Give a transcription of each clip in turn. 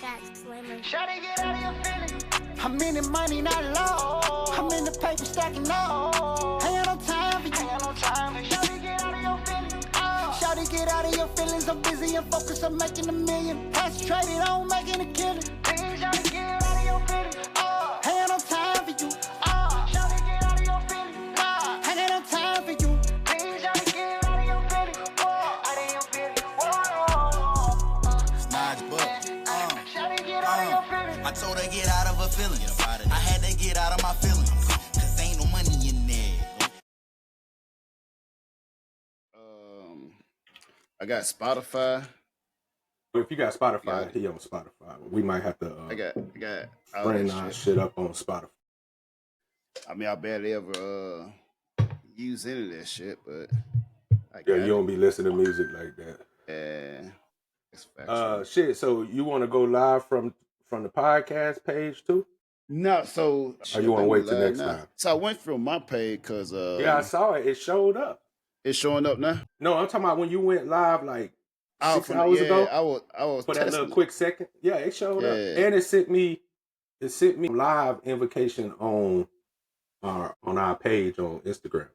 Shawty, get out of your feelings. I'm in the money, not low. I'm in the paper stacking low. Ain't got no time for you. Shawty, get out of your feelings. Shawty, get out of your feelings. I'm busy and focused on making $1 million. Concentrated on making a killing. Please, shawty, get out of your feelings. Ain't got no time for you. Shawty, get out of your feelings. Ain't got no time for you. Please, shawty, get out of your feelings. Out of your feelings. Snodge book. Shawty, get out of your feelings. I told her get out of her feelings. I had to get out of my feelings. Cause ain't no money in there. I got Spotify. If you got Spotify, he on Spotify. We might have to I got all bring that our shit. shit up on Spotify. I mean, I barely ever use any of that shit, but I Yeah, got you don't be listening to music like that. Yeah, it's factual. Shit. So you want to go live from the podcast page too? No, so Or you want to wait till next now. time? So I went from my page because Yeah, I saw it. It showed up. it's showing up now. No, I'm talking about when you went live like 6 From- hours yeah, ago. I was For that little testing it. quick second. Yeah, it showed up. Yeah. And it sent me live invocation on our page on Instagram.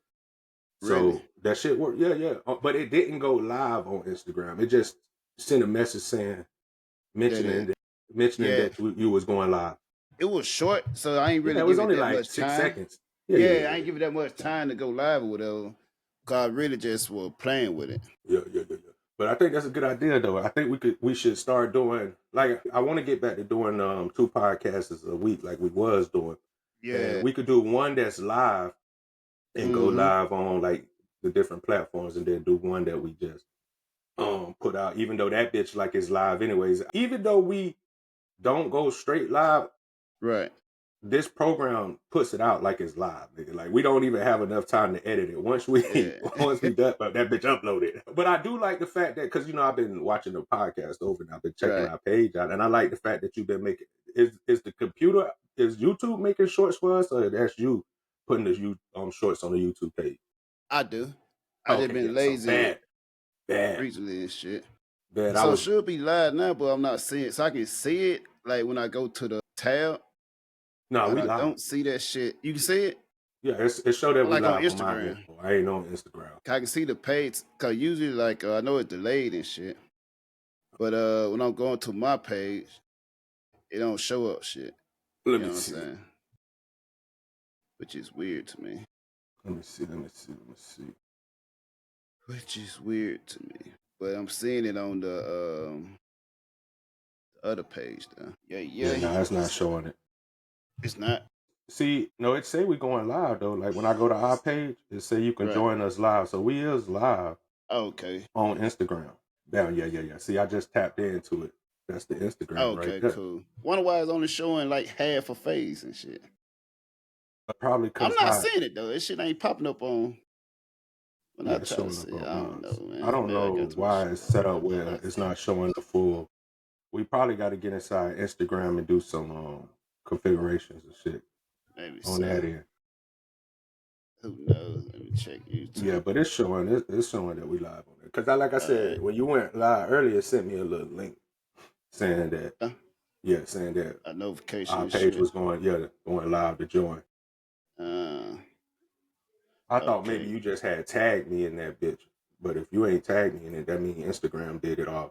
So Really? that shit worked. Yeah. But it didn't go live on Instagram. It just sent a message mentioning that you was going live. It was short, so I ain't really. Yeah, it was give only that like much 6 time. seconds. Yeah, I ain't give it that much time to go live or whatever. Cause I really just was playing with it. Yeah. But I think that's a good idea, though. I think we should start doing, like, I want to get back to doing 2 podcasts a week, like we was doing. Yeah, And we could do one that's live and go live on like the different platforms, and then do one that we just put out. Even though that bitch like is live anyways. Even though we don't go straight live, right. this program puts it out like it's live, nigga. Like we don't even have enough time to edit it. Once we done, that bitch uploaded. But I do like the fact that, because I've been watching the podcast over and I've been checking our page out, and I like the fact that you've been making is YouTube making shorts for us, or that's you putting the shorts on the YouTube page? I do. I just been lazy bad recently and shit. Bad. So it should be live now, but I'm not seeing it. So I can see it like when I go to the tab. No, we I live. don't see that shit. You can see it? Yeah, it showed that we Like live on Instagram. I ain't on Instagram. I can see the page, cause usually like I know it's delayed and shit. But when I'm going to my page, it don't show up shit. Let You me know see. what I'm saying? Which is weird to me. Let me see. Which is weird to me. But I'm seeing it on the other page though. Yeah. No, it's not showing it. It's not. See, no, it say we going live though. Like when I go to our page, it say you can join us live. So we is live. Okay. On Instagram. Yeah. See, I just tapped into it. That's the Instagram right there. Cool. Wonder why it's only showing like half a face and shit. Probably because I'm not seeing it though. This shit ain't popping up on. When I it's try to showing see up it, I on don't ours. know, man. I don't Maybe know got too why much it's shit. set up where it's not showing the full. We probably got to get inside Instagram and do some configurations and shit Maybe on that end. Who knows? Let me check YouTube. Yeah, but it's showing that we live on it. Because like I said, when you went live earlier, it sent me a little link saying that a notification. our page was going live to join. I thought maybe you just had tagged me in that bitch. But if you ain't tagged me in it, that means Instagram did it off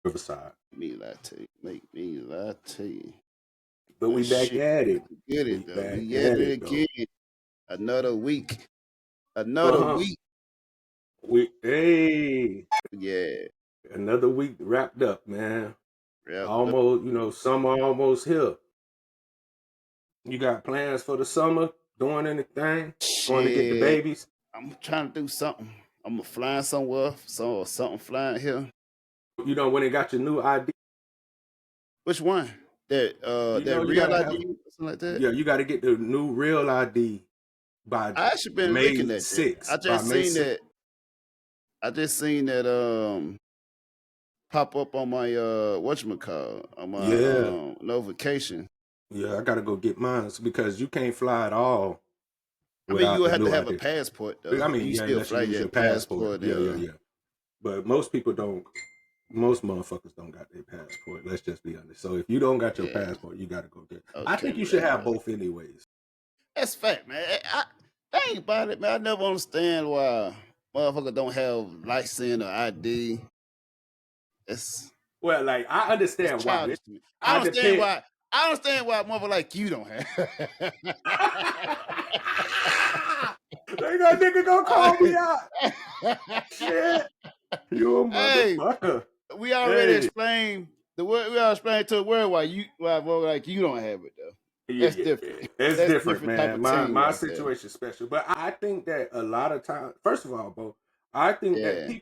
Riverside. Make me lie to you. But we back at it. Get it though. We at it again. Another week. Week. Yeah. Another week wrapped up, man. Wrapped almost, summer almost here. You got plans for the summer? Doing anything? Going to get the babies? I'm trying to do something. I'm gonna fly somewhere. Something flying here. When they got your new ID? Which one? That real ID? Something like that? Yeah, you got to get the new real ID by I actually been May looking at 6th. that. I just seen that pop up on my whatchamacallit, on my notification. Yeah, I gotta go get mine because you can't fly at all. I mean, you would have to have a passport though. I mean, you still fly your passport. Yeah. But most people don't most motherfuckers don't got their passport. Let's just be honest. So if you don't got your Yeah. passport, you gotta go get it. I Okay, think you should have whatever. both anyways. That's fact, man. Think about it, man. I never understand why motherfuckers don't have license or ID. It's Well, like I understand why. childish to me. I depend. I understand why motherfuckers like you don't have. They got nigga gonna call me out. Shit. You a Hey, motherfucker. we already Hey. explained we already explained to the world why motherfuckers like you don't have it though. Yeah, That's different. It's That's different, different type man. of team My right there. situation is special, but I think that a lot of times, first of all, bro, I think that Yeah.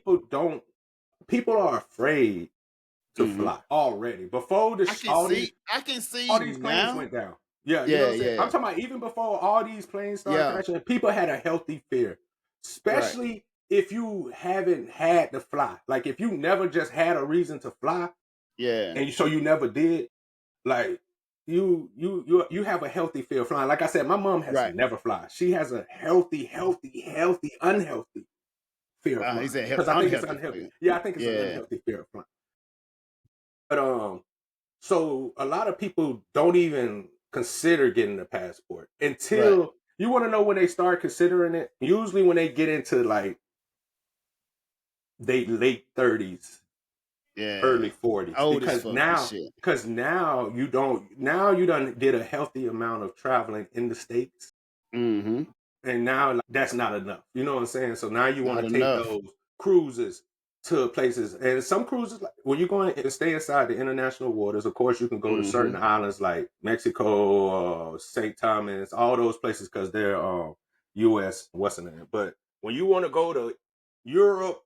people are afraid to Mhm. fly already before I can see all these planes now. went down. Yeah, you know what I'm saying? Yeah. I'm talking about even before all these planes started Yeah. crashing, people had a healthy fear, especially if you haven't had to fly. Like if you never just had a reason to fly, Yeah. and so you never did, like you have a healthy fear of flying. Like I said, my mom has never fly. She has a healthy, unhealthy fear of flying. He said Because I think it's unhealthy unhealthy. fear. Yeah, I think it's an Yeah. unhealthy fear of flying. But so a lot of people don't even consider getting a passport until you want to know when they start considering it. Usually when they get into like they late 30s, Yeah. early 40s, Old as because fuck now and shit. you don't get a healthy amount of traveling in the States, Mm-hmm. and now that's not enough. You know what I'm saying? So now you want Not to take enough. those cruises to places, and some cruises, like when you're going and stay inside the international waters, of course you can go to certain islands like Mexico, St. Thomas, all those places because they're U.S. what's in there. But when you want to go to Europe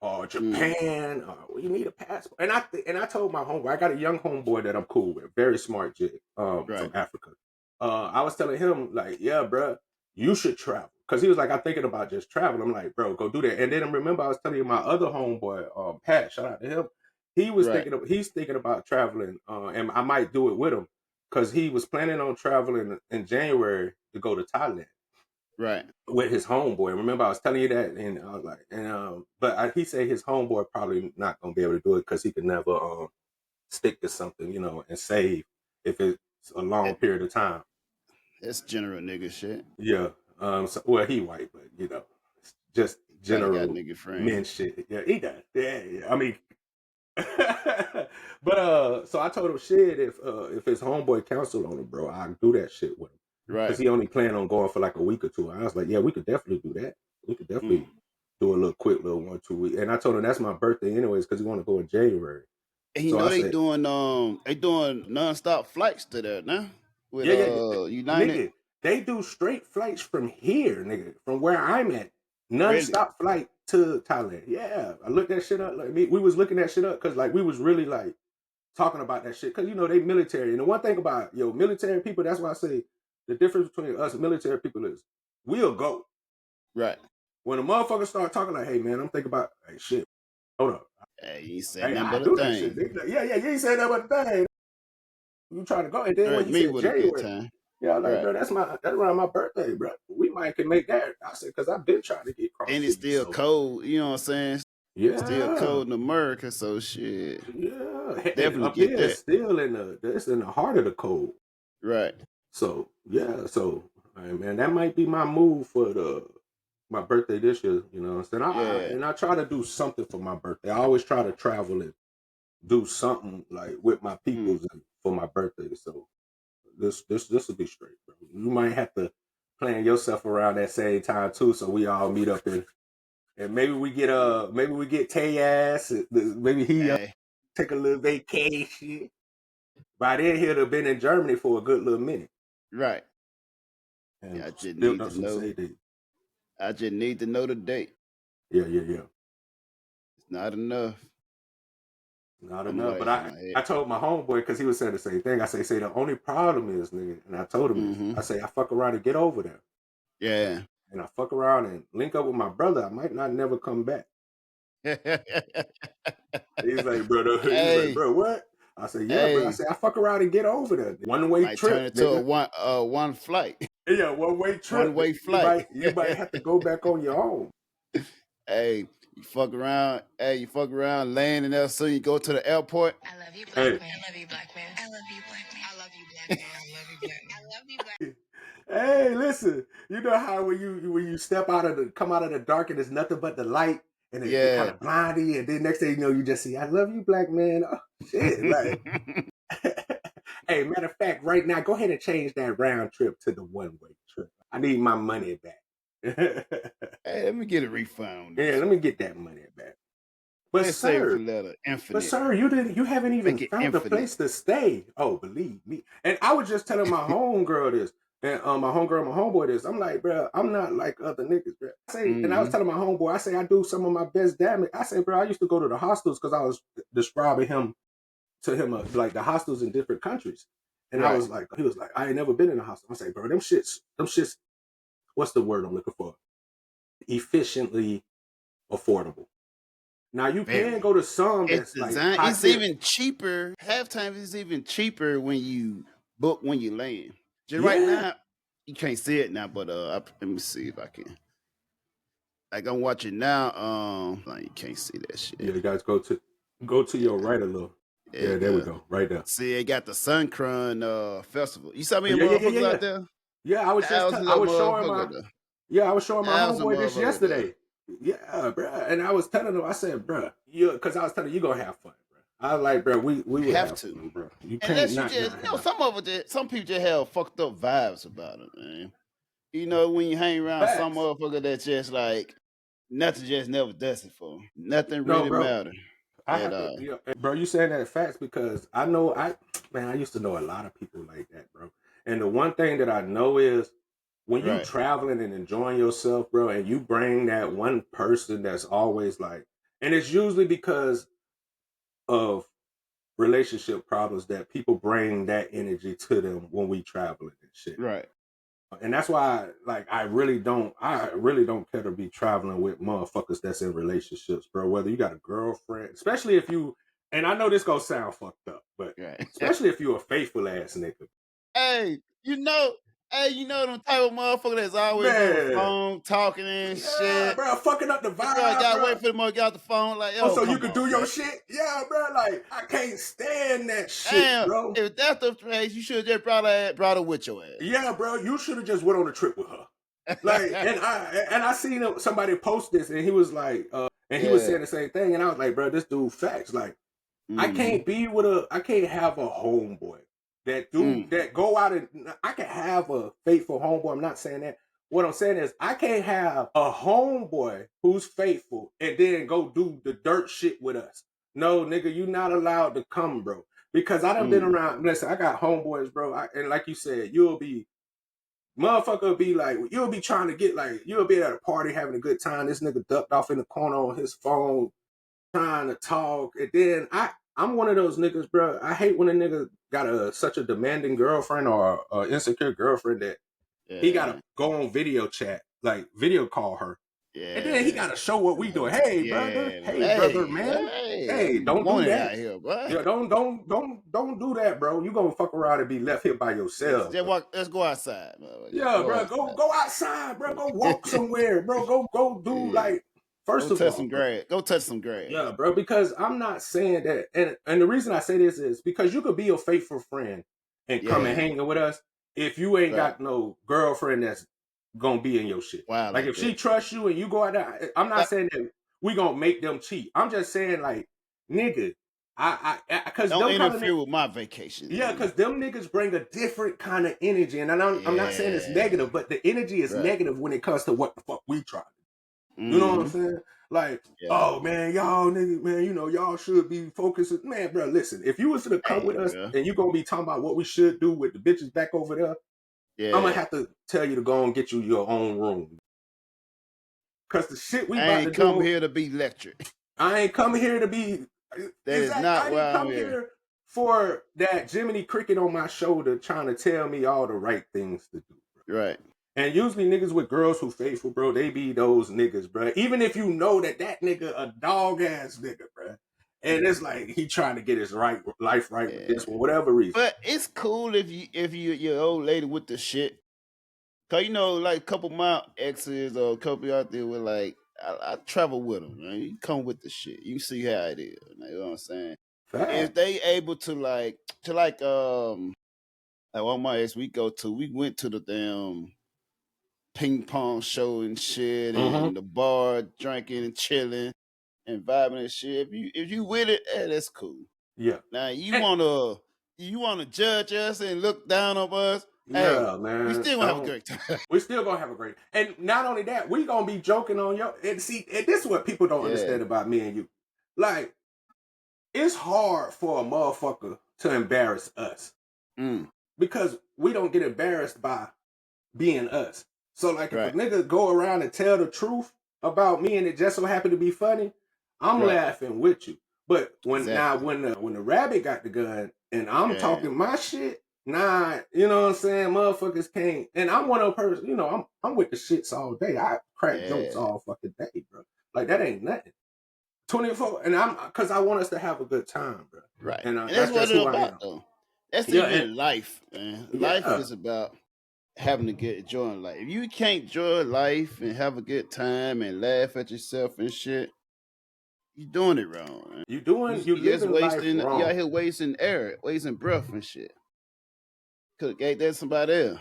or Japan, you need a passport. And I told my homeboy, I got a young homeboy that I'm cool with, very smart jig, from Africa. I was telling him like, yeah, bro, you should travel. Because he was like, I'm thinking about just traveling. I'm like, bro, go do that. And then I remember I was telling you my other homeboy, Pat, shout out to him. He's thinking about traveling, and I might do it with him because he was planning on traveling in January to go to Thailand. Right. With his homeboy. Remember, I was telling you that, and I was like, but he said his homeboy probably not gonna be able to do it because he could never stick to something, you know, and save if it's a long period of time. That's general nigga shit. Yeah. So, well, he white, but you know, it's just general nigga frame. men shit. Yeah, he does. Yeah. I mean, but so I told him, shit, if his homeboy counseled on him, bro, I'll do that shit with him. Right. Because he only planned on going for like a week or two. I was like, yeah, we could definitely do that. We could definitely do a little quick little 1-2 week. And I told him that's my birthday anyways because he want to go in January. And you know they doing nonstop flights to there now with United. Nigga, they do straight flights from here, nigga, from where I'm at. Nonstop flight to Thailand. Yeah, I looked that shit up. Like we was looking that shit up because like we was really like talking about that shit because you know they military. And the one thing about military people, that's why I say the difference between us military people is we'll go. Right. When a motherfucker start talking like, hey man, I'm thinking about shit. Hold up. Hey, you said nothing but a thing. thing. Yeah, you ain't saying nothing but a thing. You trying to go and then when you said with January, a good time. Yeah, like bro, that's around my birthday, bro. We might can make that. I said because I've been trying to get cross. And it's still cold, you know what I'm saying? Yeah, it's still cold in America, so shit. Yeah, definitely get that. It's still it's in the heart of the cold, right? So yeah, man, that might be my move for my birthday this year. You know what I'm saying? And I try to do something for my birthday. I always try to travel and do something like with my peoples for my birthday. So. This will be straight, bro. You might have to plan yourself around that same time too, so we all meet up and maybe we get Tay ass. Maybe he take a little vacation. By then he'd have been in Germany for a good little minute. Right. And I just need to know. I just need to know the date. Yeah. It's not enough. Not enough, but I told my homeboy because he was saying the same thing. I say the only problem is, nigga, and I told him, I say I fuck around and get over there. Yeah. And I fuck around and link up with my brother. I might not never come back. He's like, bro, bro, what? I said, yeah, bro. I said I fuck around and get over there. One-way trip. Turn it to a one flight. Yeah, one-way trip. One-way flight. You might have to go back on your own. Hey, You fuck around, landing there soon. You go to the airport. I love you, black Hey, man. I love you, black man. I love you, black man. I love you, black man. I love you, black man. I love you, black hey, listen. You know how when you come out of the dark and there's nothing but the light and it kind Yeah. of blindy, and then next thing you know you just see, I love you, black man. Oh shit, like. Hey, matter of fact, right now, go ahead and change that round trip to the one-way trip. I need my money back. Hey, let me get a refund. Yeah, let me get that money back. But Let's save for sir, letter but infinite. sir, you haven't even Make it found a infinite. place to stay. Oh, believe me. And I was just telling my homegirl this, and my homegirl, my homeboy this. I'm like, bro, I'm not like other niggas, bro. And I was telling my homeboy, I say I do some of my best damage. I say, bro, I used to go to the hostels because I was describing to him like the hostels in different countries. And I Right. was like, he was like, I ain't never been in a hostel. I say, bro, them shits, what's the word I'm looking for? Efficiently affordable. Now you Very. can go to some It's that's like designed. high It's tier. even cheaper. Halftime is even cheaper when you book when you land. Just right Yeah. now, you can't see it now, but let me see if I can. Like I'm watching now. Like you can't see that shit. Yeah, you guys go to your right a little. Yeah, there we go. Right there. See, they got the Suncrun Festival. You saw me Yeah, motherfuckers yeah. out there? Yeah, I was Thousands of showing my motherfuckers there. yeah, I was showing my Thousands of homeboy this motherfuckers yesterday. Yeah, bro. And I was telling him, I said, bro, because I was telling you gonna have fun, bro. I was like, bro, we would Have have to. fun, bro. You can't Unless you not just, not you know, have some people just have fucked up vibes about it, man. You know, when you hang around some facts. motherfucker that just like nothing just never does it for 'em. Nothing No, really bro. matter I at have all. to, bro. You saying that facts because I know I used to know a lot of people like that, bro. And the one thing that I know is when you Right. traveling and enjoying yourself, bro, and you bring that one person that's always like, and it's usually because of relationship problems that people bring that energy to them when we traveling and shit. Right. And that's why, like, I really don't care to be traveling with motherfuckers that's in relationships, bro. Whether you got a girlfriend, especially if you, and I know this gonna sound fucked up, but Right. especially if you a faithful ass nigga. Hey, you know them type of motherfucker that's always on the Man, phone talking and yeah, shit. bro, fucking up the Bro, vibe, gotta bro. wait for the mother get off the phone like, yo, Oh, so you come can on, do your man. shit? Yeah, bro. Like, I can't stand that shit, Damn, bro. if that's the case, you should have just brought her with your ass. Yeah, bro. You should have just went on a trip with her. Like, and I seen somebody post this, and he was like, and he was saying the same thing, and I was like, bro, this dude facts. Like, I can't have a homeboy that go out and I can have a faithful homeboy. I'm not saying that. What I'm saying is I can't have a homeboy who's faithful and then go do the dirt shit with us. No, nigga, you not allowed to come, bro. Because I done been around. Listen, I got homeboys, bro. And like you said, motherfucker will be like, you'll be trying to get like, you'll be at a party having a good time. This nigga ducked off in the corner on his phone trying to talk. And then I'm one of those niggas, bro. I hate when a nigga got such a demanding girlfriend or an insecure girlfriend that he got to go on video chat, like video call her. Yeah. And then he got to show what we doing. Hey, brother. Hey, brother, man. Hey, don't do that. Out here, bro. Yeah, don't do that, bro. You gonna fuck around and be left here by yourself. Let's go outside, bro. Yeah, bro. Go outside, bro. Go walk somewhere, bro. Go do like first of all. Go touch some grass. Yeah, bro. Because I'm not saying that, and the reason I say this is because you could be a faithful friend and come and hang with us if you ain't got no girlfriend that's gonna be in your shit. Wow, like if she trusts you and you go out there, I'm not saying that we gonna make them cheat. I'm just saying like, nigga, because don't interfere with my vacation. Yeah, because them niggas bring a different kind of energy, and I'm not saying it's negative, but the energy is negative when it comes to what the fuck we try to do. You know what I'm saying? Like, oh man, y'all niggas, man, you know, y'all should be focusing. Man, bro, listen, if you was to come with us and you gonna be talking about what we should do with the bitches back over there, I'm gonna have to tell you to go and get you your own room. Cause the shit we about to do. I ain't come here to be lectured. I ain't come here to be. That is not I didn't come here for that Jiminy Cricket on my shoulder trying to tell me all the right things to do. Right. And usually niggas with girls who faithful, bro, they be those niggas, bro. Even if you know that nigga a dog ass nigga, bro. And it's like he trying to get his life right with this for whatever reason. But it's cool if your old lady with the shit. Cause you know, like a couple of my exes or a couple out there were like, I travel with them, man. You come with the shit. You see how it is. You know what I'm saying? If Fact. they able to like like one of my ex we went to the damn ping pong show and shit and the bar drinking and chilling and vibing and shit. If you with it, that's cool. Yeah. Now you wanna judge us and look down on us. Yeah, Hey, man. we still gonna have a great time. We still gonna have a great. And not only that, we gonna be joking on your. And see, and this is what people don't understand about me and you. Like, it's hard for a motherfucker to embarrass us because we don't get embarrassed by being us. So, like, if a nigga go around and tell the truth about me and it just so happened to be funny, I'm laughing with you. But when the rabbit got the gun and I'm talking my shit, nah, you know what I'm saying? Motherfuckers can't. And I'm one of those person, you know, I'm with the shits all day. I crack jokes all fucking day, bro. Like, that ain't nothing. 24, and because I want us to have a good time, bro. Right. And that's what it's about, though. That's even life, man. Life is about having to get enjoying life. If you can't enjoy life and have a good time and laugh at yourself and shit, you're doing it wrong, man. You just wasting. life wrong. You out here wasting air, wasting breath and shit. Could have gave that to somebody else.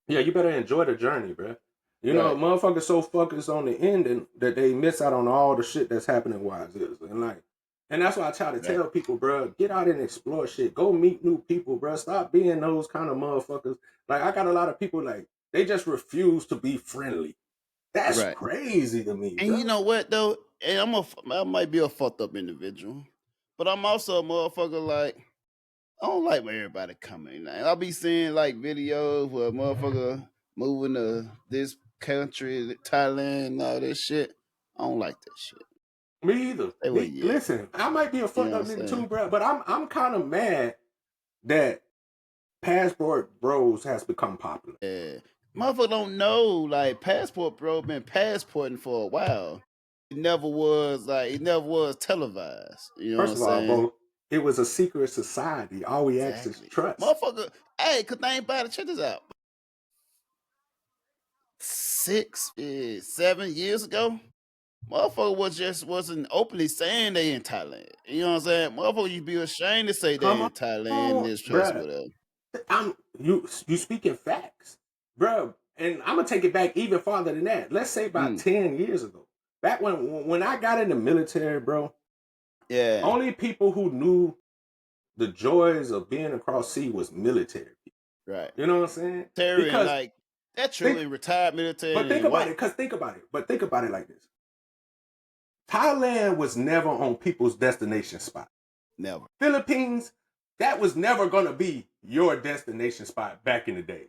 Yeah, you better enjoy the journey, bro. You know, motherfuckers so focused on the ending that they miss out on all the shit that's happening while it is. And that's why I try to tell people, bro, get out and explore shit. Go meet new people, bro. Stop being those kind of motherfuckers. Like, I got a lot of people, like, they just refuse to be friendly. That's crazy to me, And bro. you know what, though? And I might be a fucked up individual, but I'm also a motherfucker, like, I don't like when everybody coming. Like, I'll be seeing, like, videos where a motherfucker moving to this country, Thailand, and all this shit. I don't like that shit. Me either. Listen, I might be a fucked up nigga too, bro, but I'm kind of mad that Passport Bros has become popular. Yeah. Motherfucker don't know, like, Passport Bro been passporting for a while. It never was televised. You know First what I'm of all, bro, it was a secret society. All we asked is trust. Motherfucker, hey, cause they ain't about to check this out. 7 years ago, motherfucker wasn't openly saying they in Thailand. You know what I'm saying? Motherfucker, you be ashamed to say they in Thailand and this trust whatever. You speaking facts, bro. And I'm gonna take it back even farther than that. Let's say about 10 years ago. Back when I got in the military, bro. Yeah. Only people who knew the joys of being across sea was military people. Right. You know what I'm saying? Because like that's true in retired military. But think about it, think about it like this. Thailand was never on people's destination spot. Never. Philippines, that was never gonna be your destination spot back in the days.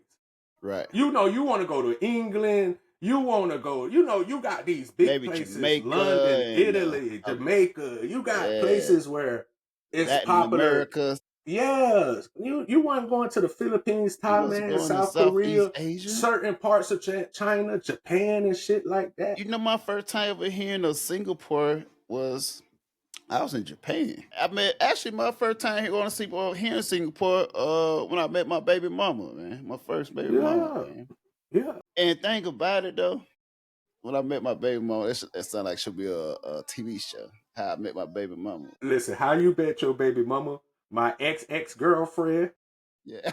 Right. You know, you want to go to England. You want to go, you know, you got these big places, Jamaica, London, Italy, Jamaica. You got places where it's Latin popular. America. Yes. You weren't going to the Philippines, Thailand, South Korea, Asia? Certain parts of China, Japan, and shit like that. You know, my first time ever hearing of Singapore was I was in Japan. My first time going to Singapore here in Singapore when I met my baby mama, man. My first baby mama, man. Yeah. And think about it, though. When I met my baby mama, that sounds like she'll be a TV show. How I met my baby mama. Listen, how you met your baby mama? My ex-girlfriend. Yeah.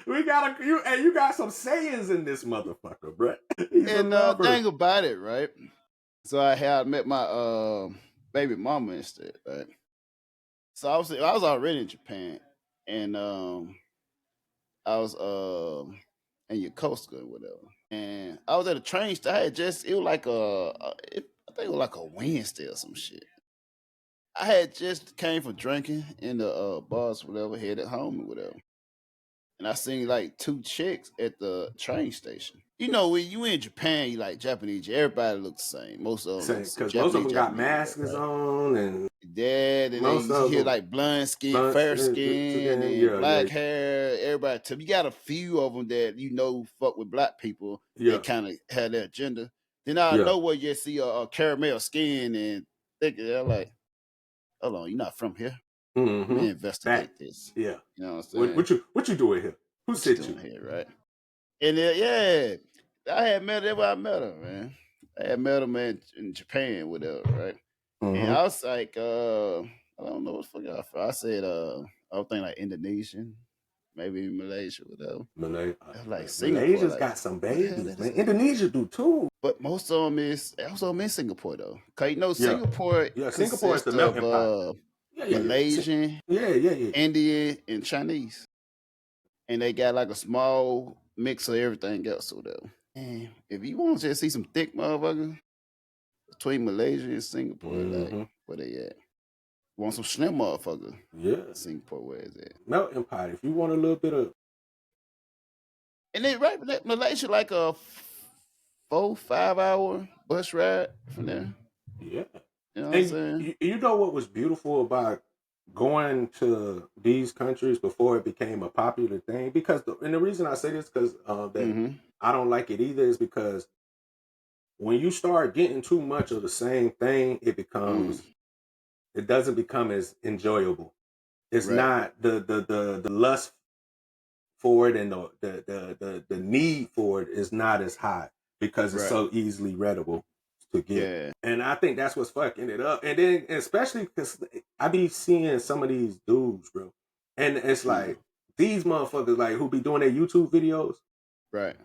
You got some sayings in this motherfucker, bro. And think about it, right? So I met my baby mama instead, right? So I was already in Japan, and I was in Yokosuka or whatever, and I was at a train station. It was like I think it was like a Wednesday or some shit. I had just came from drinking in the bars, whatever, headed home or whatever. And I seen like two chicks at the train station. You know, when you in Japan, you like Japanese, everybody looks the same. Most of them. Because most of them got masks on and and you hear like blonde skin, fair skin, and black hair. Everybody, you got a few of them that you know fuck with black people. That kind of had their agenda. Then I know where you see a caramel skin and they're like, hold on, you're not from here. Mm-hmm. Let me investigate this. Yeah. You know what I'm saying? What you doing here? Who sent you here, right? And I had met her where I met her, man. I had met him in Japan, whatever, right? And Mm-hmm. I was like, I don't know what the fuck I said, I was thinking like Indonesian, maybe Malaysia, whatever. I was like Singapore. Malaysia's Like, got some what the hell babies, that man. is? Indonesia do too. But most of them is also in Singapore though. Cause you know Yeah. Singapore Yeah, Singapore is consists the melting of pot. Yeah. Malaysian, Yeah. Indian, and Chinese. And they got like a small mix of everything else over there. And if you want to just see some thick motherfuckers between Malaysia and Singapore, Mm-hmm. like where they at? Want some slim motherfucker? Yeah. Singapore, where is it? Melting pot. If you want a little bit of, And then right Malaysia like a 4-5 hour bus ride from there. yeah. You know what I'm saying? And you know what was beautiful about going to these countries before it became a popular thing? Because and the reason I say this because that Mhm. I don't like it either is because when you start getting too much of the same thing, it becomes it doesn't become as enjoyable. It's Right. not the lust for it and the need for it is not as high because it's Right. so easily readable to get. Yeah. And I think that's what's fucking it up. And then especially because I be seeing some of these dudes, bro. And it's like these motherfuckers like who be doing their YouTube videos. Right.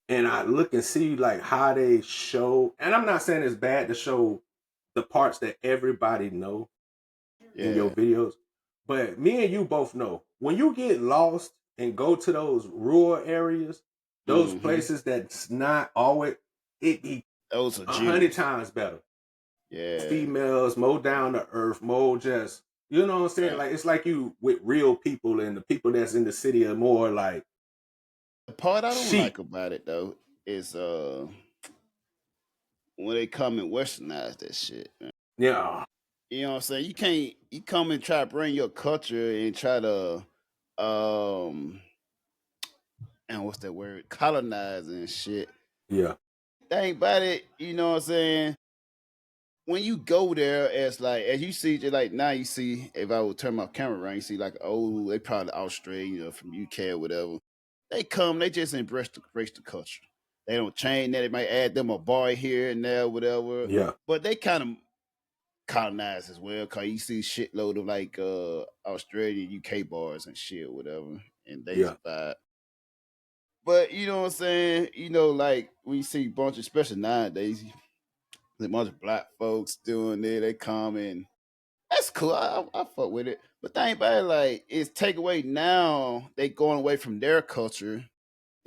And I look and see like how they show, and I'm not saying it's bad to show the parts that everybody know in your videos, but me and you both know when you get lost and go to those rural areas, those places that's not always, it be those are 100 times better. Yeah. Females, more down to earth, more just, you know what I'm saying? Right. Like it's like you with real people, and the people that's in the city are more like. The part I don't sheep. like about it though is when they come and westernize that shit, man. Yeah. You know what I'm saying? You come and try to bring your culture and try to and what's that word? Colonize and shit. Yeah. Think about it, you know what I'm saying? When you go there, as you see, just like now you see, if I would turn my camera around, you see like, oh, they probably Australia, from UK or whatever. They come, they just embrace the culture. They don't change that. They might add them a bar here and there, whatever. Yeah. But they kind of colonize as well, cause you see shitload of like Australian, UK bars and shit, whatever, and they survive. But you know what I'm saying? You know, like we see a bunch of, especially nowadays, a bunch of black folks doing it. They come and that's cool. I fuck with it. But think about it, like it's take away now. They going away from their culture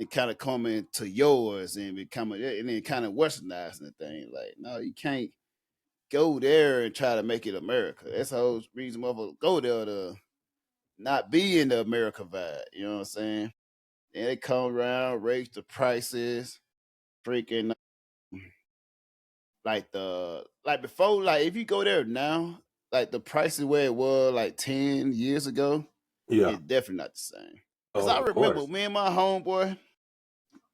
and kind of coming to yours and becoming and then kind of westernizing the thing. Like, no, you can't go there and try to make it America. That's the whole reason motherfuckers go there to not be in the America vibe. You know what I'm saying? And they come around, raise the prices, freaking like before, like if you go there now, like the prices where it was like 10 years ago, it's definitely not the same. Because I remember me and my homeboy,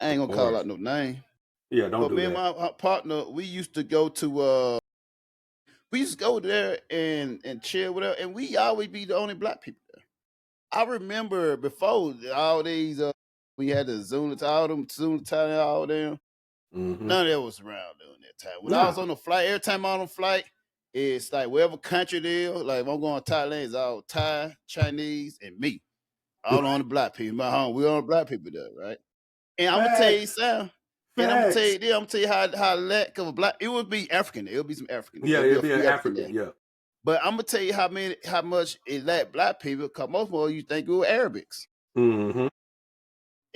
I ain't gonna call out no name. Yeah, don't do that. But me and my partner, we used to go there and chill with her, and we always be the only black people there. I remember before all these, we had the Zuna, all them Zuna, all them. None of that was around during that time. When I was on the flight, every time I'm on the flight, it's like wherever country it is, like if I'm going to Thailand, it's all Thai, Chinese, and me. All on the black people. My home, we on the black people there, right? And I'm gonna tell you something. And I'm gonna tell you this, I'm gonna tell you how lack of a black, it would be African. It would be some African. Yeah, it'd be an African, yeah. But I'm gonna tell you how much it lacked black people, because most of you think we were Arabics. Mm-hmm.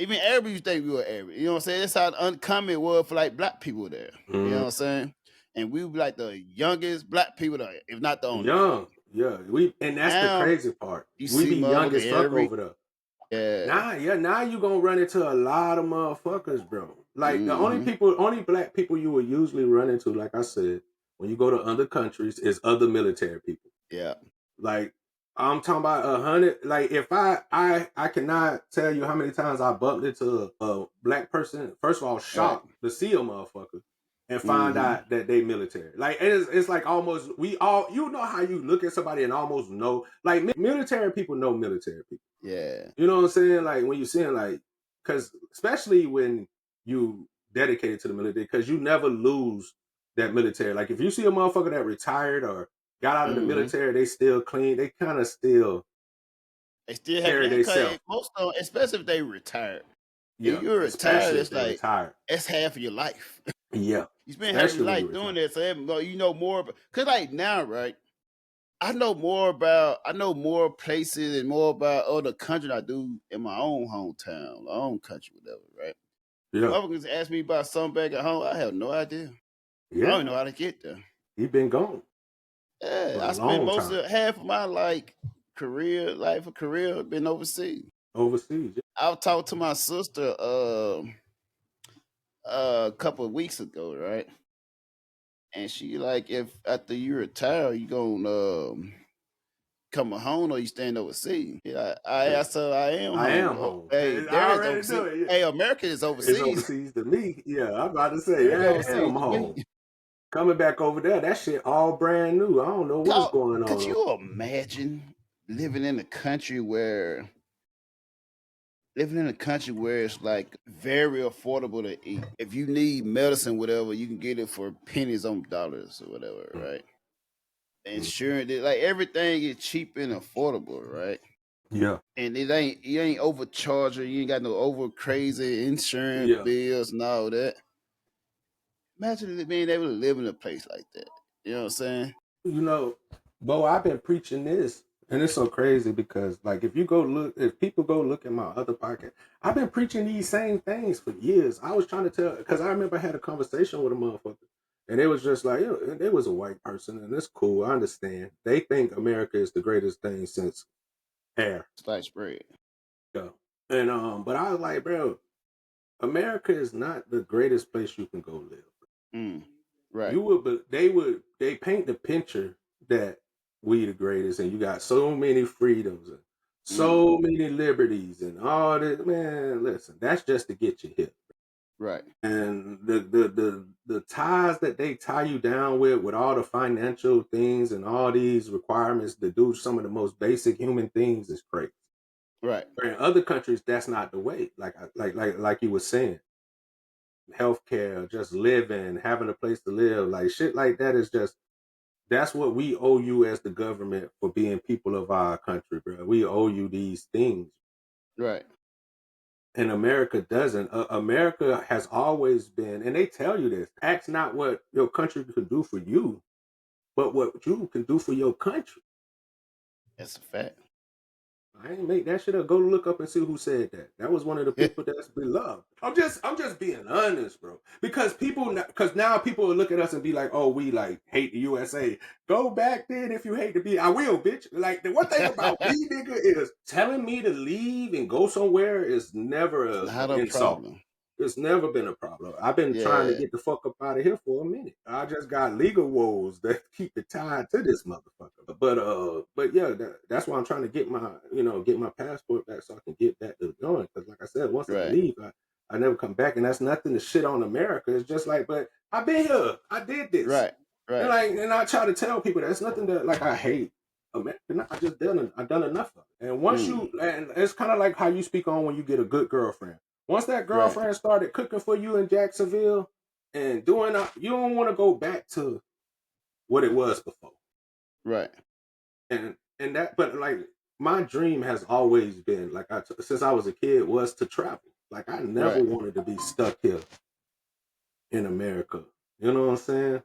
Even Arabics, you think we were Arab. You know what I'm saying? That's how uncommon it was for like black people there. You know what I'm saying? And we were like the youngest black people there, if not the only. Young, yeah. And that's the crazy part. We be young as fuck over there. Yeah. Now you gonna run into a lot of motherfuckers, bro. Like the only black people you will usually run into, like I said, when you go to other countries, is other military people. Yeah. Like I'm talking about 100. Like if I cannot tell you how many times I bumped into a black person. First of all, shocked to see a motherfucker and find out that they military. Like it's like almost we all, you know how you look at somebody and almost know, like military people know military people. Yeah. You know what I'm saying? Like when you're seeing like, because especially when you dedicated to the military, because you never lose that military. Like if you see a motherfucker that retired or got out of the military, they still clean. They kind of still They still carry have themselves. most of them, especially if they retired. Yeah, if you're retired, it's like retired. That's half of your life. Yeah, you spend half of your life doing that, so you know more. Because like now, right? I know more places and more about other countries I do in my own hometown, my own country, whatever, right? Yeah. Motherfuckers ask me about something back at home, I have no idea. Yeah. I don't know how to get there. He been gone. Yeah, I spent half of my career been overseas. Overseas. Yeah. I talked to my sister a couple of weeks ago, right? And she like, if after you retire, you gonna come home or you staying overseas? Yeah, I asked her, I am home. Hey, there is overseas. Hey, America is overseas. It's overseas to me. Yeah, I'm about to say, I am home. Coming back over there, that shit all brand new. I don't know what's going on. Could you imagine living in a country where it's like very affordable to eat? If you need medicine, whatever, you can get it for pennies on dollars or whatever, right? Insurance, like everything is cheap and affordable, right? Yeah. And you ain't overcharged, you ain't got no over crazy insurance bills and all that. Imagine being able to live in a place like that. You know what I'm saying? You know, Bo, I've been preaching this, and it's so crazy because, like, if people go look at my other podcast, I've been preaching these same things for years. I was trying to tell, because I remember I had a conversation with a motherfucker, and it was just like, they was a white person, and it's cool. I understand. They think America is the greatest thing since air. Sliced bread. Yeah. And but I was like, bro, America is not the greatest place you can go live. Right. They paint the picture that we the greatest and you got so many freedoms and so many liberties and all this. Man, listen, that's just to get you hit. Right. And the ties that they tie you down with all the financial things and all these requirements to do some of the most basic human things is crazy. Right. In other countries, that's not the way. Like you were saying. Healthcare, just living, having a place to live, like shit like that is just, that's what we owe you as the government for being people of our country, bro. We owe you these things. Right. And America doesn't. America has always been, and they tell you this, ask not what your country can do for you, but what you can do for your country. That's a fact. I ain't make that shit up. Go look up and see who said that. That was one of the people that's beloved. I'm just being honest, bro. Because now people will look at us and be like, oh, we like hate the USA. Go back then if you hate to be. I will, bitch. Like the one thing about me, nigga, is telling me to leave and go somewhere is never an insult. Problem. It's never been a problem. I've been trying to get the fuck up out of here for a minute. I just got legal woes that keep it tied to this motherfucker. But yeah, that's why I'm trying to get my passport back so I can get back to going. Because like I said, once I leave, I never come back, and that's nothing to shit on America. It's just like, but I've been here. I did this. Right. And I try to tell people that's nothing that like I hate America. I've done enough of it. And once and it's kind of like how you speak on when you get a good girlfriend. Once that girlfriend started cooking for you in Jacksonville and doing, you don't want to go back to what it was before. Right. And that, but like my dream has always been, like since I was a kid, was to travel. Like I never wanted to be stuck here in America. You know what I'm saying?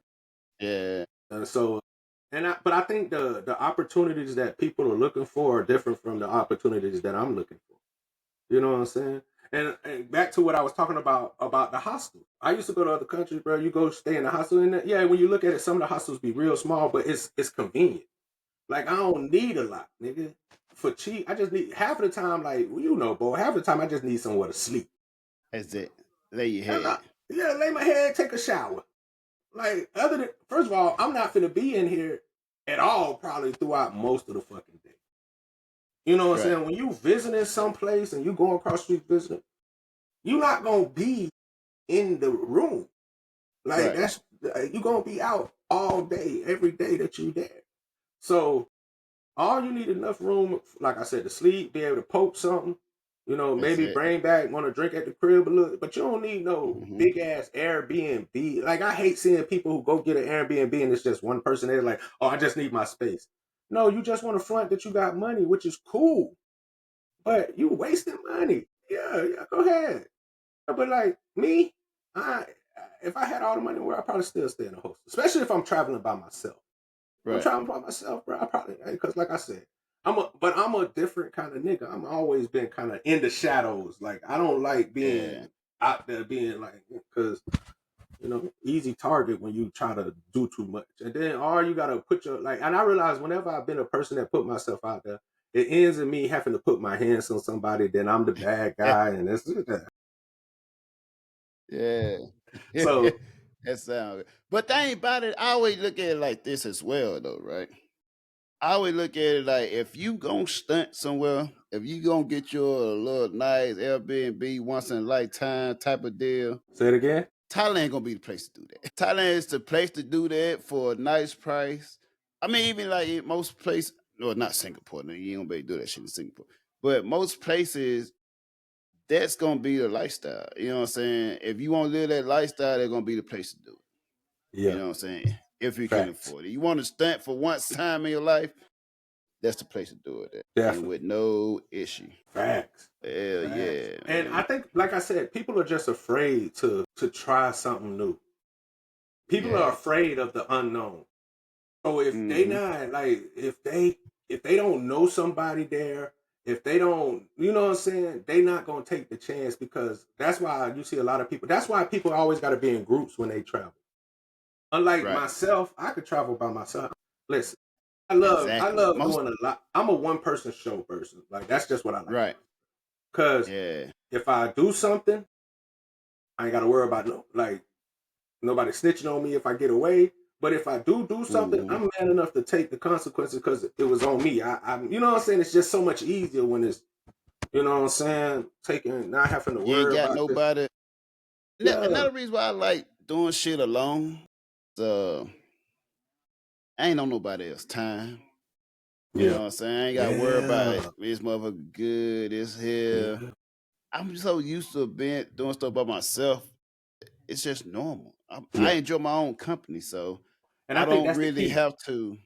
Yeah. But I think the opportunities that people are looking for are different from the opportunities that I'm looking for. You know what I'm saying? And back to what I was talking about the hostel. I used to go to other countries, bro. You go stay in the hostel, and when you look at it, some of the hostels be real small, but it's convenient. Like I don't need a lot, nigga. For cheap, I just need half of the time. Like boy, half of the time I just need somewhere to sleep. That's it. Lay your head. Lay my head, take a shower. Like first of all, I'm not finna be in here at all probably throughout most of the fucking day. You know what I'm saying? When you visiting someplace and you going across the street visiting, you're not gonna be in the room. Like you're gonna be out all day, every day that you're there. So all you need enough room, like I said, to sleep, be able to poke something, You know, That's maybe it. bring back, want to drink at the crib a little, but you don't need no Mhm. big ass Airbnb. Like I hate seeing people who go get an Airbnb and it's just one person there, like, oh, I just need my space. No, you just want to front that you got money, which is cool, but you wasting money. Yeah, go ahead. But like me, I if I had all the money in the world, I'd probably still stay in a hostel, especially if I'm traveling by myself. If I'm Right. traveling by myself, bro. I probably because, like I said, I'm a different kind of nigga. I'm always been kind of in the shadows. Like I don't like Yeah. being out there, being like because easy target when you try to do too much, and then all you gotta put your like. And I realize whenever I've been a person that put myself out there, it ends in me having to put my hands on somebody. Then I'm the bad guy, and that's Yeah. so. That sounds good. But the thing about it, I always look at it like this as well, though, right? I always look at it like if you gonna stunt somewhere, if you gonna get your little nice Airbnb once in a lifetime type of deal, Say it again. Thailand gonna be the place to do that. Thailand is the place to do that for a nice price. I mean, even like in most places, well, not Singapore. No, you ain't gonna be able to do that shit in Singapore. But most places, that's gonna be the lifestyle. You know what I'm saying? If you want to live that lifestyle, they're gonna be the place to do it. You Yeah, know what I'm saying? If you can facts. afford it. You want to stunt for once time in your life, that's the place to do it at. And Definitely. with no issue. Facts. Hell Facts. yeah. And Man. I think, like I said, people are just afraid to try something new. People are Yeah. afraid of the unknown. So if they Mhm. not like if they don't know somebody there, if they don't, you know what I'm saying, they not gonna take the chance because that's why you see a lot of people. That's why people always got to be in groups when they travel. Unlike Right. myself, I could travel by myself. Listen, I love Exactly. Most doing a lot. I'm a one person show person. Like that's just what I like. right. Cause Yeah. if I do something, I ain't got to worry about nobody snitching on me if I get away. But if I do something, Mhm. I'm man enough to take the consequences because it was on me. I you know what I'm saying? It's just so much easier when it's, you know what I'm saying, not having to You ain't worry got about this. nobody. Yeah, Another reason why I like doing shit alone, I ain't on nobody else time. You know yeah, what I'm saying? I ain't got to worry about yeah, this motherfucker good, this here. yeah, I'm so used to being doing stuff by myself. It's just normal. I yeah. enjoy my own company, so And I I think don't that's the really key. have to.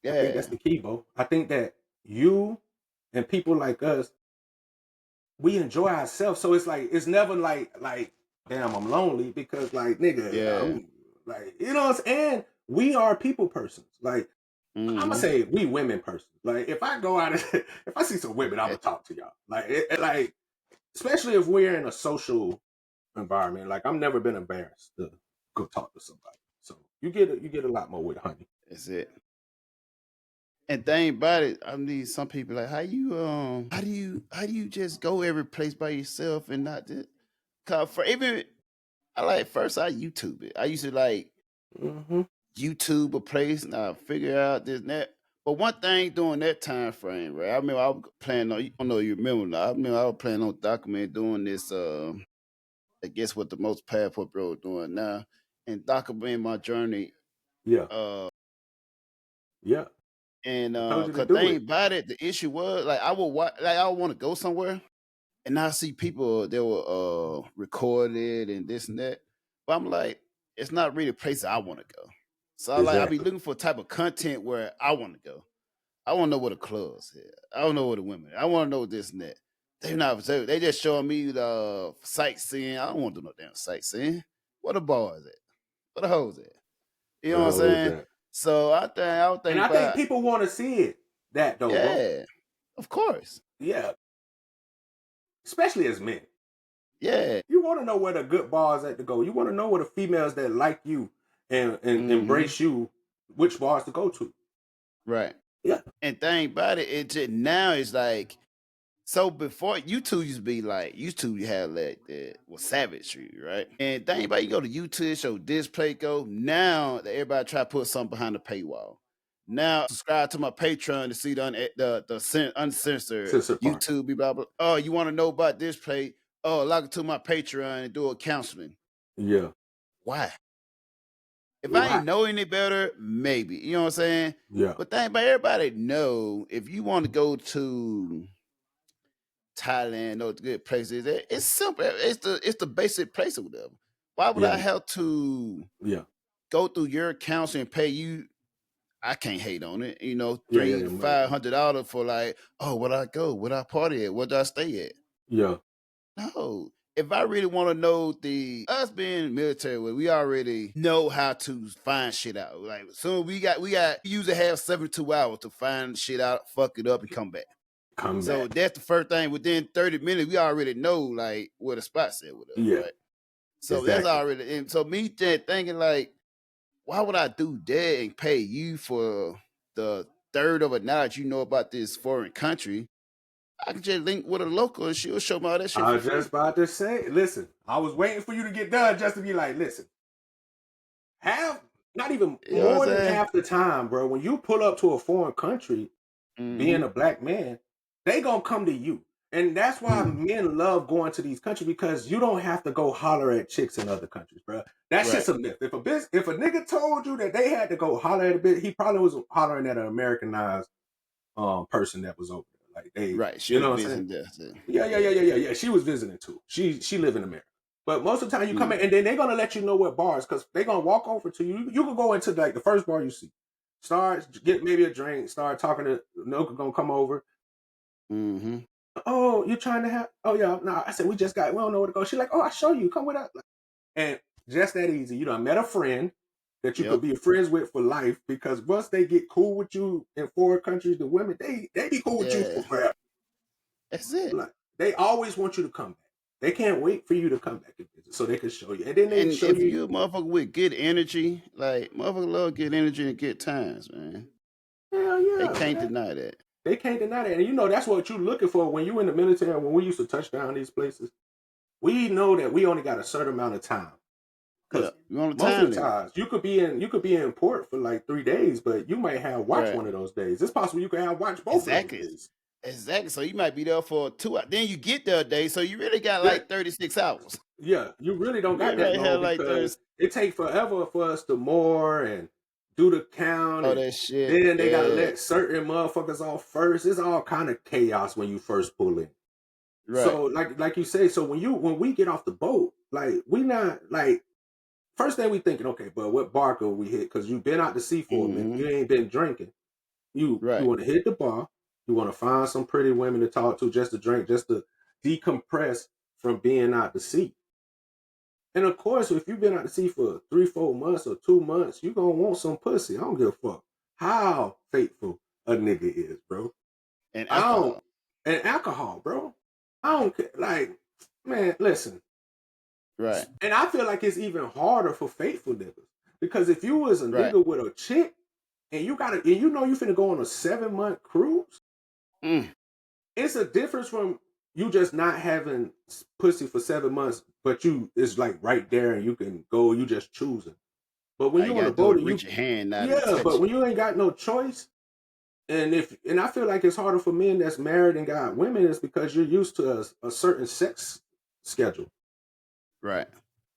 I think that's Yeah. the key, Bo. I think that you and people like us, we enjoy ourselves. So it's like it's never like damn, I'm lonely because like nigga, Yeah. I'm like you know what I'm saying? And we are people persons. Like I'm gonna Hmm. say we women persons. Like if I go out if I see some women, I'm gonna talk to y'all. Like like especially if we're in a social environment. Like I've never been embarrassed to go talk to somebody. So you get a lot more with honey. That's it. And thing about it, I mean, some people like, how do you just go every place by yourself and not just? Cause for even I like first I YouTube it. I used to like Mm-hmm. YouTube a place and I figure out this and that. But one thing during that time frame, right? I remember I was planning on. I don't know if you remember now. I remember I was planning on documenting doing this. I guess what the most passport bro doing now, and documenting my journey. Yeah. Uh, Yeah. and I told you to cause do thing it. about it, the issue was like I would want to go somewhere, and I see people that were recorded and this and that. But I'm like, it's not really a place I want to go. So I be Exactly. looking for a type of content where I want to go. I want to know what the clubs here. I don't know what the women. I want to know this and that. They not. They just showing me the sightseeing. I don't want to do no damn sightseeing. Where the bars at? Where the hoes at? You Where know the what I'm hell is saying? that? So I would And think I think about people want to see it that though, bro. yeah, of course, Yeah. Especially as men. yeah, You want to know where the good bars at to go. You want to know where the females that like you and mm-hmm, embrace you, which bars to go to. right. Yeah. And thing about it, it just now is like so before YouTube used to be like YouTube you had like the was savagery, right? And thing about it, you go to YouTube, show display go. Now that everybody try to put something behind the paywall. Now subscribe to my Patreon to see the uncensored Sister part. YouTube blah blah. Oh, you want to know about display? Oh, log it to my Patreon and do a counseling. Yeah. Why? If I Why? ain't know any better, maybe. You know what I'm saying? Yeah. But thing about everybody know if you want to go to Thailand, those good places. It's simple. It's the basic place or whatever. Why would I Yeah, have to yeah, go through your accounts and pay you? I can't hate on it. You know, yeah, yeah, $300 to yeah, $500 for like, oh, where I go, where I party at, where do I stay at? yeah. No. If I really want to know us being military, we already know how to find shit out. Like soon we usually have 72 hours to find shit out, fuck it up, and come back. Come So back. that's the first thing. Within 30 minutes, we already know like where the spot's at with us, Yeah, right? So that's exactly. already. And so me just thinking like, why would I do that and pay you for the third of a knowledge you know about this foreign country? I can just link with a local and she'll show me all that shit I for was just free. about to say, listen, I was waiting for you to get done just to be like, listen, not even You know what I'm more than saying? half the time, bro, when you pull up to a foreign country, being Mm-hmm. a black man, they gonna come to you. And that's why men love going to these countries, because you don't have to go holler at chicks in other countries, bro. That's Right. just a myth. If a nigga told you that they had to go holler at a bitch, he probably was hollering at an Americanized person that was over there. Like they, Right. She you was know what I'm saying? visiting there. Yeah. She was visiting too. She live in America. But most of the time you come in, and then they're gonna let you know what bars, because they're gonna walk over to you. You can go into like the first bar you see. Start get maybe a drink, start talking to Noka gonna come over. Mm-hmm. Oh, you trying to have yeah, no. I said we don't know where to go. She's like, oh, I'll show you. Come with us. And just that easy. You done met a friend that you could be friends with for life, because once they get cool with you in foreign countries, the women, they be cool with you for forever. That's it. Like, they always want you to come back. They can't wait for you to come back and visit so they can show you. And then they And show if you. you a motherfucker with good energy, like motherfucker love good energy and good times, man. Hell yeah. They can't man. deny that. They can't deny that. And you know, that's what you're looking for when you in the military. When we used to touch down these places, we know that we only got a certain amount of time. Because you on the most time of the times you could be in port for like 3 days, but you might have watch one of those days. It's possible you can have watch both of those days. Exactly. So you might be there for 2 hours. Then you get there a day, so you really got like 36 hours. Yeah, you really don't got You that really long, have like because it takes forever for us to moor and do the count. all And that shit. then they gotta let certain motherfuckers off first. It's all kind of chaos when you first pull in. Right. So like you say, so when we get off the boat, like we not like first thing we thinking, okay, but what bar could we hit? Because you've been out to sea for a minute, you ain't been drinking. You want to hit the bar. You want to find some pretty women to talk to, just to drink, just to decompress from being out to sea. And of course, if you've been out to sea for 3-4 months or 2 months, you gonna want some pussy. I don't give a fuck how faithful a nigga is, bro. And alcohol. And alcohol, bro. I don't care. Like, man, listen. Right. And I feel like it's even harder for faithful niggas, because if you was a nigga with a chick and you finna go on a 7-month cruise, it's a difference from you just not having pussy for 7 months, but it's like right there and you can go, you just choosing. But when you on the boat, reach your hand out. Yeah, but when you ain't got no choice, and I feel like it's harder for men that's married and got women, is because you're used to a certain sex schedule. Right.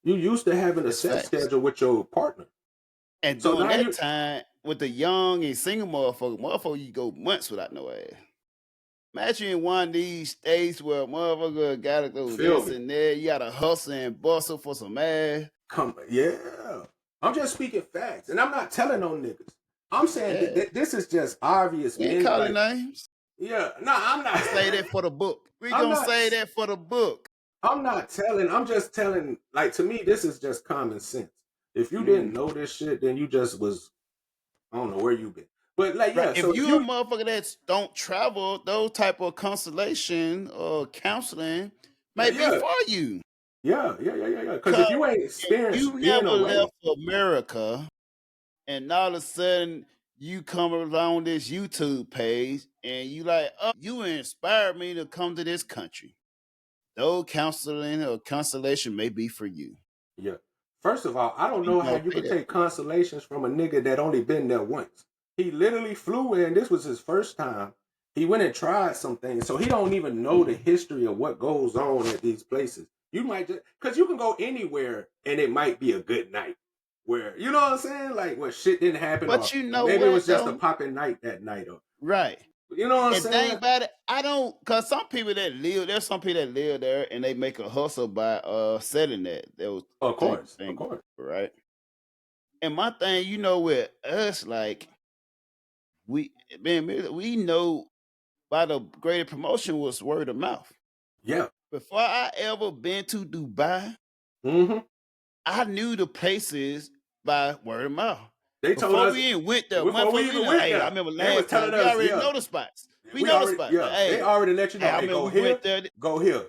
You used to having a sex schedule with your partner. And so during that time with the young and single motherfucker, you go months without no ass. Imagine one of these states where motherfucker gotta go this and there. You gotta hustle and bustle for some ass. I'm just speaking facts, and I'm not telling on niggas. I'm saying that this is just obvious. You ain't calling names. Yeah, no, I'm not. Say that for the book. We gonna say that for the book. I'm not telling. I'm just telling. Like, to me, this is just common sense. If you didn't know this shit, then you just was. I don't know where you been. But like, yeah. If you a motherfucker that don't travel, those type of constellation or counseling might be for you. Yeah. Because if you ain't experienced, you never left America, and all of a sudden you come along this YouTube page and you like, oh, you inspired me to come to this country. Though counseling or constellation may be for you. Yeah. First of all, I don't know how you could take consolations from a nigga that only been there once. He literally flew in. This was his first time. He went and tried some things, so he don't even know the history of what goes on at these places. You might just, because you can go anywhere and it might be a good night. Where, you know what I'm saying? Like, where shit didn't happen. But you know maybe it was just a popping night that night. Right. You know what I'm And saying? thing about it, I don't, cause there's some people that live there and they make a hustle by selling that. Those Of course, things, of course. right? And my thing, with us, like we know by the greater promotion was word of mouth. Yeah. Before I ever been to Dubai, Mm-hmm. I knew the places by word of mouth. They told Before us we even went there, before we even went hey, there. I remember They was last time telling we us, already yeah. know the spots. We We know already, the spots. yeah. Like, hey, They already let you know. hey, I Hey, remember go we here, went there. go here.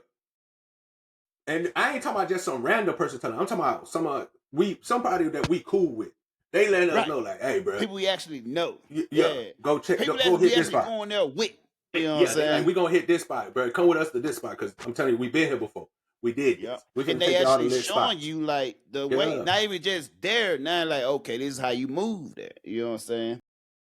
And I ain't talking about just some random person telling. I'm talking about somebody that we cool with. They letting us Right. know, like, hey, bro, People we actually know. yeah, go check, People go that hit we this actually spot. going there with. You know what Yeah, I'm they saying? like, we gonna hit this spot, bro. Come with us to this spot because I'm telling you, we've been here before. We did Yep. this. We're And gonna they take y'all to actually lit showing spots. you like the way, not even just there. Now, like, okay, this is how you move there. You know what I'm saying?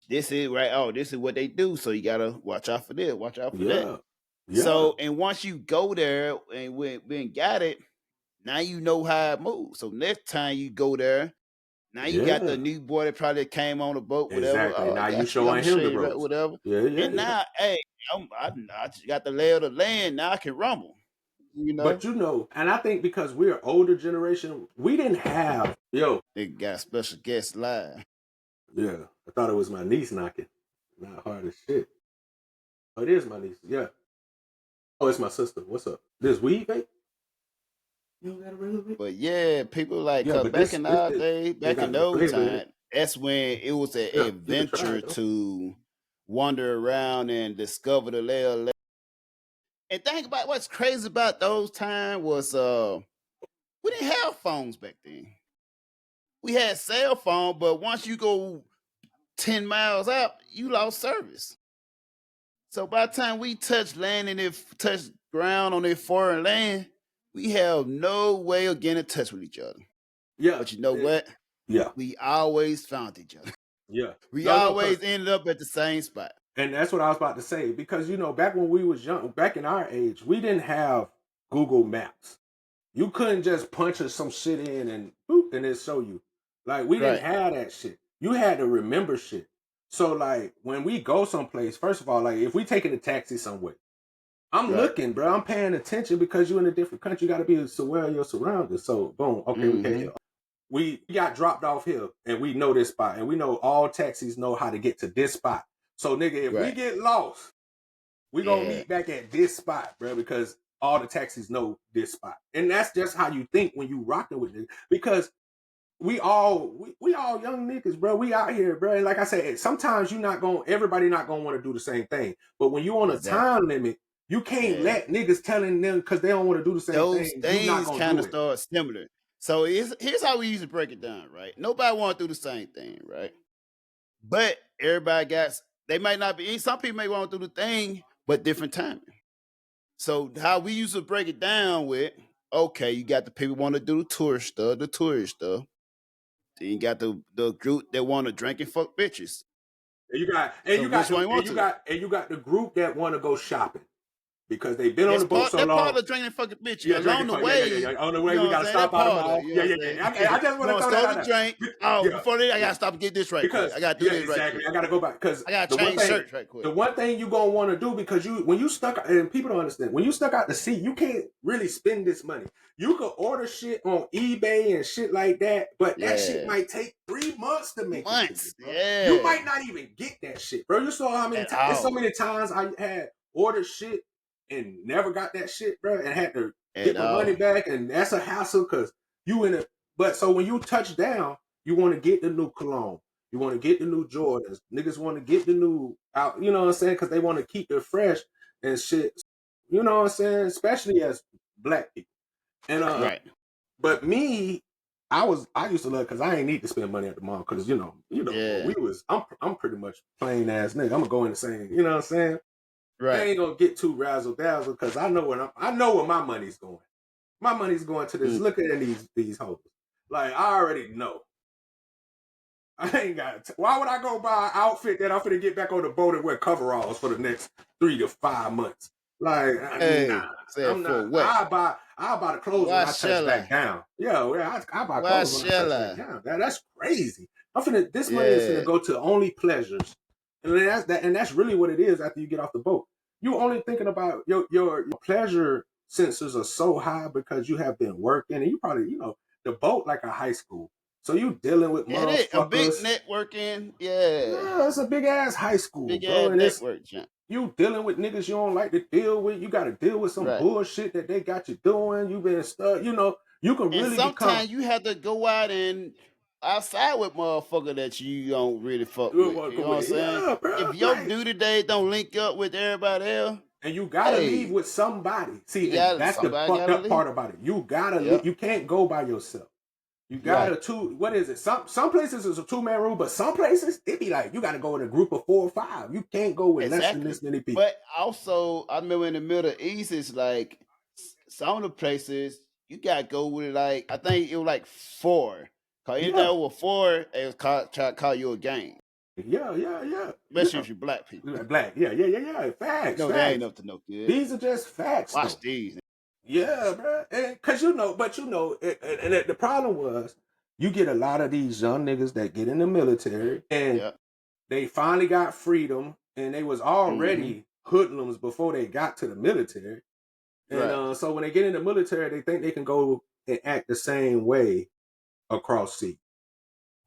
This is right. Oh, this is what they do. So you gotta watch out for this. Watch out for that. Yeah. So, and once you go there and when got it, now you know how it moves. So next time you go there, now you got the new boy that probably came on the boat, whatever. Exactly. Oh, Now I you got showing I'm him the you, ropes. whatever. Yeah. And now, hey, I just got the lay of the land. Now I can rumble. But and I think because we're older generation, we didn't have They got special guests live. Yeah, I thought it was my niece knocking. Not hard as shit. Oh, it is my niece. Yeah. Oh, it's my sister. What's up? This weed, babe? You don't got a regular vape? But yeah, people like Yeah, but back in our day, back got in the those flavor in time, it. that's when it was an Yeah, you can try adventure it, though. to wander around and discover the lay of land. And think about what's crazy about those times was we didn't have phones back then. We had cell phone, but once you go 10 miles out, you lost service. So by the time we touch land and touch ground on a foreign land, we have no way of getting in touch with each other. Yeah. But you know what? Yeah. We always found each other. Yeah. We always ended up at the same spot. And that's what I was about to say. Because, back when we was young, back in our age, we didn't have Google Maps. You couldn't just punch some shit in and boop, and it show you. Like, we didn't have that shit. You had to remember shit. So, like, when we go someplace, first of all, like, if we taking a taxi somewhere, I'm looking, bro. I'm paying attention because you're in a different country. You got to be aware of your surroundings. So, boom. Okay, we got dropped off here, and we know this spot, and we know all taxis know how to get to this spot. So, nigga, if we get lost, we gonna meet back at this spot, bro, because all the taxis know this spot. And that's just how you think when you rocking with it. Because we all young niggas, bro. We out here, bro. And like I said, sometimes everybody not gonna want to do the same thing. But when you on a time limit, you can't let niggas telling them because they don't want to do the same thing. Those things kind of start similar. So here's how we usually break it down, right? Nobody want to do the same thing, right? But everybody they might not be, some people may want to do the thing, but different timing. So how we used to break it down with, okay, you got the people want to do the tourist stuff. Then you got the group that want to drink and fuck bitches. And you got the group that want to go shopping. Because they've been on the boat so long. They're part of drinking fucking bitch. Yeah, along the way. On the way, we got to stop by the mall. I just want to throw that out. Drink. Before that, I got to stop and get this right because quick. I got to do this right quick. I got to go back. Because I got to change shirts right quick. The one thing you're going to want to do, because when you stuck, and people don't understand, when you stuck out to sea, you can't really spend this money. You could order shit on eBay and shit like that, but that shit might take 3 months to make it. You might not even get that shit, bro. You saw how many times, there's so many times I had ordered shit and never got that shit, bro, and had to get my money back, and that's a hassle because you in it. But so when you touch down, you want to get the new cologne, you want to get the new Jordans. Niggas want to get the new out, you know what I'm saying? Because they want to keep it fresh and shit. You know what I'm saying? Especially as black people. And but me, I used to love because I ain't need to spend money at the mall because I'm pretty much plain ass nigga. I'm gonna go in the same, you know what I'm saying? Right. I ain't gonna get too razzle dazzle because I know where my money's going. My money's going to this. Look at these hoes. Like I already know. I ain't got. Why would I go buy an outfit that I'm finna get back on the boat and wear coveralls for the next 3 to 5 months? Like, I'm not. I'll buy the clothes when I touch back down. I buy clothes when I touch back down. That's crazy. This money is gonna go to only pleasures And that's really what it is after you get off the boat. You only thinking about your pleasure sensors are so high because you have been working, and you probably, the boat like a high school. So you dealing with Yeah, it is a big motherfuckers. networking. Yeah, Yeah, it's a big ass high school, big bro. ass And it's network jump. you dealing with niggas you don't like to deal with. You got to deal with some Right. bullshit that they got you doing. You been stuck. You can And really become. sometimes you have to go out and outside with motherfucker that you don't really fuck with. You know what I'm saying? Yeah, bro. If your Like, duty days don't link up with everybody else, and you gotta hey, leave with somebody. See, you and that's the somebody fucked gotta up leave. part about it. You gotta Yep. leave. You can't go by yourself. You gotta Right. what is it? Some places is a 2-man rule, but some places it be like you gotta go in a group of 4 or 5. You can't go with less than this many people. But also, I remember in the Middle East, it's like some of the places you gotta go with like I think it was like 4. Cause anything Yeah. over 4, they was try to call you a gang. Yeah. Especially if you're black people. Black. Yeah. Facts. No, facts. they ain't up to no good. These are just facts. Watch though. these. Yeah, bro. Cause and the problem was you get a lot of these young niggas that get in the military and they finally got freedom and they was already hoodlums before they got to the military. And so when they get in the military, they think they can go and act the same way across sea.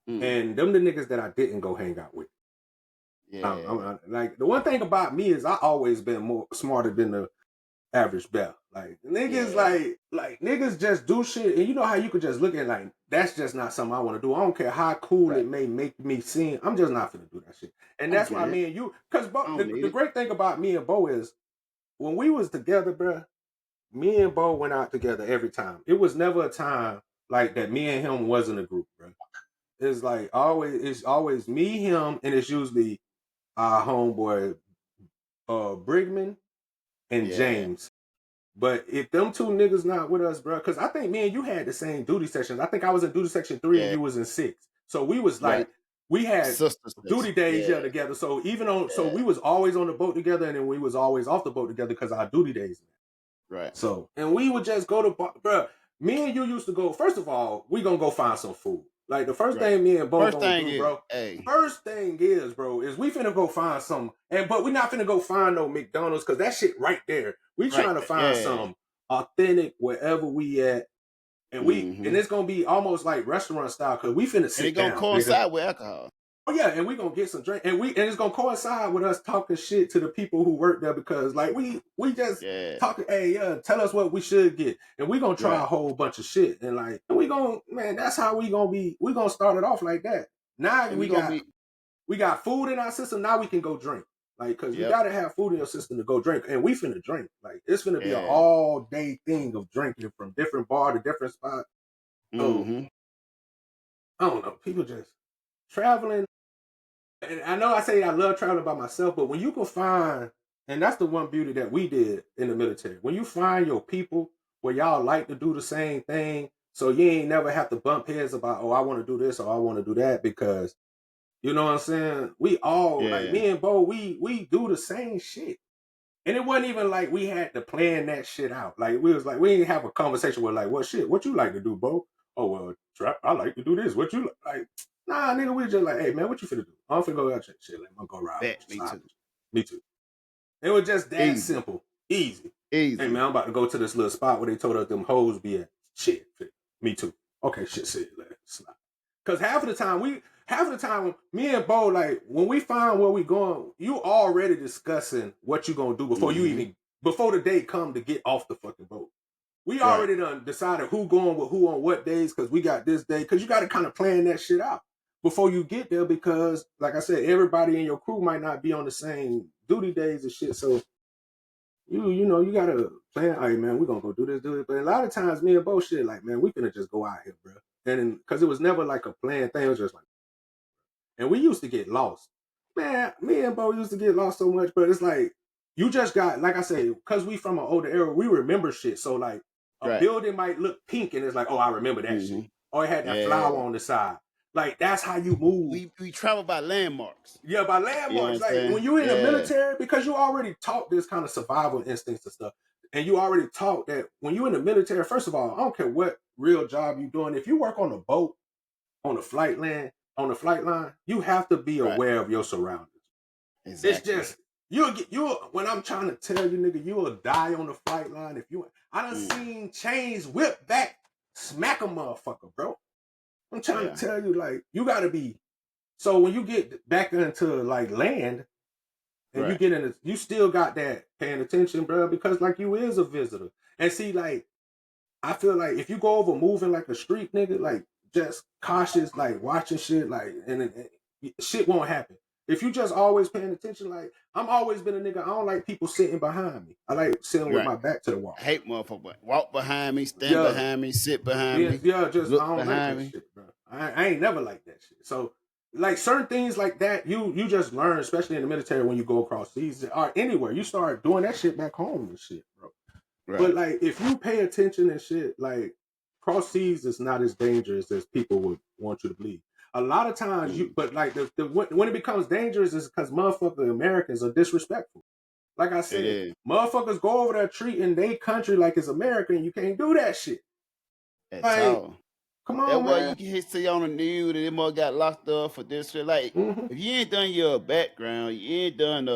And them the niggas that I didn't go hang out with. Yeah. Like the one thing about me is I always been more smarter than the average bell. Like niggas like niggas just do shit, and you know how you could just look at like that's just not something I want to do. I don't care how cool it may make me seem. I'm just not gonna do that shit. And that's why me and you, because the great thing about me and Bo is when we was together, bro, me and Bo went out together every time. It was never a time like that me and him wasn't a group, bro. It's like it's always me, him, and it's usually our homeboy Brigman and James. But if them two niggas not with us, bro, because I think me and you had the same duty sections. I think I was in duty section 3 and you was in 6. So we was like, we had duty days together. So even on, so we was always on the boat together, and then we was always off the boat together because our duty days. Right. So, and we would just go to, bro, me and you used to go, first of all, we gonna go find some food. Like the first thing me and Bo gonna do, bro. First thing is, bro, is we finna go find some, but we not finna go find no McDonald's because that shit right there. We trying to find some authentic wherever we at, and and it's gonna be almost like restaurant style because we finna sit down. It's gonna coincide with alcohol. Oh yeah, and we gonna get some drink, and it's gonna coincide with us talking shit to the people who work there because like we just talking. Hey, tell us what we should get, and we gonna try a whole bunch of shit, and like we gonna that's how we gonna be. We gonna start it off like that. Now we got food in our system. Now we can go drink, like because you gotta have food in your system to go drink, and we finna drink. Like it's finna be an all day thing of drinking from different bar to different spot. I don't know. People just traveling. And I know I say I love traveling by myself, but when you can find, and that's the one beauty that we did in the military, when you find your people where y'all like to do the same thing, so you ain't never have to bump heads about, oh, I want to do this or I want to do that, because you know what I'm saying? We all, like me and Bo, we do the same shit. And it wasn't even like we had to plan that shit out. Like we was like, we didn't have a conversation with like, what you like to do, Bo? Oh, well, I like to do this. What you like? Nah, nigga, we just like, hey, man, what you finna do? I'm finna go out check shit. Like, I'm gonna go ride. Me too. It was just that simple. Easy. Hey, man, I'm about to go to this little spot where they told us them hoes be at. Shit. Me too. Okay, shit, let's slide. Because half of the time, me and Bo, like, when we find where we going, you already discussing what you gonna do before you even, before the day come to get off the fucking boat. We already done decided who going with who on what days because we got this day. Because you got to kind of plan that shit out before you get there because, like I said, everybody in your crew might not be on the same duty days and shit. So, you got to plan, hey, man, we're going to go do this. But a lot of times, me and Bo shit, like, man, we finna just go out here, bro. And because it was never like a planned thing. It was just like, and we used to get lost. Man, me and Bo used to get lost so much, but it's like, you just got, like I said, because we from an older era, we remember shit. So, like, a building might look pink and it's like, oh, I remember that shit. Or it had that flower on the side. Like, that's how you move. We travel by landmarks. Yeah, by landmarks. Like, when you're in the military, because you already taught this kind of survival instincts and stuff, and you already taught that when you're in the military, first of all, I don't care what real job you're doing. If you work on a boat, on the flight line, you have to be aware of your surroundings. Exactly. It's just you'll when I'm trying to tell you, nigga, you'll die on the flight line if you. I done seen chains whip back, smack a motherfucker, bro. I'm trying to tell you, like, you gotta be. So when you get back into like land, and you get in, you still got that paying attention, bro, because like you is a visitor. And see, like, I feel like if you go over moving like a street nigga, like just cautious, like watching shit, like, and shit won't happen. If you just always paying attention, like I'm always been a nigga. I don't like people sitting behind me. I like sitting with my back to the wall. I hate motherfuckers. Walk behind me, stand behind me, sit behind me. Yeah, just look I don't like that shit, bro. I ain't never like that shit. So like certain things like that, you just learn, especially in the military when you go across seas or anywhere. You start doing that shit back home and shit, bro. But like if you pay attention and shit, like cross seas is not as dangerous as people would want you to believe. A lot of times but like when it becomes dangerous is because motherfucking Americans are disrespectful. Like I said, motherfuckers go over there treating their country like it's America and you can't do that shit. At like, all. Come on, that's why man. you can see on the news that them all got locked up for this shit. Like, if you ain't done your background, you ain't done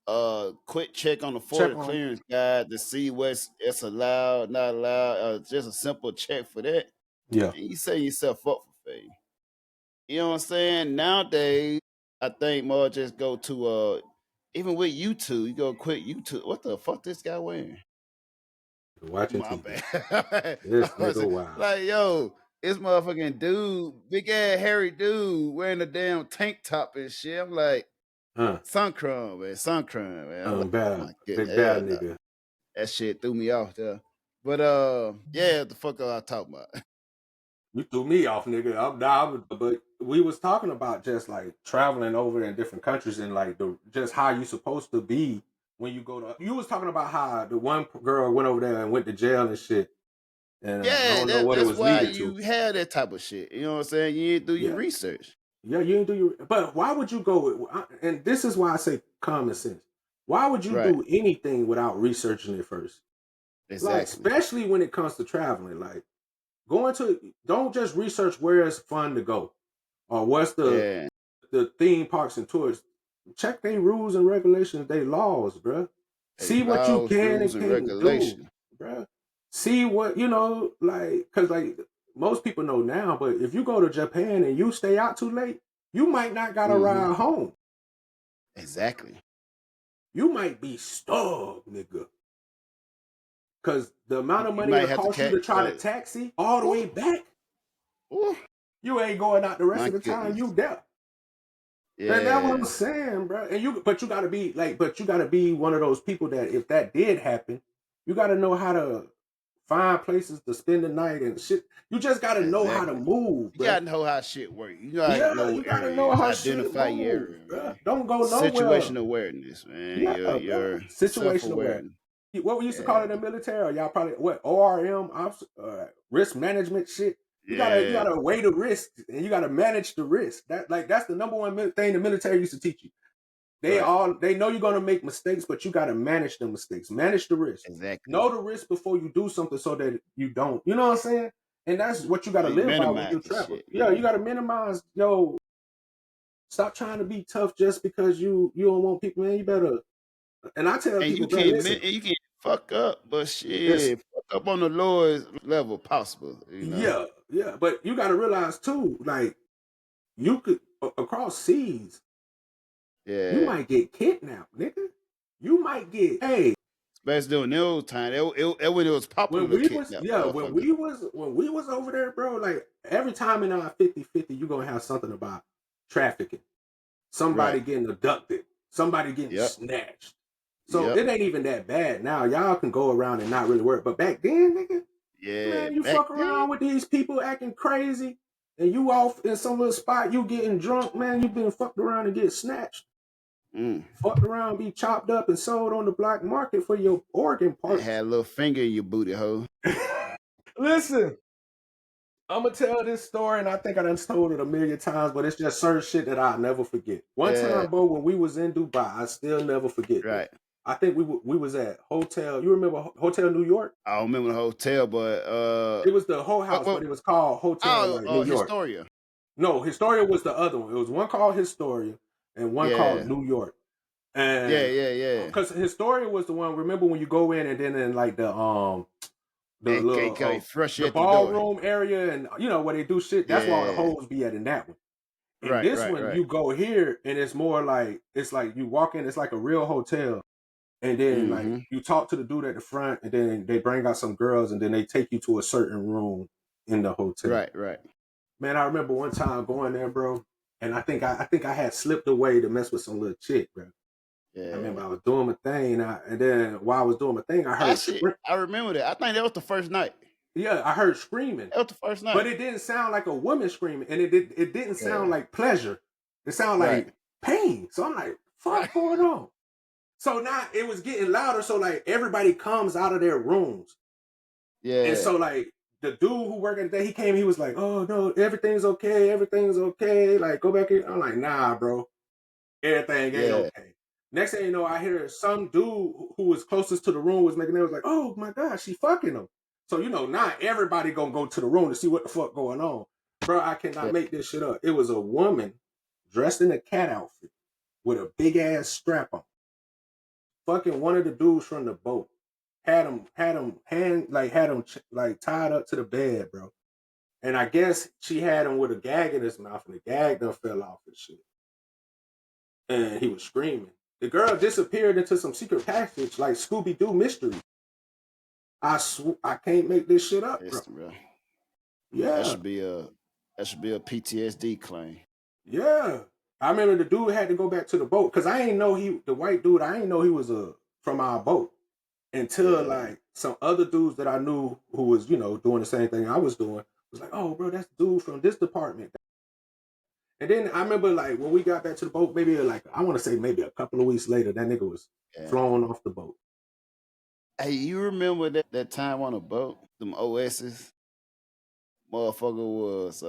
a quick check on the Florida clearance guide to see what's allowed, not allowed, just a simple check for that. Yeah. And you set yourself up for failure. You know what I'm saying? Nowadays, I think more just go to even with YouTube, you go quit YouTube. What the fuck this guy wearing? Watching My TV. bad. This nigga wild. Like, yo, this motherfucking dude, big ass hairy dude wearing a damn tank top and shit. I'm like, sun crumb, man. Bad. Big bad nigga. That shit threw me off there. But yeah, the fuck are I talking about? You threw me off, nigga. But we was talking about just like traveling over in different countries and like just how you supposed to be when you go to. You was talking about how the one girl went over there and went to jail and shit. And I don't know what it was leading to. You had that type of shit. You know what I'm saying? You didn't do your research. Yeah, you didn't do your. But why would you go? And this is why I say common sense. Why would you do anything without researching it first? Exactly. Like, especially when it comes to traveling, like. Don't just research where it's fun to go or what's the theme parks and tours. Check their rules and regulations, their laws, bro. See what you can and can't do, bro. See what, like, because like most people know now, but if you go to Japan and you stay out too late, you might not got to ride home. Exactly. You might be stuck, nigga. Because the amount of money it costs you to try to taxi all the way back, you ain't going out the rest of the time you there. Yeah, and that's what I'm saying, bro. And but you gotta be one of those people that if that did happen, you gotta know how to find places to spend the night and shit. You just gotta know how to move, bro. You gotta know how shit works. You gotta know how identify shit your area, bro. Don't go nowhere. Situational awareness, man. Your situational awareness. What we used to call it in the military, y'all probably ORM, risk management shit. You gotta weigh the risk and you gotta manage the risk. That's the number one thing the military used to teach you. They know you're gonna make mistakes, but you gotta manage the mistakes, manage the risk. Exactly. Know the risk before you do something so that you don't. You know what I'm saying? And that's what you gotta live by when you travel. Yeah, you gotta minimize. Stop trying to be tough just because you don't want people. Man, you better. And I tell people, you can't fuck up, but shit, fuck up on the lowest level possible. Yeah. But you got to realize too, like you could across seas. Yeah, you might get kidnapped, nigga. You might get Especially during the old time, it when it was popular. When we was over there, bro. Like every time in our 50-50, you gonna have something about trafficking, somebody getting abducted, somebody getting snatched. So it ain't even that bad now. Y'all can go around and not really work. But back then, nigga, man, you fuck around with these people acting crazy, and you off in some little spot, you getting drunk, man. You been fucked around and get snatched. Fucked around, be chopped up and sold on the black market for your organ parts. Had a little finger in your booty hole. Listen, I'm gonna tell this story, and I think I done told it a million times, but it's just certain shit that I'll never forget. One time, bro, when we was in Dubai, I still never forget. Right. I think we was at Hotel. You remember Hotel New York? I don't remember the hotel, but it was the whole house, but it was called Hotel New York. Historia. No, Historia was the other one. It was one called Historia, and one called New York. And yeah. Because Historia was the one. Remember when you go in and then in like the little the ballroom area and where they do shit. That's where all the hoes be at in that one. In this one, you go here and it's more like you walk in. It's like a real hotel, and then like you talk to the dude at the front, and then they bring out some girls, and then they take you to a certain room in the hotel. Right. Man, I remember one time going there, bro, and I think I had slipped away to mess with some little chick, bro. Yeah. I remember I was doing my thing, and then while I was doing my thing, I heard. I remember that. I think that was the first night. Yeah, I heard screaming. That was the first night, but it didn't sound like a woman screaming, and it didn't sound like pleasure. It sounded like pain. So I'm like, "Fuck, going on?" So now it was getting louder. So like everybody comes out of their rooms. Yeah. And so like the dude who worked at the day, he came. He was like, "Oh no, everything's okay. Everything's okay. Like go back in." I'm like, "Nah, bro, everything ain't okay." Next thing you know, I hear some dude who was closest to the room was making it. Was like, "Oh my god, she fucking him." So not everybody gonna go to the room to see what the fuck going on, bro. I cannot make this shit up. It was a woman dressed in a cat outfit with a big ass strap on. Fucking one of the dudes from the boat had him tied up to the bed, bro. And I guess she had him with a gag in his mouth, and the gag done fell off and shit. And he was screaming. The girl disappeared into some secret passage like Scooby-Doo mystery. I can't make this shit up, bro. Yeah. That should be a PTSD claim. Yeah. I remember the dude had to go back to the boat because I ain't know the white dude, I ain't know he was from our boat until like some other dudes that I knew who was, doing the same thing I was doing was like, "Oh, bro, that's the dude from this department." And then I remember like when we got back to the boat, maybe like I want to say maybe a couple of weeks later, that nigga was flown off the boat. Hey, you remember that time on the boat? Them OSs? Motherfucker was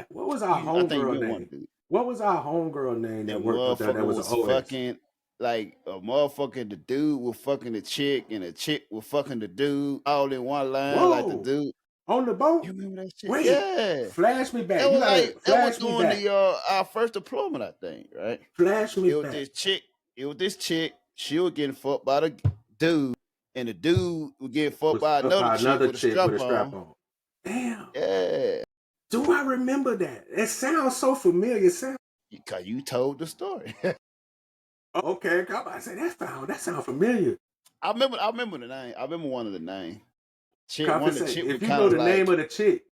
what was our homegirl name? What was our homegirl name that worked up there that was an OS? Fucking like a motherfucker, the dude was fucking the chick and the chick was fucking the dude all in one line. Whoa. Like the dude. On the boat? You remember that shit? Wait, yeah. Flash me back. That was during our first deployment, I think, right? Flash me back. It was this chick. She was getting fucked by the dude, and the dude was getting fucked by another chick with a strap on. Damn. Yeah. Do I remember that? It sounds so familiar. Because you told the story. Okay, I say that sounds familiar. I remember the name. I remember one of the names. If you know the name of the chick.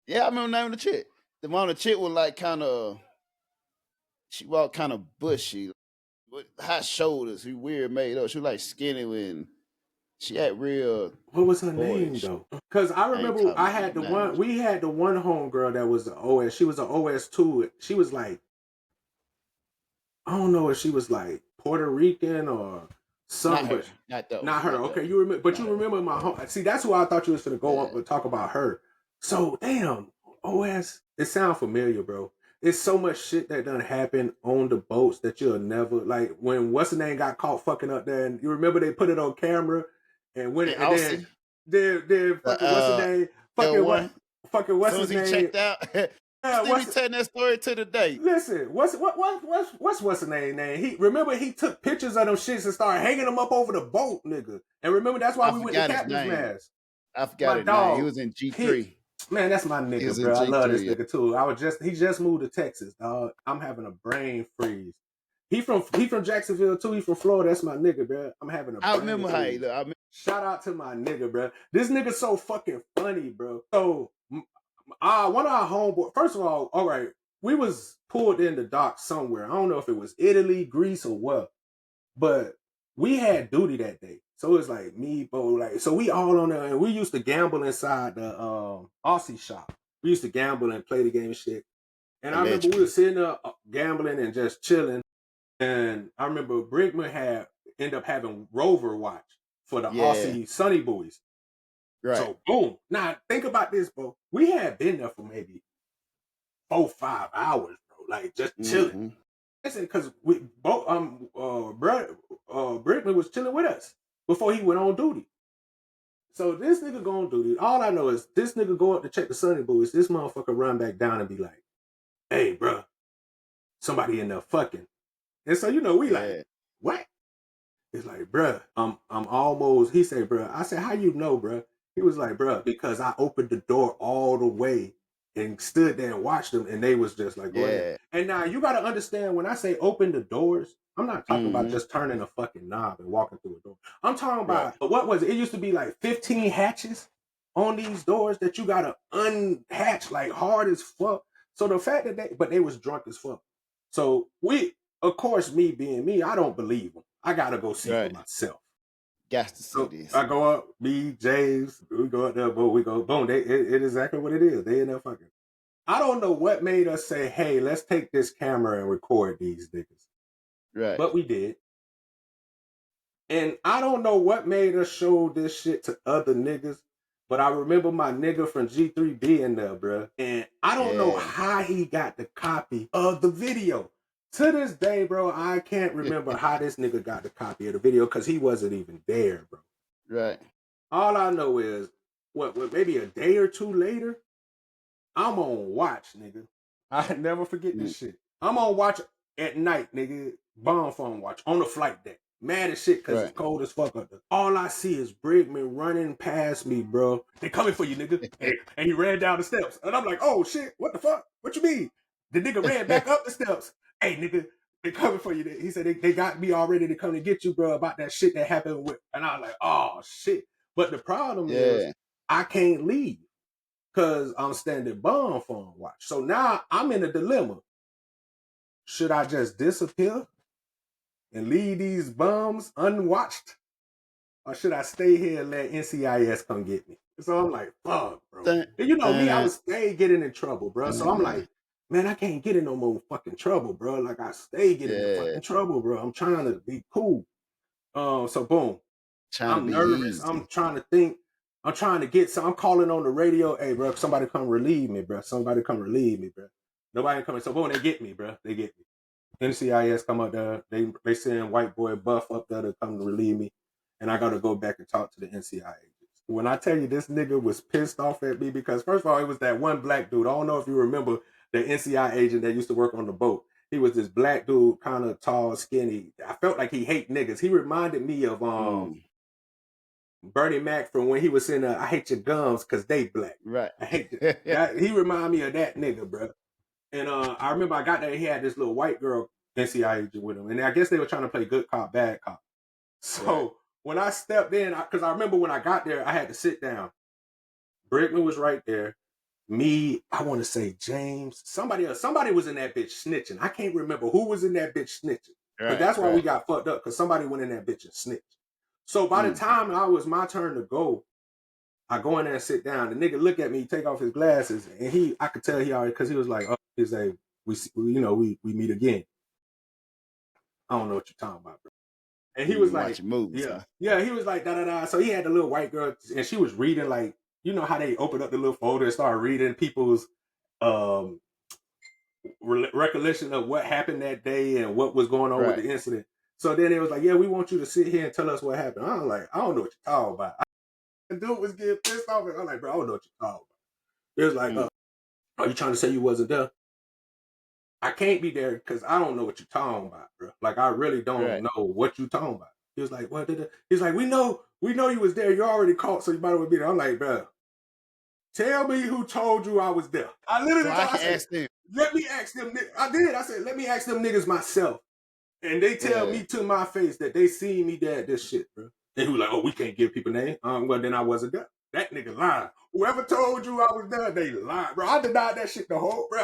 Yeah, I remember the name of the chick. The one of the chick was like she walked kind of bushy, with high shoulders, she weird made up. She was like skinny and she had real. What was her name though? Because I remember we had the one homegirl that was the OS. She was an OS too. She was like, I don't know if she was like Puerto Rican or something. Not her. Okay, you remember, but you remember my home. See, that's who I thought you was gonna go up and talk about her. So damn, OS. It sounds familiar, bro. It's so much shit that done happen on the boats that you'll never like. When what's the name got caught fucking up there, and you remember they put it on camera, and when then fucking what's the name? Fucking what's his name? Checked out. Still be telling that story to the day. Listen, what's the name? He took pictures of them shits and started hanging them up over the boat, nigga. And remember that's why we went to Captain's Mass. I forgot his name. He was in G3. Man, that's my nigga, bro. I love this nigga too. He just moved to Texas, dog. I'm having a brain freeze. He from Jacksonville too. He from Florida. That's my nigga, bro. I'm having a brain freeze. I remember how he looked. Shout out to my nigga, bro. This nigga so fucking funny, bro. So one of our homeboys, first of all right, we was pulled in the dock somewhere. I don't know if it was Italy, Greece, or what, but we had duty that day. So it's like me, bro, like, so we all on there, and we used to gamble inside the Aussie shop. We used to gamble and play the game and shit. And I remember we were sitting there gambling and just chilling. And I remember Brickman ended up having Rover watch for the Aussie Sunny Boys. Right. So boom. Now think about this, bro. We had been there for maybe 4-5 hours, bro. Like just chilling. Listen, because we both Brickman was chilling with us before he went on duty. So this nigga go on duty. All I know is this nigga go up to check the Sunny Boys. This motherfucker run back down and be like, "Hey, bro, somebody in there fucking." And so, you know, we Yeah. like, what? It's like, bruh, I'm almost, he said, bruh. I said, how you know, bruh? He was like, bruh, because I opened the door all the way and stood there and watched them, and they was just like, go ahead. Yeah. And now you got to understand, when I say open the doors, I'm not talking about Mhm. just turning a fucking knob and walking through a door. I'm talking Right. about, what was it? It used to be like 15 hatches on these doors that you got to unhatch like hard as fuck. So the fact that they was drunk as fuck. So of course, me being me, I don't believe them. I gotta go see for Right. myself. Got to see So this. I go up, me, James, we go up there, boom, we go, boom. It is exactly what it is. They in there fucking. I don't know what made us say, hey, let's take this camera and record these niggas. Right. But we did. And I don't know what made us show this shit to other niggas. But I remember my nigga from G3 being there, bro. And I don't know Yeah. how he got the copy of the video. To this day, bro, I can't remember how this nigga got the copy of the video because he wasn't even there, bro. Right. All I know is, what maybe a day or two later, I'm on watch, nigga. I never forget this shit. I'm on watch at night, nigga. Bomb phone watch on the flight deck. Mad as shit because it's cold as fuck up there. All I see is Brigman running past me, bro. They coming for you, nigga. And he ran down the steps. And I'm like, oh shit, what the fuck? What you mean? The nigga ran back up the steps. Hey, nigga, they coming for you. He said they got me already to come to get you, bro, about that shit that happened with. And I was like, oh shit. But the problem is I can't leave because I'm standing bomb phone watch. So now I'm in a dilemma. Should I just disappear and leave these bums unwatched? Or should I stay here and let NCIS come get me? So I'm like, fuck, bro. And you know me, I was stay getting in trouble, bro. So I'm like, man, I can't get in no more fucking trouble, bro. Like I stay getting in fucking trouble, bro. I'm trying to be cool. So boom. I'm nervous. Easy. I'm trying to think. I'm trying to get some. I'm calling on the radio. Hey, bro, somebody come relieve me, bro. Somebody come relieve me, bro. Nobody coming. So boom, they get me, bro. They get me. NCIS come up there. They send white boy Buff up there to come to relieve me. And I got to go back and talk to the NCI agents. When I tell you this nigga was pissed off at me because, first of all, it was that one black dude. I don't know if you remember the NCI agent that used to work on the boat. He was this black dude, kind of tall, skinny. I felt like he hate niggas. He reminded me of Bernie Mac from when he was in I Hate Your Gums because they black. Right. I hate that. He reminded me of that nigga, bro. And I remember I got there, he had this little white girl NCI agent with him. And I guess they were trying to play good cop, bad cop. So when I stepped in, because I remember when I got there, I had to sit down. Brickman was right there. Me, I want to say James, somebody else. Somebody was in that bitch snitching. I can't remember who was in that bitch snitching. But that's why we got fucked up, because somebody went in that bitch and snitched. So by the time it was my turn to go, I go in there and sit down. The nigga look at me, take off his glasses, and I could tell he already, because he was like, he's like, we meet again. I don't know what you're talking about, bro. And he was like, movies, yeah, he was like, da-da-da. So he had the little white girl, and she was reading, like, you know how they open up the little folder and start reading people's recollection of what happened that day and what was going on with the incident. So then it was like, yeah, we want you to sit here and tell us what happened. I was like, I don't know what you're talking about. The dude was getting pissed off. I'm like, bro, I don't know what you're talking about. It was like, are you trying to say you wasn't there? I can't be there because I don't know what you're talking about, bro. Like, I really don't know what you're talking about. He was like, what did it? He's like, we know you was there. You're already caught, so you might as well be there. I'm like, bro, tell me who told you I was there. I literally asked them. Let me ask them. I did. I said, let me ask them niggas myself. And they tell me to my face that they seen me there at this shit, bro. And he was like, oh, we can't give people names. Well, then I wasn't there. That nigga lied. Whoever told you I was there, they lied, bro. I denied that shit the whole, bro.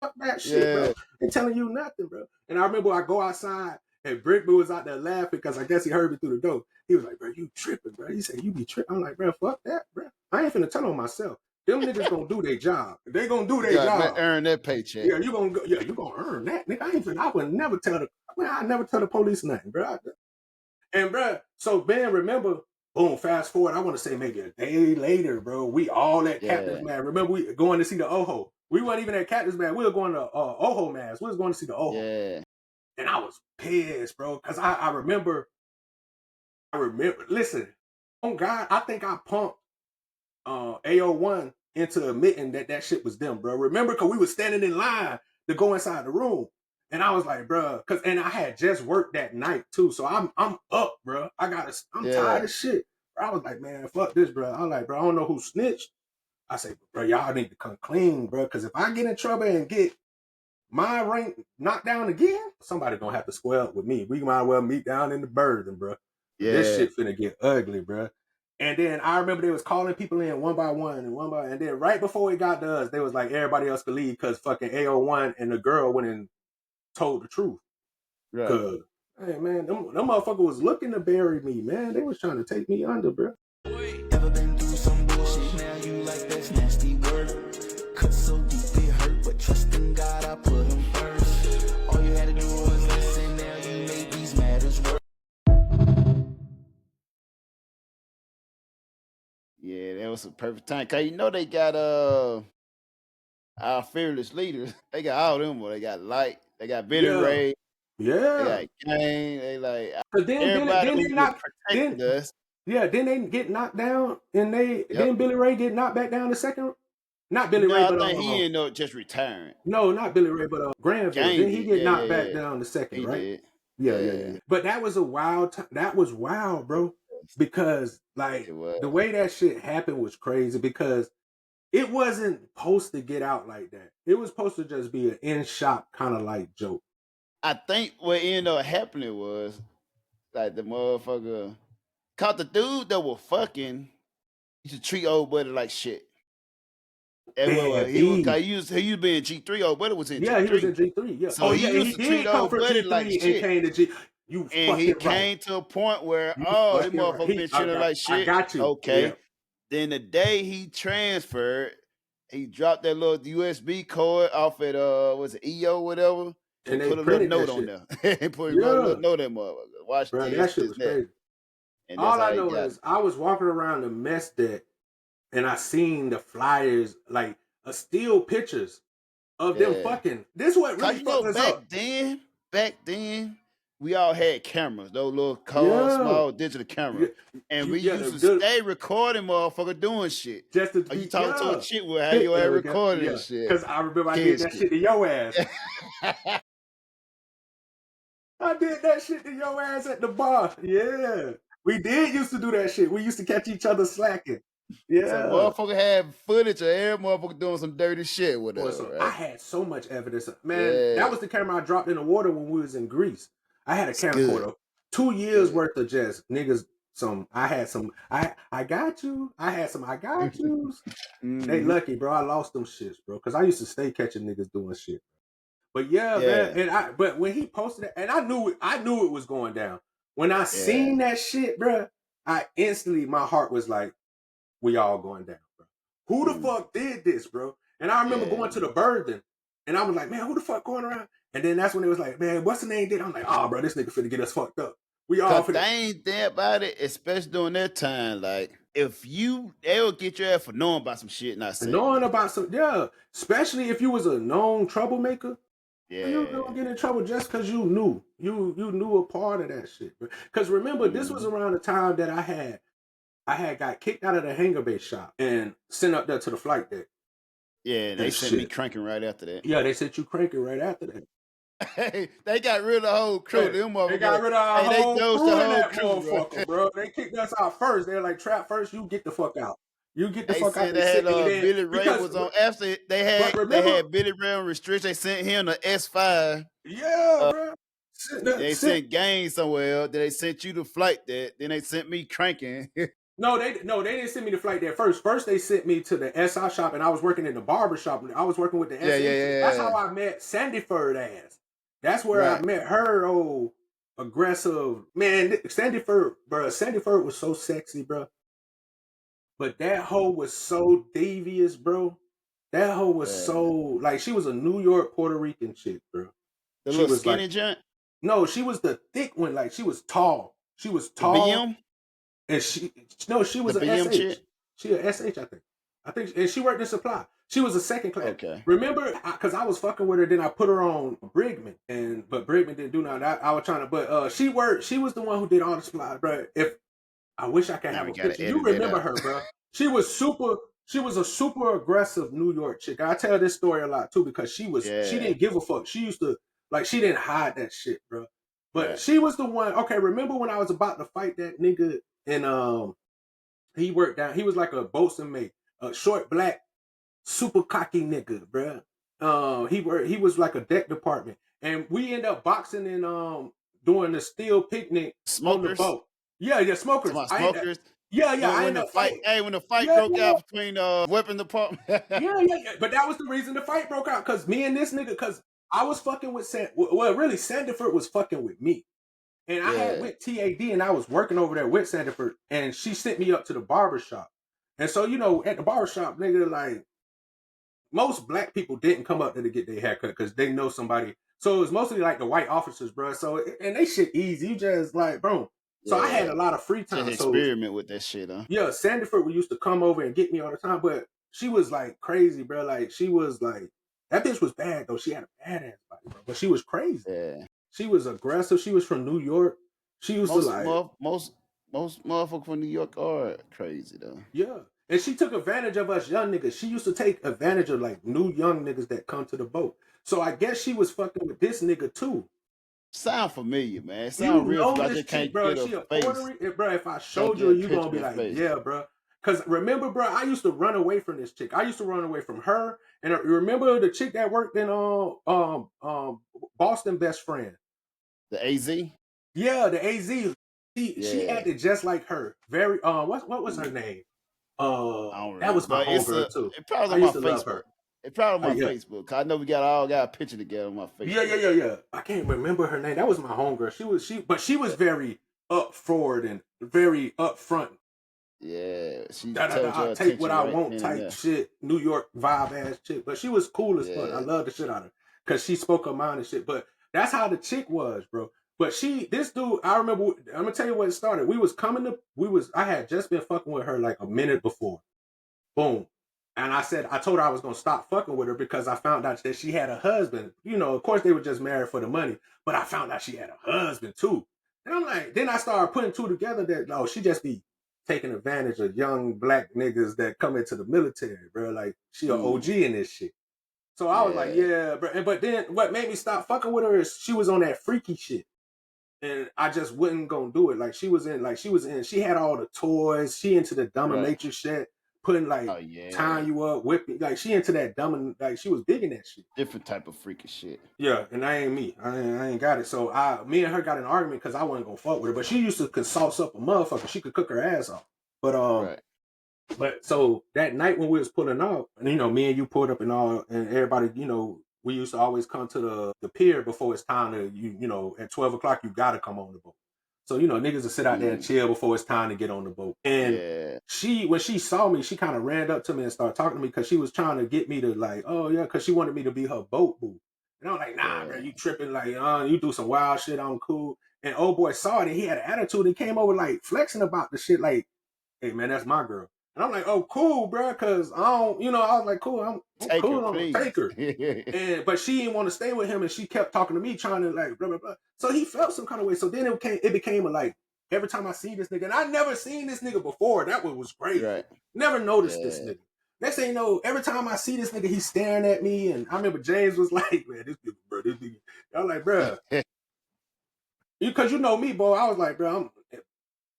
Fuck that shit, bro. Ain't telling you nothing, bro. And I remember I go outside and Brickman was out there laughing because I guess he heard me through the door. He was like, bro, you tripping, bro. He said, you be tripping. I'm like, bro, fuck that, bro. I ain't finna tell on myself. Them niggas gonna do their job. They gonna do their job. Earn their paycheck. Yeah, you gonna earn that, nigga. I would never tell the police nothing, bro. And bro, so Ben, remember, boom, fast forward, I want to say maybe a day later, bro. We all at Captain's Man. Remember, we going to see the Oho. We weren't even at Captain's Man. We were going to Oho Mass. We was going to see the Oho. Yeah. And I was pissed, bro, because I remember, listen, oh God, I think I pumped AO1 into admitting that shit was them, bro. Remember, because we were standing in line to go inside the room. And I was like, bro, and I had just worked that night too. So I'm up, bro. I'm tired of shit. I was like, man, fuck this, bro. I was like, bro, I don't know who snitched. I say, bro, y'all need to come clean, bro. Because if I get in trouble and get my rank knocked down again, somebody gonna have to square up with me. We might as well meet down in the Burden, bro. Yeah. This shit finna get ugly, bro. And then I remember they was calling people in one by one, and then right before it got to us, they was like everybody else could leave because fucking AO1 and the girl went and told the truth. Right. Cause hey man, them motherfucker was looking to bury me, man. They was trying to take me under, bro. Ever been through some bullshit? Now you like that's nasty word. Cut so deep it hurt, but trust in God, I put him first. All you had to do was listen. Now you make these matters work. Yeah, that was a perfect time. Cause you know they got our fearless leaders. They got all them. They got Light. They got Billy Ray. Yeah. They got Kane. They like everybody protected us. Yeah, then they get knocked down, and then Billy Ray get knocked back down the second. Not Billy Ray, but I think he ended up just retiring. No, not Billy Ray, but Granville. Then he get knocked back down the second, right? Yeah. But that was a wild time. That was wild, bro. Because like the way that shit happened was crazy because it wasn't supposed to get out like that. It was supposed to just be an in shop kind of like joke. I think what ended up happening was like the motherfucker caught the dude that was fucking used to treat old buddy like shit. And he was being G3. Old buddy was in G3. Yeah, he was in G3. Yeah. So he used to treat old buddy like shit. Came to G. He came to a point where this motherfucker been treating like shit. I got you. Okay. Yeah. Then the day he transferred, he dropped that little USB cord off at was it EO whatever, and put a little note on there. And put a little note in motherfucker. Watch bro, that shit was crazy. And all I know is I was walking around the mess deck and I seen the flyers, like still pictures of them fucking. This is what really fucked us up. Back then, we all had cameras, those little small digital cameras. And we used to stay recording motherfucker doing shit. Just to you talking to a chick with how you had recording and shit. Because I remember I did that shit to your ass. I did that shit to your ass at the bar. Yeah. We did used to do that shit. We used to catch each other slacking. Yeah. So motherfucker had footage of every motherfucker doing some dirty shit with us. Right? I had so much evidence. Man, that was the camera I dropped in the water when we was in Greece. I had a camcorder. 2 years worth of just niggas. I got you. I had some I got yous. They lucky, bro. I lost them shits, bro. Because I used to stay catching niggas doing shit. But man, but when he posted it, and I knew it was going down. When I seen that shit, bro, I instantly, my heart was like, we all going down, bro. Who the fuck did this, bro? And I remember going to the Burden, and I was like, man, who the fuck going around? And then that's when it was like, man, what's the name did? I'm like, oh, bro, this nigga finna get us fucked up. We all finna. They ain't there about it, especially during that time. Like, if they'll get your ass for knowing about some shit, not saying. Knowing about some, especially if you was a known troublemaker. Yeah. You don't get in trouble just because you knew. You knew a part of that shit. Because remember, this was around the time that I had got kicked out of the hangar base shop and sent up there to the flight deck. Yeah, they sent me cranking right after that. Yeah, they sent you cranking right after that. Hey, they got rid of the whole crew. Hey, they got rid of our whole crew, bro. They kicked us out first. They were like, trap first, you get the fuck out. You get the fuck out. They had Billy Ray was on after they had Billy Ray on restriction. They sent him to S5. Yeah, bro. They sent Gang somewhere else. Then they sent you to flight deck. Then they sent me cranking. No, they didn't send me to flight deck first. First, they sent me to the SI shop, and I was working in the barber shop. I was working with the SI. Yeah. That's how I met Sandyford ass. That's where I met her old aggressive man. Sandyford, bro. Sandyford was so sexy, bro. But that hoe was so devious, bro. That hoe was so like she was a New York Puerto Rican chick, bro. The little skinny giant? No, she was the thick one. Like she was tall. She was tall. BM? And she was an SH. Chick? She a SH, I think, and she worked in supply. She was a second class. Okay. Remember, because I was fucking with her, then I put her on Brigman, but Brigman didn't do nothing. I was trying to, but she was the one who did all the supply, bro. If I wish I could have a picture. You remember her, bro? She was a super aggressive New York chick. I tell this story a lot too because she didn't give a fuck. She used to Like she didn't hide that shit, bro. But Right. she was the one. Okay, remember when I was about to fight that nigga and he worked down. He was like a bosun mate, a short black, super cocky nigga, bro. He was like a deck department, and we end up boxing and doing the steel picnic on the Smokers. boat. Yeah, smokers. Talking about smokers. I When ended the up fight, fighting. hey, when the fight Yeah, broke yeah. out between weapon department. Yeah. But that was the reason the fight broke out, because me and this nigga, because I was fucking with really Sandiford was fucking with me. And I had Yeah. went TAD and I was working over there with Sandiford, and she sent me up to the barbershop. And so, at the barbershop, nigga, like, most black people didn't come up there to get their haircut because they know somebody. So it was mostly like the white officers, bro. So, and they shit easy. You just like, bro. So I had Yeah. a lot of free time. Just So experiment with that shit, huh? yeah, Sandiford used to come over and get me all the time, but she was like crazy, bro. Like she was like, that bitch was bad though. She had a badass body, bro. But she was crazy. Yeah. She was aggressive. She was from New York. She used to like most motherfuckers from New York are crazy though. yeah. And she took advantage of us young niggas. She used to take advantage of like new young niggas that come to the boat. So I guess she was fucking with this nigga too. Sound familiar, man. You Sound real. know I this just chick, can't bro. get She a a face. Puerto Rican, bro. If I Can't showed get you, a you gonna picture be in the like, face. yeah, bro. Cause remember, bro, I used to run away from this chick. I used to run away from her. And remember the chick that worked in Boston Best Friend? The AZ? Yeah, the AZ. She Yeah. acted just like her. Very what was her name? I don't remember. That was my But it's homegirl too. it probably I on my used to love Facebook. her. It's probably on my Yeah. Facebook. 'Cause I know we all got a picture together on my Facebook. Yeah. I can't remember her name. That was my homegirl. But she was very up forward and very upfront. Yeah. She I'll take what I want type shit. New York vibe ass chick. But she was cool as fuck. I love the shit out of her. Cause she spoke her mind and shit. But that's how the chick was, bro. But this dude, I remember, I'm gonna tell you what it started. I had just been fucking with her like a minute before. Boom. And I told her I was gonna stop fucking with her because I found out that she had a husband. Of course they were just married for the money, but I found out she had a husband too. And I'm like, then I started putting two together that she just be taking advantage of young black niggas that come into the military, bro. Like she an OG in this shit. So I was like, yeah, bro. But then what made me stop fucking with her is she was on that freaky shit. And I just wasn't gonna do it. She had all the toys, she into the dominatrix shit, putting tying you up, whipping, like she into that dumb, like she was big in that shit. Different type of freaky shit. Yeah, and I ain't me. I ain't got it. So me and her got an argument because I wasn't gonna fuck with her. But she used to sauce up a motherfucker. She could cook her ass off. But Right. but so that night when we was pulling up, and me and you pulled up and all, and everybody, we used to always come to the pier before it's time to, at 12 o'clock, you got to come on the boat. So, niggas will sit out there and chill before it's time to get on the boat. And when she saw me, she kind of ran up to me and started talking to me because she was trying to get me to like, oh, yeah, because she wanted me to be her boat boo. And I was like, nah, bro, you tripping. Like, you do some wild shit. I'm cool. And old boy saw it and he had an attitude. He came over like flexing about the shit like, hey, man, that's my girl. And I'm like, oh, cool, bro, because I don't, I was like, cool, I'm cool, I'm gonna take her. But she didn't want to stay with him, and she kept talking to me, trying to like, blah, blah, blah. So he felt some kind of way. So then it became like, every time I see this nigga, and I never seen this nigga before, that was great. Right. Never noticed this nigga. Next thing you know, every time I see this nigga, he's staring at me, and I remember James was like, man, this nigga. I was like, bro. Because you know me, boy, I was like, bro,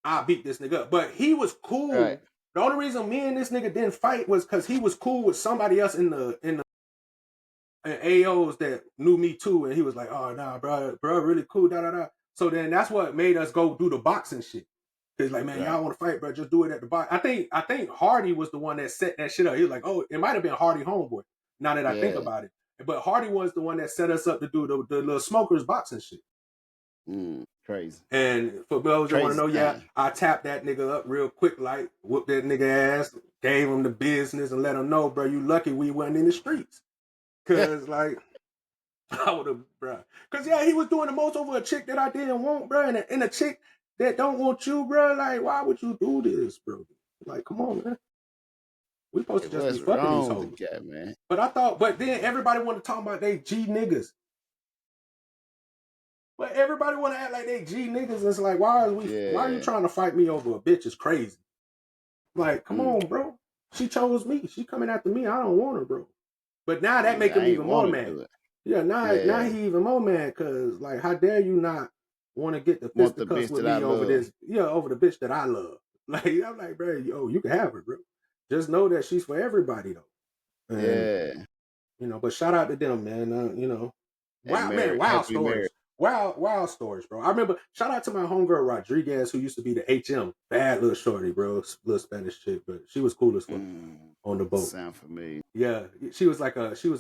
I'll beat this nigga up. But he was cool. Right. The only reason me and this nigga didn't fight was because he was cool with somebody else in the AOs that knew me too, and he was like, "Oh nah, bro, really cool." Da da da. So then that's what made us go do the boxing shit. He's like, "Man, y'all want to fight, bro? Just do it at the box." I think Hardy was the one that set that shit up. He was like, "Oh, it might have been Hardy homeboy." Now that I think about it, but Hardy was the one that set us up to do the little smokers boxing shit. Crazy. And for those that want to know, I tapped that nigga up real quick, like whooped that nigga ass, gave him the business, and let him know, bro, you lucky we wasn't in the streets. Cause like I would have, bro. Cause he was doing the most over a chick that I didn't want, bro, and a chick that don't want you, bro. Like, why would you do this, bro? Like, come on, man. We supposed to just be fucking these hoes, man. But then everybody want to talk about they G niggas. But everybody want to act like they G niggas. It's like, why are you trying to fight me over a bitch? It's crazy. Like, come on, bro. She chose me. She coming after me. I don't want her, bro. But now that make him even more mad. Yeah, now Yeah. he even more mad because like, how dare you not want to get the Want the fisticuffs bitch with that I me over love. this? Yeah, over the bitch that I love. Like I'm like, bro, you can have her, bro. Just know that she's for everybody though. And Yeah. but shout out to them, man. And married, Wild happily married. stories. Wild stories, bro. I remember, shout out to my homegirl Rodriguez, who used to be the HM. Bad little shorty, bro. Little Spanish chick, but she was cool as fuck on the boat. Sound familiar. Yeah, she was a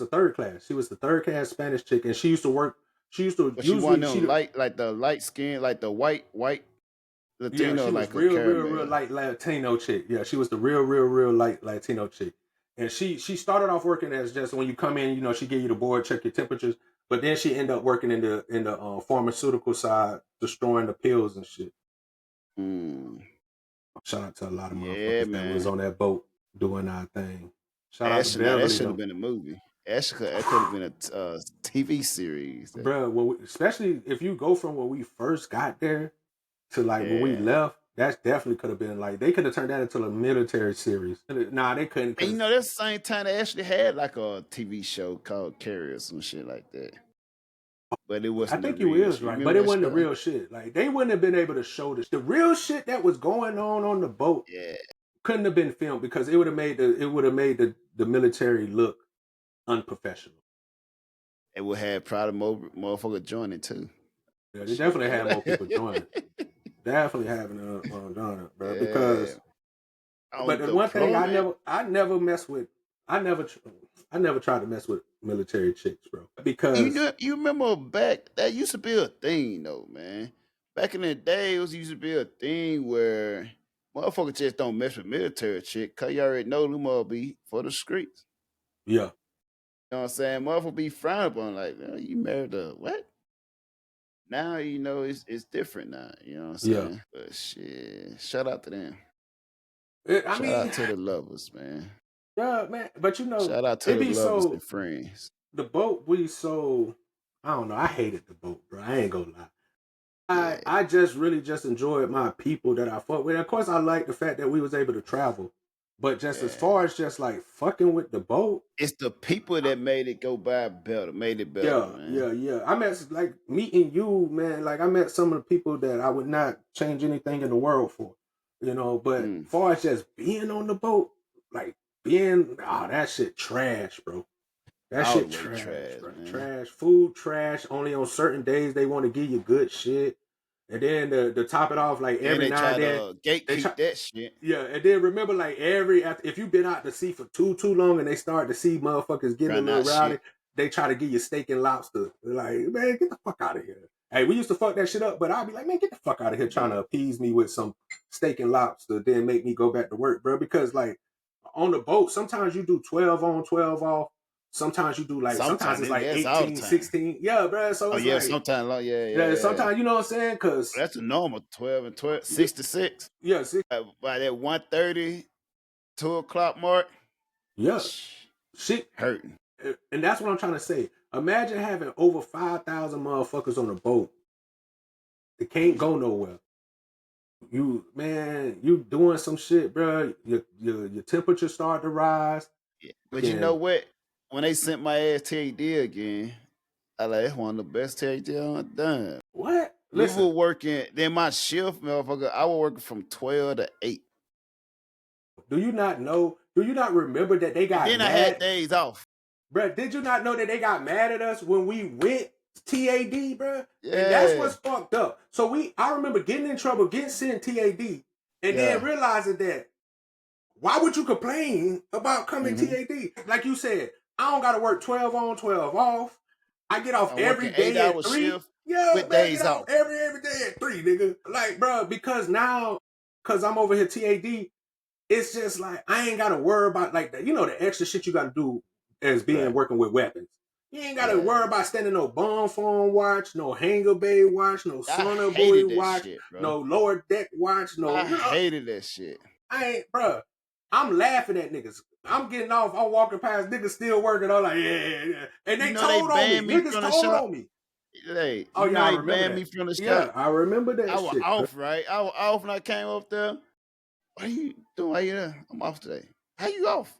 third class. She was the third class Spanish chick, and she used to work. She used to But she usually wanted them like the light skin, like the white yeah, Latino, she was like a caramel. real light Latino chick. Yeah, she was the real light Latino chick. And she started off working as just when you come in, she give you the board, check your temperatures. But then she ended up working in the pharmaceutical side, destroying the pills and shit. Shout out to a lot of motherfuckers that was on that boat doing our thing. Shout out to Beverly. That should have been a movie. That could have been a TV series. Bro, especially if you go from when we first got there to like when we left, that definitely could have been like, they could have turned that into a military series. Nah, they couldn't. And that's the same time they actually had like a TV show called Carrie or some shit like that. But it wasn't. I think you is right, but it wasn't the real shit. Like they wouldn't have been able to show this. The real shit that was going on the boat. Yeah, couldn't have been filmed because it would have made the military look unprofessional. It would have probably more motherfuckers joining too. Yeah, they definitely had more people joining. Definitely having joining, bro. Yeah. Because, but the one thing I never mess with. I never tried to mess with military chicks, bro. Because you remember back, that used to be a thing though, man. Back in the day, it used to be a thing where motherfuckers just don't mess with military chick, cause you already know them all be for the streets. Yeah. You know what I'm saying? Motherfucker be frowned upon, like, you married a what? Now it's different now. You know what I'm saying? Yeah. But shit, shout out to them. Shout out to the lovers, man. Yeah, man. But shout out to the lovers and friends. The boat I don't know. I hated the boat, bro. I ain't gonna lie. I just really just enjoyed my people that I fuck with. Of course, I like the fact that we was able to travel. But just as far as just like fucking with the boat, it's the people that made it go by better, made it better. Yeah. I met like meeting you, man. Like I met some of the people that I would not change anything in the world for, But as far as just being on the boat, like that shit trash, bro. That shit trash, bro. Trash, food trash. Only on certain days they want to give you good shit. And then to top it off, like every now and then, gatekeep that shit. Yeah, and then remember, like if you've been out to sea for too long, and they start to see motherfuckers getting a little rowdy, they try to give you steak and lobster. They're like, man, get the fuck out of here. Hey, we used to fuck that shit up, but I'd be like, man, get the fuck out of here, trying to appease me with some steak and lobster, then make me go back to work, bro. Because like on the boat, sometimes you do 12 on, 12 off. Sometimes you do like sometimes it's like 18, 16. Yeah, bro. So it's sometimes yeah. Sometimes you know what I'm saying? Cause that's a normal 12 and 12, 6 to 6. Yeah, by that 1:30, 2 o'clock mark. Yeah, shit hurting. And that's what I'm trying to say. Imagine having over 5,000 motherfuckers on a boat. They can't go nowhere. You doing some shit, bro. Your temperature start to rise. Yeah. But you know what? When they sent my ass TAD again, I like, that's one of the best TAD I've done. What? We were working, then my shift, motherfucker, I was working from 12 to 8. Do you not remember that they got then mad? I had days off. Bro, did you not know that they got mad at us when we went TAD, bro? Yeah. And that's what's fucked up. So I remember getting in trouble, getting sent TAD, and then realizing that, why would you complain about coming TAD? Like you said, I don't got to work 12 on, 12 off. I get off every day at 3. Shift with days off. Every day at 3, nigga. Like, bro, because I'm over here TAD, it's just like, I ain't got to worry about like the extra shit you got to do as being working with weapons. You ain't got to worry about standing no bomb phone watch, no hangar bay watch, no sonar buoy watch, no lower deck watch, no. I hated that shit. I ain't, bro. I'm laughing at niggas. I'm getting off. I'm walking past niggas still working. I'm like, yeah. And they told on me. Niggas told on me. Hey, I remember banned me from the shop. Yeah, I remember that. I was off, right? I was off when I came up there. What are you doing? Why you there? I'm off today. How you off?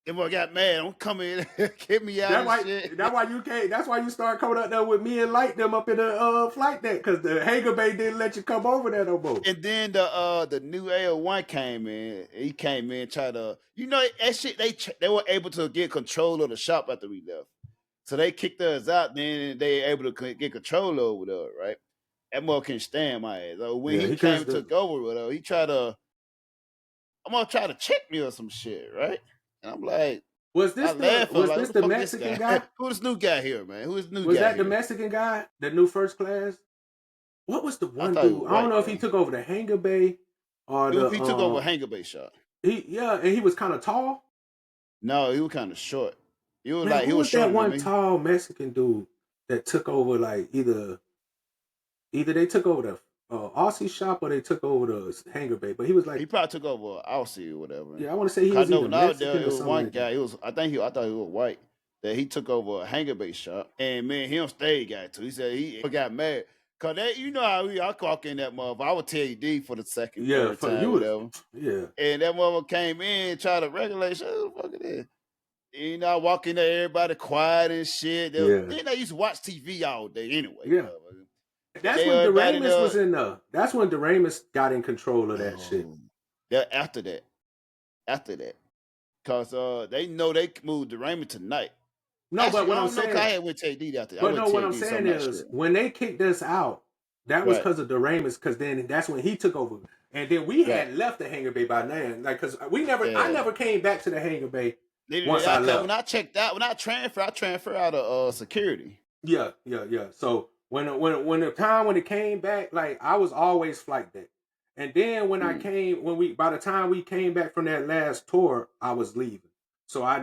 Them boy got mad. Don't come in, get me out of shit. That's why you can't. That's why you start coming up there with me and Light them up in the flight deck because the hangar bay didn't let you come over there no more. And then the new AO1 came in. He came in, tried to, that shit. They were able to get control of the shop after we left, so they kicked us out. Then they were able to get control over there, right? That mother can't stand my ass. So when he came and took over with her, he tried to, I'm gonna try to check me or some shit, right? And I'm like, was this the Mexican guy? Who this new guy here, man? Who is new guy? Was that the Mexican guy, the new first class? What was the one dude? I don't know if he took over the hangar bay or he took over hangar bay shop. And he was kind of tall. No, he was kind of short. He was who was that one tall Mexican dude that took over like either they took over the Aussie shop or they took over the hangar bay, but he was like he probably took over Aussie or whatever. Yeah, I want to say he was either Mexican or something. One guy. I thought he was white. That he took over a hangar bay shop, and man, him stayed guy too. He said he got mad because how I walk in that motherfucker. I would tell you D for the second, third time, whatever. Yeah, and that motherfucker came in tried to regulate. Shit, who the fuck it is? I walk in there, everybody quiet and shit. Then they used to watch TV all day anyway. Yeah. That's when Doremus was in there. That's when Doremus got in control of that shit. After that. Because they know they moved Doremus tonight. No, actually, but what I'm saying, I had with TD after. But no, what I'm saying is when they kicked us out, that was because of Doremus. Because then that's when he took over, and then we had left the hangar bay by then. Like, because I never came back to the hangar bay once I left. When I checked out, I transfer out of security. Yeah. So when the time when it came back, like I was always flight deck, and then when by the time we came back from that last tour, I was leaving. So I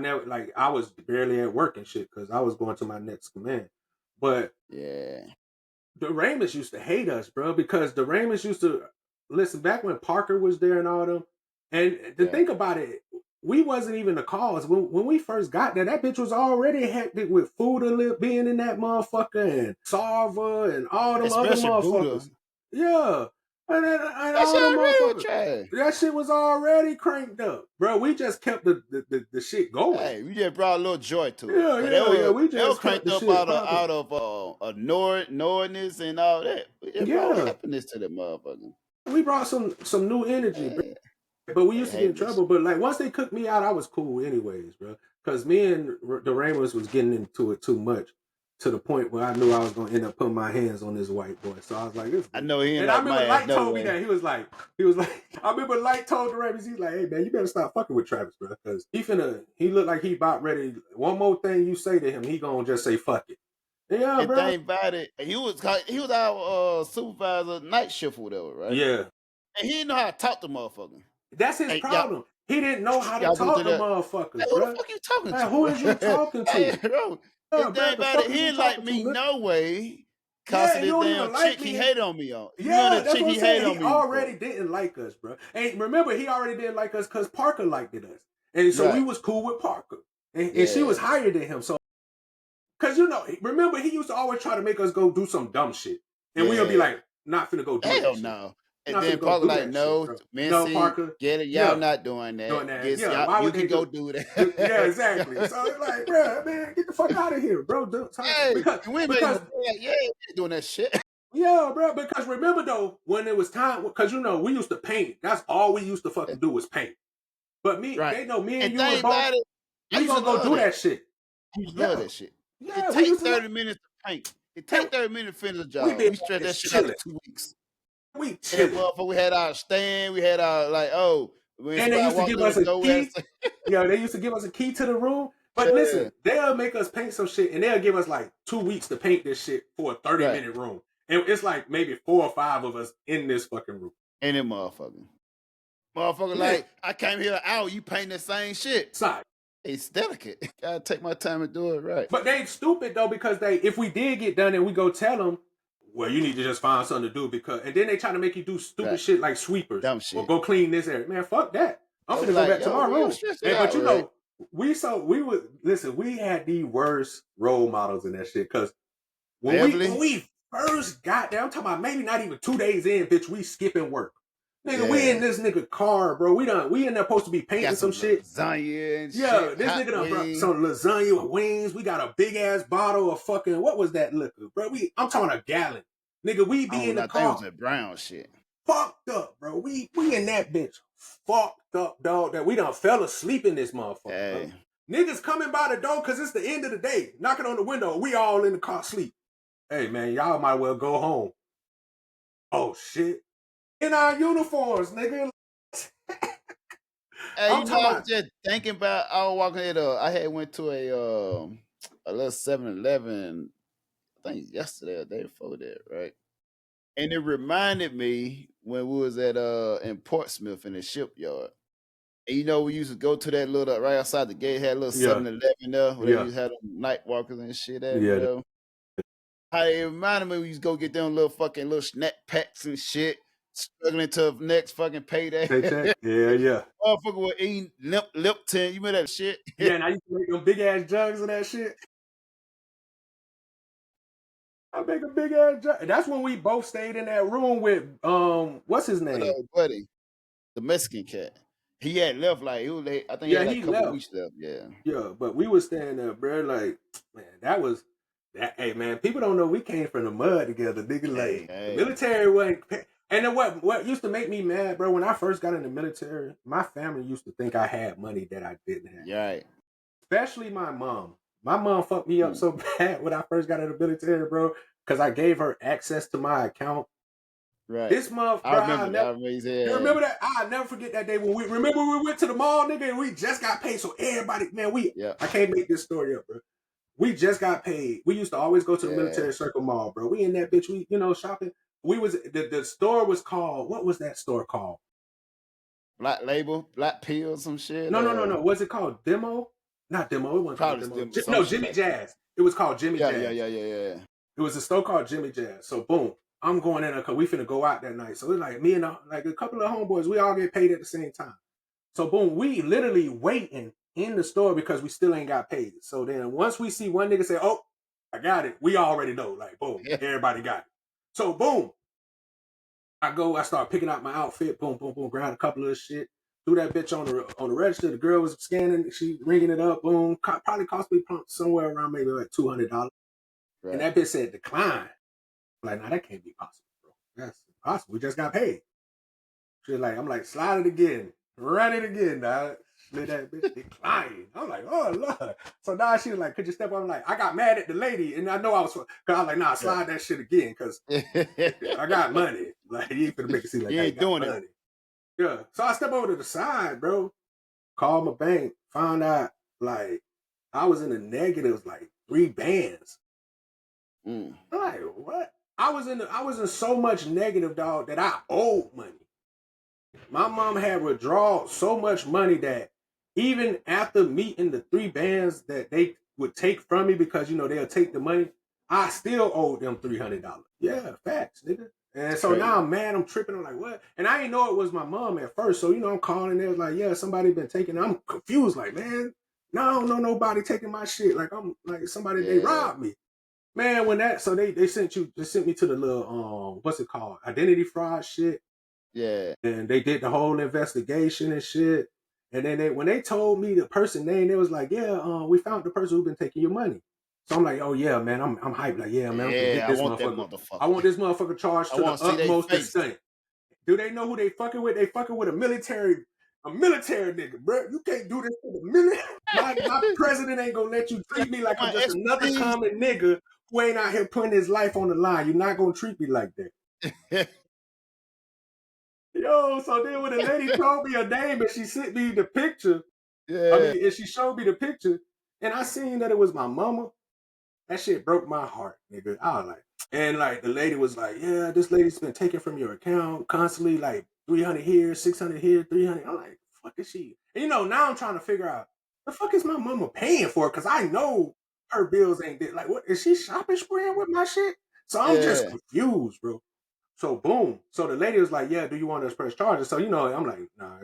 was barely at work and shit because I was going to my next command. But Doremus used to hate us, bro, because Doremus used to listen back when Parker was there and all them. And to think about it, we wasn't even the cause. When we first got there, that bitch was already hectic with Fuda being in that motherfucker and Sarva and all them other motherfuckers. Yeah. And that shit was already cranked up, bro. We just kept the shit going. Hey, we just brought a little joy to it. Yeah. We just cranked up out of Nordness and all that. We just brought happiness to that motherfucker. We brought some new energy, bro. But we used to get in trouble. But like once they cooked me out, I was cool anyways, bro. Because me and Doremus was getting into it too much. To the point where I knew I was gonna end up putting my hands on this white boy. So I was like, I know he ain't. And I remember Light told me that he was like, I remember Light told Travis, he's like, hey man, you better stop fucking with Travis, bro, because he looked like he about ready. One more thing you say to him, he gonna just say fuck it. Yeah, bro. Thing about it, he was our supervisor night shift or whatever, right? Yeah. And he didn't know how to talk to motherfuckers. That's his problem. He didn't know how to talk to motherfuckers. Hey, who the fuck you talking to? Who is you talking to? Hey, bro. The thing about it, he didn't like me no way. Cause of the damn chick he hated on me on. Yeah, that's what I'm saying. He already didn't like us, bro. And remember, he already didn't like us because Parker liked us. And so we was cool with Parker. And she was higher than him. So, because, remember, he used to always try to make us go do some dumb shit. And we'll be like, not finna go do that shit. No. And then Parker like, no, Parker, get it, y'all not doing that. You can go do that. Yeah, exactly. So it's like, bro, man, get the fuck out of here, bro. We doing that shit. Yeah, bro, because remember though, when it was time, because we used to paint. That's all we used to fucking do was paint. But they know me and you were both, we gonna go do that shit. I love that shit. Yeah, it takes 30 minutes to paint. It takes 30 minutes to finish the job. We stretched that shit out in 2 weeks. We chilling. We had our stand. We had our and they used to give us a key. They used to give us a key to the room. But listen, they'll make us paint some shit, and they'll give us like 2 weeks to paint this shit for a 30-minute room. And it's like maybe 4 or 5 of us in this fucking room. And then motherfucker, like I came here an hour. You paint the same shit. Sorry. It's delicate. Gotta take my time and do it right. But they stupid though because if we did get done and we go tell them. Well, you need to just find something to do and then they try to make you do stupid shit like sweepers. Dumb shit. Or go clean this area. Man, fuck that. I'm gonna go back to my room. But we had the worst role models in that shit. Cause when we first got there, I'm talking about maybe not even 2 days in, bitch, we skipping work. Nigga, we in this nigga car, bro. We in there supposed to be painting Got some shit. Lasagna and Yeah, shit. this hot nigga done brought wings. some lasagna with wings. We got a big ass bottle of fucking, what was that liquor, bro? I'm talking a gallon. Nigga, we be in the car. I think it was that brown shit. Fucked up, bro. We in that bitch. Fucked up, dog. That we done fell asleep in this motherfucker. Hey. Niggas coming by the door because it's the end of the day. Knocking on the window. We all in the car sleep. Hey, man, y'all might well go home. Oh, shit. In our uniforms, nigga. Hey, I was just thinking about, I was walking it up. I had went to a little 7-Eleven, I think yesterday or the day before that, right? And it reminded me when we was at in Portsmouth in the shipyard. And you know, we used to go to that little, right outside the gate, had a little 7-Eleven there, where they used to have them night walkers and shit at, you know? How it reminded me we used to go get them little snack packs and shit, struggling to next fucking payday. Yeah. Motherfucker was eating Lipton. You remember that shit? Yeah, and I used to make them big ass jugs of that shit. I make a big ass jug. That's when we both stayed in that room with what's his name? Buddy, the Mexican cat. He had left like it was late. I think he had like a couple weeks left. Yeah, but we was staying there, bro. Like, man, that was that. Hey, man, people don't know we came from the mud together, nigga. Like, the military wasn't. And then what used to make me mad, bro? When I first got in the military, my family used to think I had money that I didn't have. Right. Especially my mom. My mom fucked me up so bad when I first got in the military, bro, because I gave her access to my account. Right. This month, bro, you remember that? I'll never forget that day when we went to the mall, nigga, and we just got paid. So everybody, man, I can't make this story up, bro. We just got paid. We used to always go to the Military Circle Mall, bro. We in that bitch, we, shopping. We was, the store was called, what was that store called? Black Label, Black Pill, some shit? No. Was it called Demo? Not Demo. It wasn't called Demo. No, Jimmy Jazz. It was called Jimmy Jazz. Yeah. It was a store called Jimmy Jazz. So boom, I'm going in there because we finna go out that night. So it's like me and like a couple of homeboys, we all get paid at the same time. So boom, we literally waiting in the store because we still ain't got paid. So then once we see one nigga say, "Oh, I got it," we already know. Like boom, everybody got it. So boom, I start picking out my outfit. Boom, grab a couple of shit. Do that bitch on the register. The girl was scanning. She ringing it up. Boom, probably cost me somewhere around maybe like $200. Right. And that bitch said decline. I'm like, nah, that can't be possible, bro. That's impossible. We just got paid. She's like, I'm like, slide it again. Run it again, dog. Let that bitch decline. I'm like, oh, Lord. So now she was like, could you step up? I'm like, I got mad at the lady. And I know I was like, nah, slide that shit again. Because I got money. Like, you ain't finna make it seem like you ain't doing money. Yeah. So I step over to the side, bro. Called my bank. Found out, like, I was in the negatives, like 3 bands. I'm like, what? I was in so much negative, dog, that I owed money. My mom had withdrawn so much money that even after meeting the 3 bands that they would take from me because, they'll take the money, I still owed them $300. Yeah, facts, nigga. And so now I'm mad, I'm tripping, I'm like, what? And I didn't know it was my mom at first. So, I'm calling, they was like, yeah, somebody been taking it. I'm confused, like, man, no, I don't know nobody taking my shit. Like, I'm like, somebody, they robbed me. Man, when that, so they sent me to the little, what's it called? Identity fraud shit. Yeah. And they did the whole investigation and shit. And then when they told me the person name, they was like, yeah, we found the person who been taking your money. So I'm like, oh yeah, man, I'm hyped. Like, yeah, man, I'm gonna get this motherfucker. I want this motherfucker charged to the utmost extent. Do they know who they fucking with? They fucking with a military nigga, bro. You can't do this to the military. My president ain't gonna let you treat me like I'm just another common nigga who ain't out here putting his life on the line. You're not gonna treat me like that. Yo, so then when the lady told me her name and she sent me the picture, and she showed me the picture, and I seen that it was my mama, that shit broke my heart, nigga. I was like, and like the lady was like, yeah, this lady's been taking from your account constantly, like 300 here, 600 here, 300. I'm like, fuck is she? And now I'm trying to figure out the fuck is my mama paying for? Because I know her bills ain't there. Like, what is she shopping spraying with my shit? So I'm just confused, bro. So boom. So the lady was like, yeah, do you want us to press charges? So, I'm like, nah,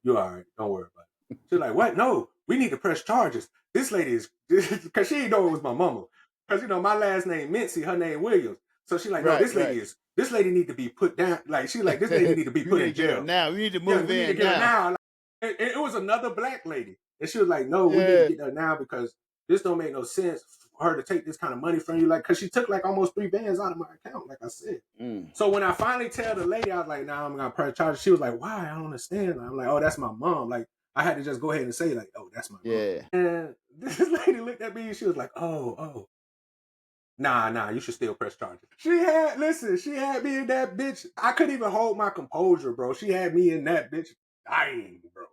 you all right. Don't worry about it. She's like, what? No, we need to press charges. This lady is, because she didn't know it was my mama. Because, my last name Mincy, her name Williams. So she's like, no, this lady is this lady need to be put down. Like she like, this lady need to be We put need in to get her jail. now. We need to Yeah, move we need to in get her now. now. Like, it was another black lady, and she was like, "No, we need Yeah. to get her now because this don't make no sense for her to take this kind of money from you." Like, cause she took like almost 3 bands out of my account, like I said. So when I finally tell the lady, I was like, "Nah, I'm gonna press charges." She was like, "Why? I don't understand." I'm like, "Oh, that's my mom." Like I had to just go ahead and say like, "Oh, that's my mom." Yeah. And this lady looked at me and she was like, "Oh. Nah, you should still press charges." She had me in that bitch. I couldn't even hold my composure, bro. She had me in that bitch dying, bro.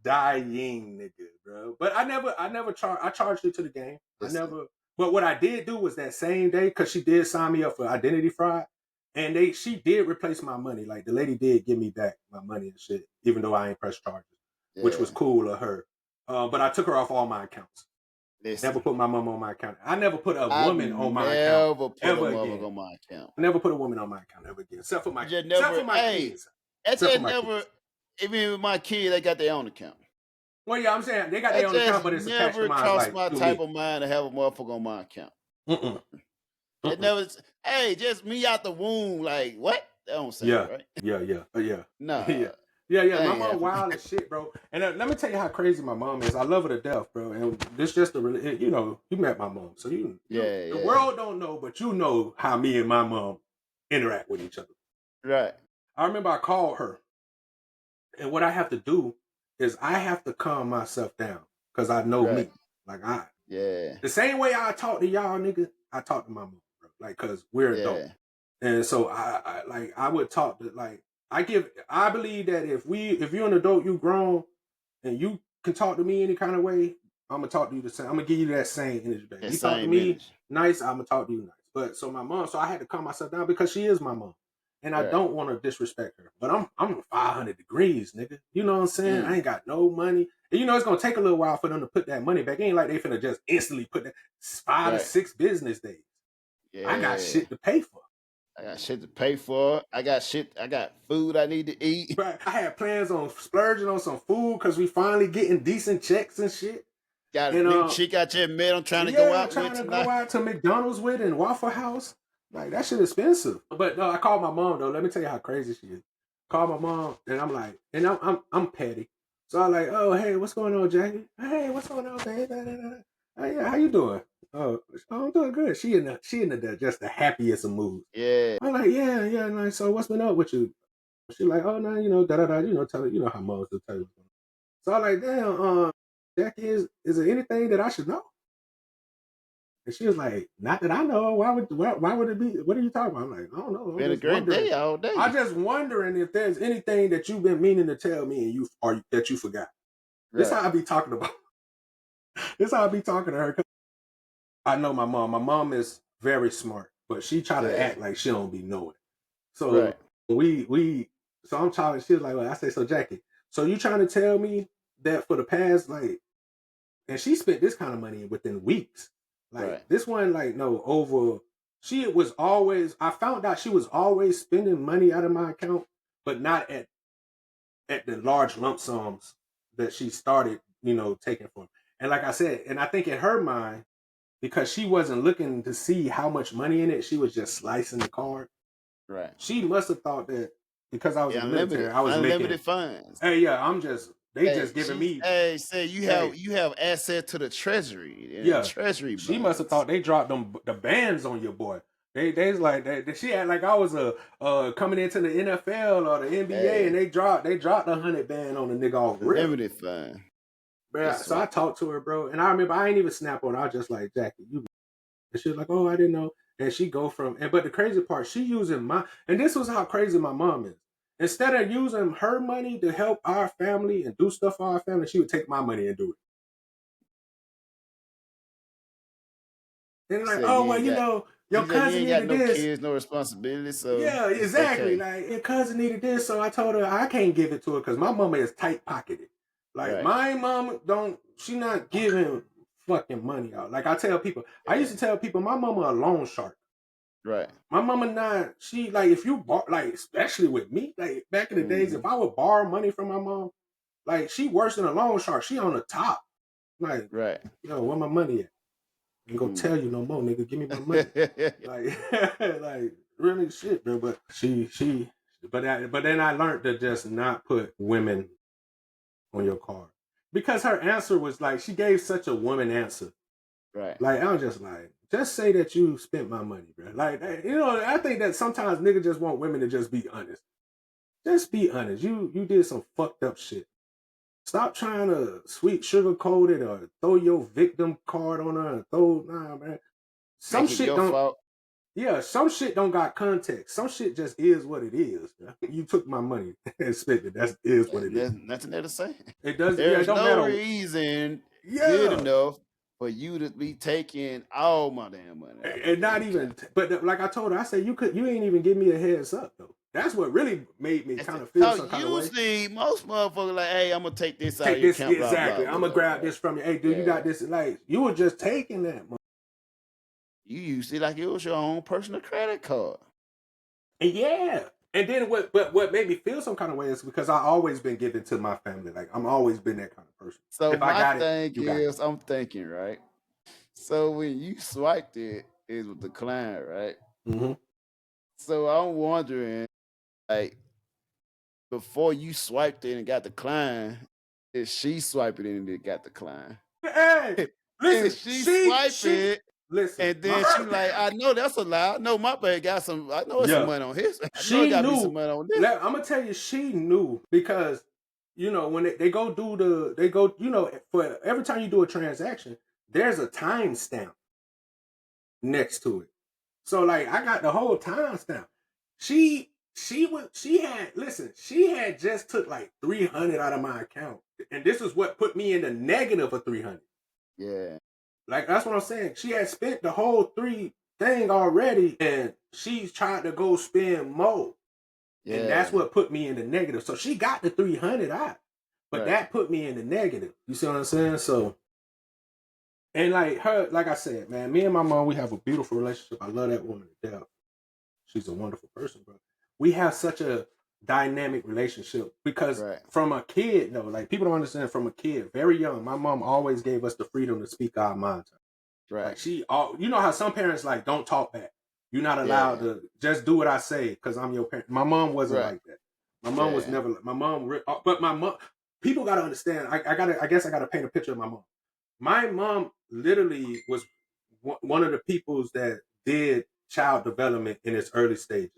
Dying, nigga, bro. But I charged it to the game. But what I did do was that same day, because she did sign me up for identity fraud, and she did replace my money. Like the lady did give me back my money and shit, even though I ain't pressed charges, which was cool of her. But I took her off all my accounts. Never put my mom on my account. I never put a woman on my account ever again. On my account. I never put a woman on my account ever again, except for my kids. Even with my kids, they got their own account. Well, yeah, I'm saying they got their own account, but it's attached to mine. Never crossed my type of mind to have a motherfucker on my account. It never. Hey, just me out the womb. Like what? That don't sound right. Yeah. No. Yeah. My mom wild as shit, bro. And let me tell you how crazy my mom is. I love her to death, bro. And this just you met my mom, so the world don't know, but you know how me and my mom interact with each other. Right. I remember I called her, and what I have to do is I have to calm myself down because I know me. Like the same way I talk to y'all, nigga, I talk to my mom, bro. Like, cause we're adults. And so I would talk to like. I believe that if you're an adult, you grown, and you can talk to me any kind of way, I'm gonna talk to you the same. I'm gonna give you that same energy back. You talk to me nice, I'm gonna talk to you nice. But so my mom, so I had to calm myself down because she is my mom, and I don't want to disrespect her. But I'm 500 degrees, nigga. You know what I'm saying? I ain't got no money, and it's gonna take a little while for them to put that money back. It ain't like they finna just instantly put that 5 to 6 business days. Yeah. I got shit to pay for. I got shit to pay for. I got food I need to eat. Right. I had plans on splurging on some food because we finally getting decent checks and shit. Got a new chick out there, man. I'm trying to go out to McDonald's with and Waffle House. Like, that shit expensive. But no, I called my mom, though. Let me tell you how crazy she is. Called my mom, and I'm like, and I'm petty. So I'm like, oh, hey, what's going on, Jackie? Hey, what's going on, man? Hey, how you doing? Oh, I'm doing good. She in the just the happiest of moods. Yeah. I'm like, yeah. Like, so what's been up with you? She's like, oh no, tell her, how moms will tell you. So I'm like, damn, Jackie, is there anything that I should know? And she was like, not that I know. Why would it be? What are you talking about? I'm like, I don't know. Been a great day all day. I'm just wondering if there's anything that you've been meaning to tell me and that you forgot. Right. This is how I be talking about. This is how I be talking to her. I know my mom. My mom is very smart, but she try to act like she don't be knowing. So so I'm trying. She was like, well, I say, so Jackie, so you trying to tell me that for the past and she spent this kind of money within weeks. This one, I found out she was always spending money out of my account, but not at the large lump sums that she started, taking from. And like I said, and I think in her mind, because she wasn't looking to see how much money in it, she was just slicing the card. Right. She must have thought that because I was in the military, I was unlimited funds. Hey, yeah, they just giving me. Hey, say you have access to the treasury. Yeah, treasury. She must have thought they dropped the bands on your boy. They's like she had like I was coming into the NFL or the NBA, and they dropped 100 band on the nigga off rip. Limited fund. Bro, so I talked to her, bro, and I remember I ain't even snap on her. I was just like, Jackie, you. And she was like, oh, I didn't know. And she go but the crazy part, she using and this was how crazy my mom is. Instead of using her money to help our family and do stuff for our family, she would take my money and do it. And like, your cousin needed this. No kids, no responsibility. So yeah, exactly. Okay. Like your cousin needed this, so I told her I can't give it to her because my mama is tight pocketed. Like my mama she not giving fucking money out. Like I tell people, I used to tell people my mama a loan shark. Right. My mama not, she like if you especially with me, like back in the days, if I would borrow money from my mom, like she worse than a loan shark. She on the top. Like, where my money at? I ain't gonna tell you no more, nigga. Give me my money. like really shit, bro. But but then I learned to just not put women on your card because her answer was like she gave such a woman answer. Right. Like I was just like, just say that you spent my money, bro. Like I think that sometimes niggas just want women to just be honest. Just be honest. You did some fucked up shit. Stop trying to sweet sugarcoat it or throw your victim card on her. Nah, man. Some shit don't. Fault. Yeah, some shit don't got context. Some shit just is what it is. You took my money and spent it. That is what it is. There's nothing there to say. It does. There's don't no matter. reason good enough for you to be taking all my damn money. And not even. But like I told her, I said you ain't even give me a heads up though. That's what really made me kind of feel some kind of way. Usually, most motherfuckers like, hey, I'm gonna take this out of your account. Exactly. Blah, blah, I'm gonna grab this from you. Hey, dude, you got this. Like you were just taking that. You used it like it was your own personal credit card. Yeah. And then what made me feel some kind of way is because I always been giving to my family. Like I'm always been that kind of person. So if my thing is, I'm thinking, right? So when you swiped it was declined, right? Mm-hmm. So I'm wondering, like, before you swiped it and got declined, if she swiped it and it got declined. Hey, listen, she swiped it. Listen, and then she like, I know that's a lie. I know my baby got some. I know it's some money on his. She knew. Some money on this. I'm gonna tell you, she knew because when they go for every time you do a transaction, there's a timestamp next to it. So like, I got the whole timestamp. She had just took like 300 out of my account, and this is what put me in the negative of 300. Yeah. Like, that's what I'm saying. She had spent the whole 3 thing already, and she's trying to go spend more. Yeah. And that's what put me in the negative. So she got the 300 out, but that put me in the negative. You see what I'm saying? So, and like her, like I said, man, me and my mom, we have a beautiful relationship. I love that woman to death. She's a wonderful person, bro. We have such a dynamic relationship because from a kid, though, like people don't understand, from a kid, very young, my mom always gave us the freedom to speak our minds. Right. Like you know how some parents like don't talk back. You're not allowed to just do what I say because I'm your parent. My mom wasn't like that. My mom was never like my mom. But my mom, people got to understand. I guess I got to paint a picture of my mom. My mom literally was one of the peoples that did child development in its early stages.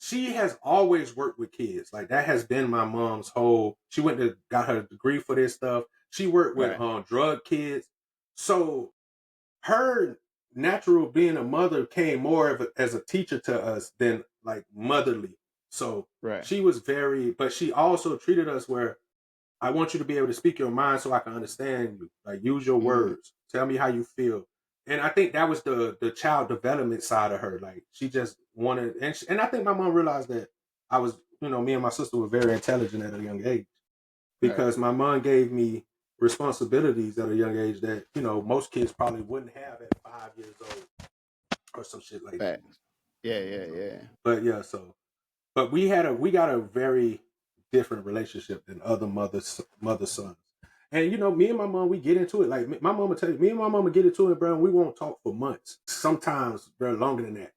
She has always worked with kids. Like that has been my mom's whole. She got her degree for this stuff. She worked with drug kids. So her natural being a mother came more as a teacher to us than like motherly. So she was but she also treated us where I want you to be able to speak your mind so I can understand you. Like use your words. Tell me how you feel. And I think that was the child development side of her. Like she just wanted, and I think my mom realized that I was, me and my sister were very intelligent at a young age because my mom gave me responsibilities at a young age that, most kids probably wouldn't have at 5 years old or some shit like that. Yeah. But but we got a very different relationship than other mother sons. And me and my mom, we get into it. Like my mama tell you, me and my mama get into it, bro. And we won't talk for months. Sometimes, bro, longer than that.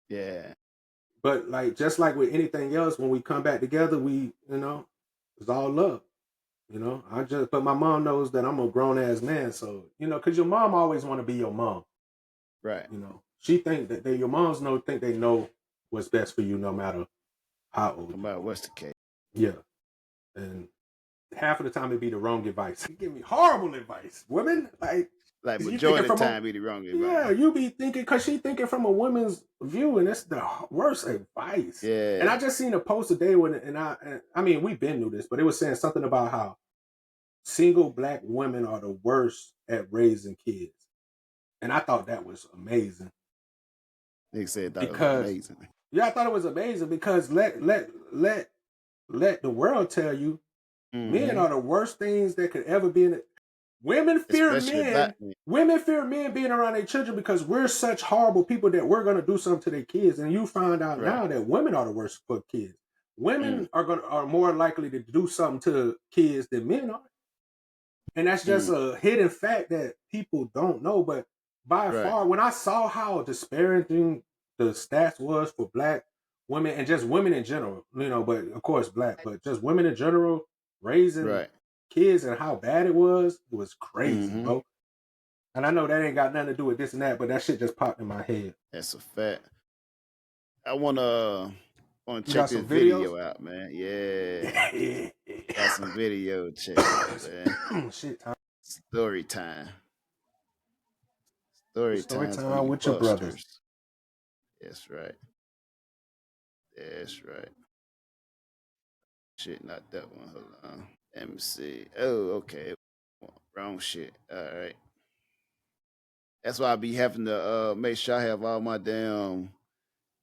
Yeah. But like just like with anything else, when we come back together, we, it's all love. But my mom knows that I'm a grown ass man, so because your mom always want to be your mom, right? She think that your moms think they know what's best for you, no matter how old. No matter what's the case. Yeah, and half of the time it be the wrong advice. You give me horrible advice, women. Like majority of the time, be the wrong advice. Yeah, you be thinking because she thinking from a woman's view, and it's the worst advice. Yeah. And I just seen a post today I mean, we've been through this, but it was saying something about how single Black women are the worst at raising kids, and I thought that was amazing. They said that was amazing. Yeah, I thought it was amazing because let the world tell you, men are the worst things that could ever be in it. Women fear men. Women fear men being around their children because we're such horrible people that we're going to do something to their kids. And you find out now that women are the worst for kids. Women are more likely to do something to kids than men are. And that's just a hidden fact that people don't know. But by far, when I saw how disparaging the stats was for black women and just women in general, but of course black, but just women in general raising kids and how bad it was crazy, bro. And I know that ain't got nothing to do with this and that, but that shit just popped in my head. That's a fact. I wanna check this video out, man. Yeah. Got some video check, man. Shit time. Story time. Story time with your brothers. That's right. That's right. Shit, not that one. Hold on. Let me see. Oh, okay. Wrong shit. All right. That's why I be having to make sure I have all my damn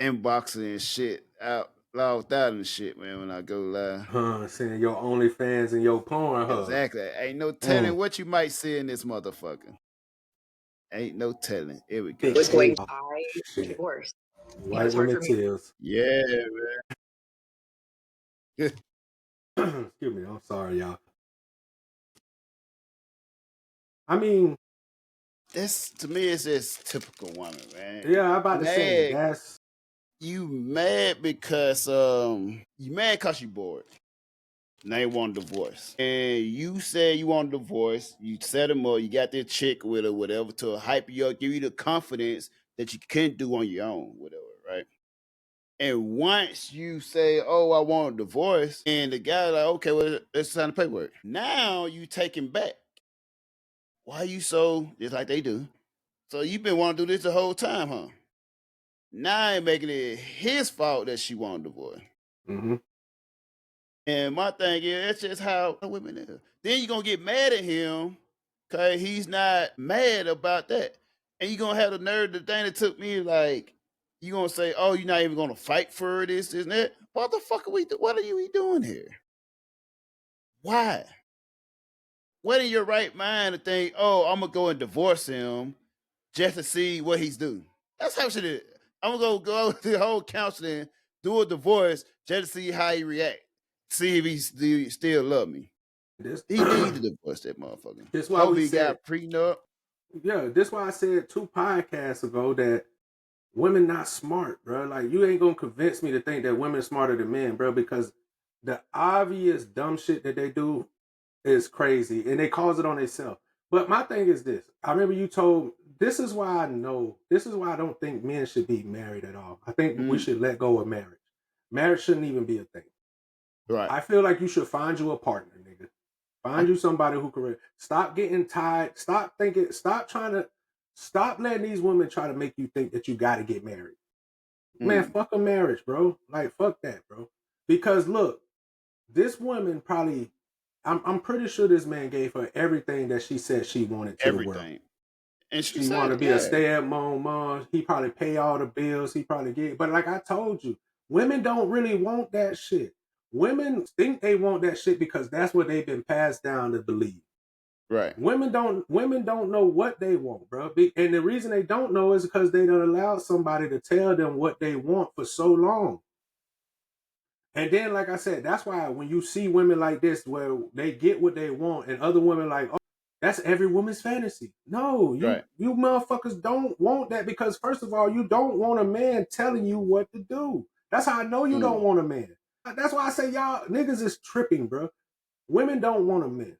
inboxing and shit out logged out and shit, man, when I go live. Seeing your OnlyFans and your porn, Exactly. Ain't no telling what you might see in this motherfucker. Ain't no telling. Here we go. Was going to divorce. White women tears. Yeah, man. Excuse me. I'm sorry, y'all. I mean, this to me is just typical woman, man. Yeah, I'm about to say that's you mad because you mad because you bored. Now you want a divorce. And you say you want a divorce, you set them up, you got that chick with or whatever to hype you up, give you the confidence that you can't do on your own, whatever, right? And once you say, oh, I want a divorce, and the guy like, okay, well, let's sign the paperwork. Now you take him back. Why you so, just like they do. So you've been wanting to do this the whole time, huh? Now I'm making it his fault that she wanted a divorce. Mm-hmm. And my thing is, that's just how women are. Then you're going to get mad at him because he's not mad about that. And you're going to have the nerve, the thing that took me, like, you're going to say, oh, you're not even going to fight for this, and that. What the fuck are we doing? What are you doing here? Why? What in your right mind to think, oh, I'm going to go and divorce him just to see what he's doing? That's how shit is. I'm going to go through the whole counseling, do a divorce just to see how he reacts. See if he still love me. He needs to divorce that motherfucker. That's why we got prenup. Yeah, that's why I said 2 podcasts ago that women not smart, bro. Like, you ain't gonna convince me to think that women are smarter than men, bro, because the obvious dumb shit that they do is crazy, and they cause it on themselves. But my thing is this. I remember you told, this is why I don't think men should be married at all. I think we should let go of marriage. Marriage shouldn't even be a thing. Right. I feel like you should find you a partner, nigga. Find you somebody who can stop getting tied. Stop letting these women try to make you think that you got to get married. Man, fuck a marriage, bro. Like, fuck that, bro. Because look, this woman probably, I'm pretty sure this man gave her everything that she said she wanted to the world. And she wanted to be a stay-at-home mom. He probably pay all the bills. He probably get, but like I told you, women don't really want that shit. Women think they want that shit because that's what they've been passed down to believe. Right. Women don't know what they want, bro. And the reason they don't know is because they don't allow somebody to tell them what they want for so long. And then, like I said, that's why when you see women like this, where they get what they want, and other women like, oh, that's every woman's fantasy. No, you motherfuckers don't want that because, first of all, you don't want a man telling you what to do. That's how I know you don't want a man. That's why I say y'all niggas is tripping, bro. Women don't want a man.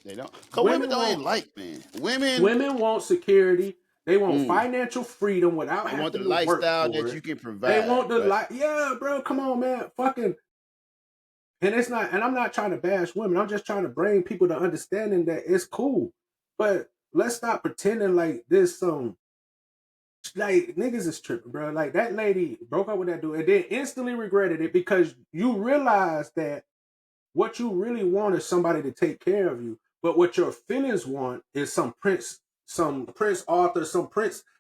They don't. Because women don't like men. Women want security. They want financial freedom without having to work for it. They want the lifestyle that you can provide. They want the yeah, bro. Come on, man. Fucking. And it's not. And I'm not trying to bash women. I'm just trying to bring people to understanding that it's cool. But let's stop pretending like this. Like, niggas is tripping, bro. Like, that lady broke up with that dude and then instantly regretted it because you realize that what you really want is somebody to take care of you. But what your feelings want is some prince author,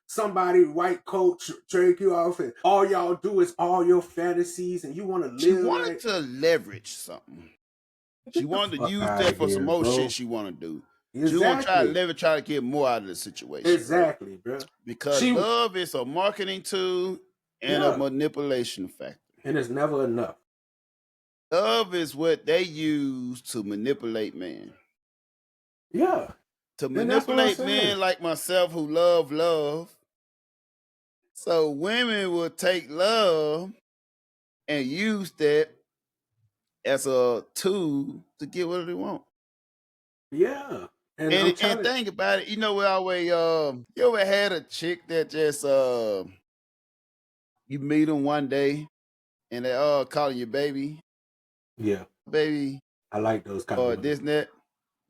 somebody white coat drag you off, and all y'all do is all your fantasies, and you want to live. She wanted to leverage something. She wanted to use that for some more shit she want to do. Exactly. She want to try to get more out of the situation. Exactly, bro. Because love is a marketing tool and a manipulation factor. And it's never enough. Love is what they use to manipulate men. Yeah. To manipulate men like myself who love. So women will take love and use that as a tool to get what they want. Yeah. And I'm And telling think about it, you know, we always you ever had a chick that just you meet them one day and they calling you baby, yeah, baby, I like those kind or of women. this and that.